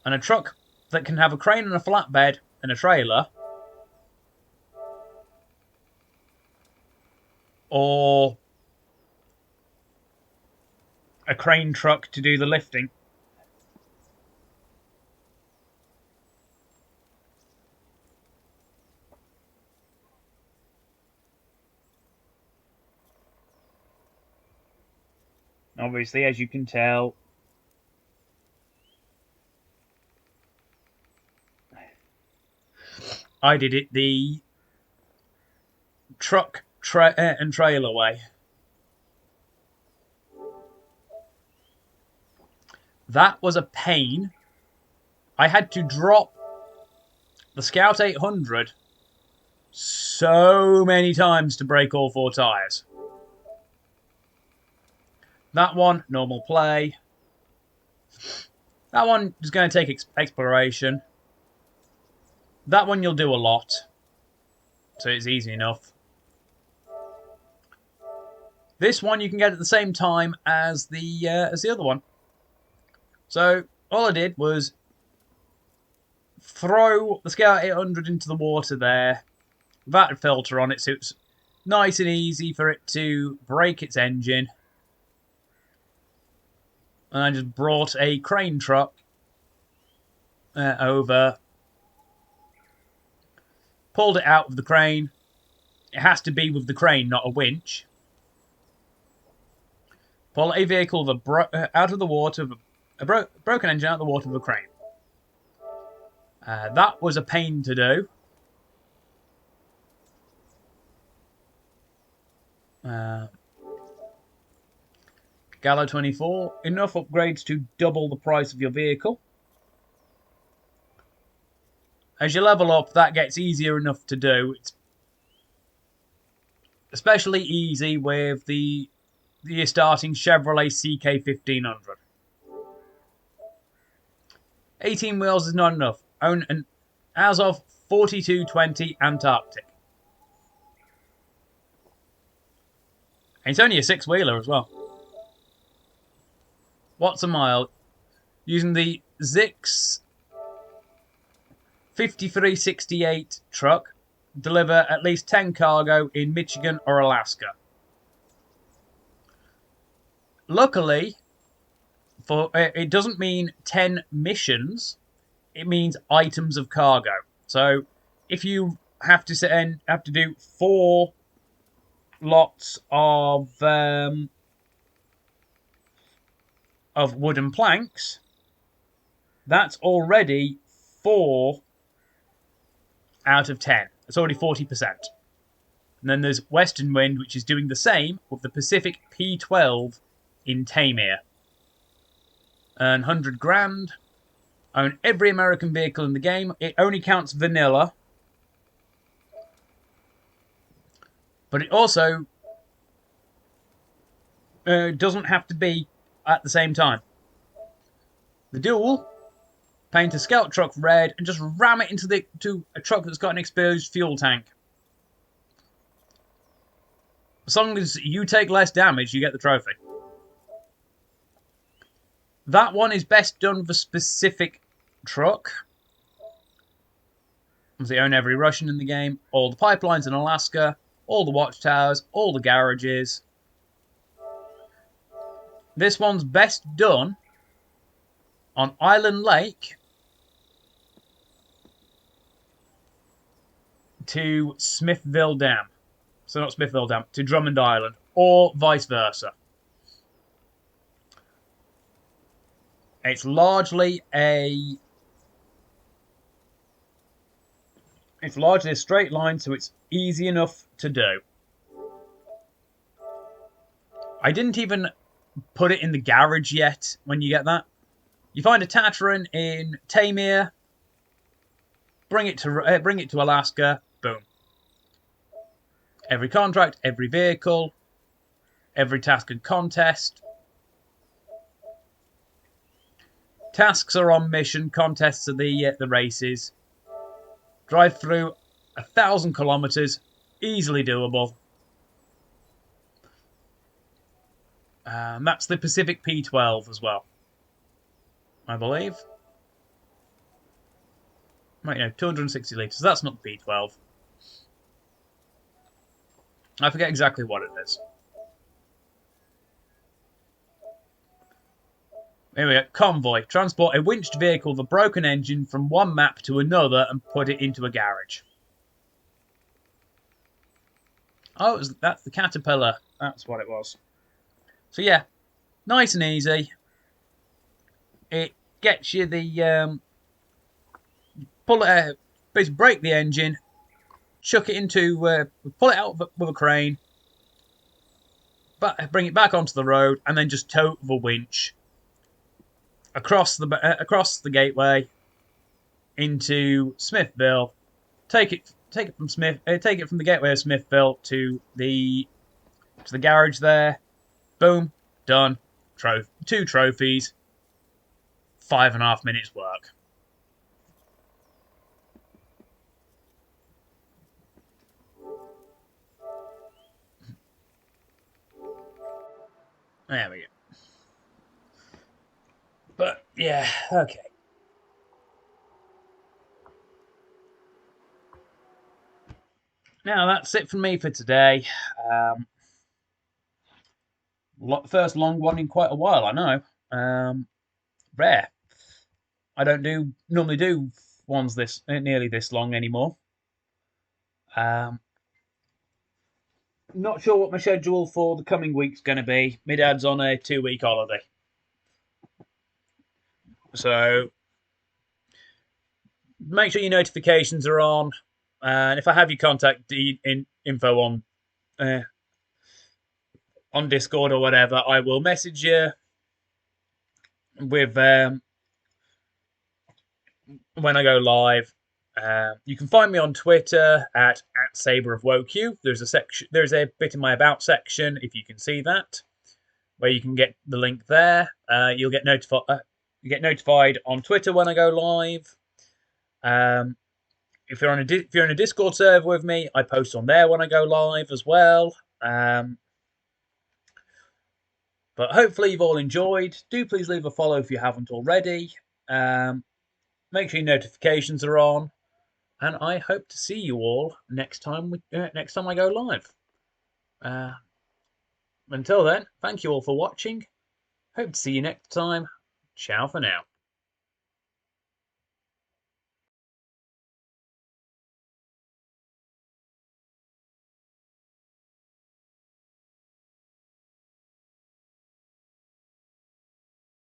and a truck that can have a crane and a flatbed and a trailer, or a crane truck to do the lifting. Obviously, as you can tell, I did it the truck and trailer way. That was a pain. I had to drop the Scout 800 so many times to break all 4 tyres. That one, normal play. That one is going to take exploration. That one you'll do a lot, so it's easy enough. This one you can get at the same time as the other one. So all I did was throw the Scout 800 into the water there. That had filter on it, so it's nice and easy for it to break its engine. And I just brought a crane truck over, pulled it out of the crane. It has to be with the crane, not a winch. Pull a vehicle out of the water, a broken engine out of the water with a crane. That was a pain to do. Gallo 24, enough upgrades to double the price of your vehicle. As you level up, that gets easier enough to do. It's especially easy with the starting Chevrolet CK1500. 18 wheels is not enough. Own an as of 4220 Antarctic. And it's only a 6-wheeler as well. What's a mile? Using the Zix 5368 truck, deliver at least 10 cargo in Michigan or Alaska. Luckily, it doesn't mean 10 missions. It means items of cargo. So if you have to do 4 lots of wooden planks, that's already 4 out of 10. It's already 40%. And then there's Western Wind, which is doing the same with the Pacific P12 in Tamir. Earn 100 grand. Own every American vehicle in the game. It only counts vanilla. But it also doesn't have to be at the same time. The duel, paint a scout truck red and just ram it into a truck that's got an exposed fuel tank. As long as you take less damage, you get the trophy. That one is best done for specific truck. They own every Russian in the game, all the pipelines in Alaska, all the watchtowers, all the garages. This one's best done on Island Lake to Smithville Dam. So not Smithville Dam, to Drummond Island, or vice versa. It's largely a straight line, so it's easy enough to do. I didn't even put it in the garage yet when you get that. You find a Tataran in Tamir, bring it to Alaska, boom. Every contract, every vehicle, every task and contest. Tasks are on mission, contests are the races. Drive through 1,000 kilometers, easily doable. That's the Pacific P12 as well, I believe. Right, no, 260 litres. That's not the P12. I forget exactly what it is. Here we go. Convoy. Transport a winched vehicle with a broken engine from one map to another and put it into a garage. Oh, that's the Caterpillar. That's what it was. So yeah, nice and easy. It gets you the pull it, basically break the engine, chuck it into, pull it out with a crane, but bring it back onto the road, and then just tow the winch across the gateway into Smithville. Take it from the gateway of Smithville to the garage there. Boom, done. 2 trophies. 5.5 minutes work. There we go. But yeah, okay. Now that's it from me for today. First long one in quite a while, I know. Rare. I don't normally do ones this nearly this long anymore. Not sure what my schedule for the coming week's going to be. My dad's on a 2-week holiday, so make sure your notifications are on. And if I have your contact info on Discord or whatever, I will message you with when I go live. You can find me on Twitter at @SaberOfWoQ. There's a bit in my about section, if you can see that, where you can get the link there. You'll get notified on Twitter when I go live. If you're in a Discord server with me, I post on there when I go live as well. But hopefully you've all enjoyed. Do please leave a follow if you haven't already. Make sure your notifications are on. And I hope to see you all next time I go live. Until then, thank you all for watching. Hope to see you next time. Ciao for now.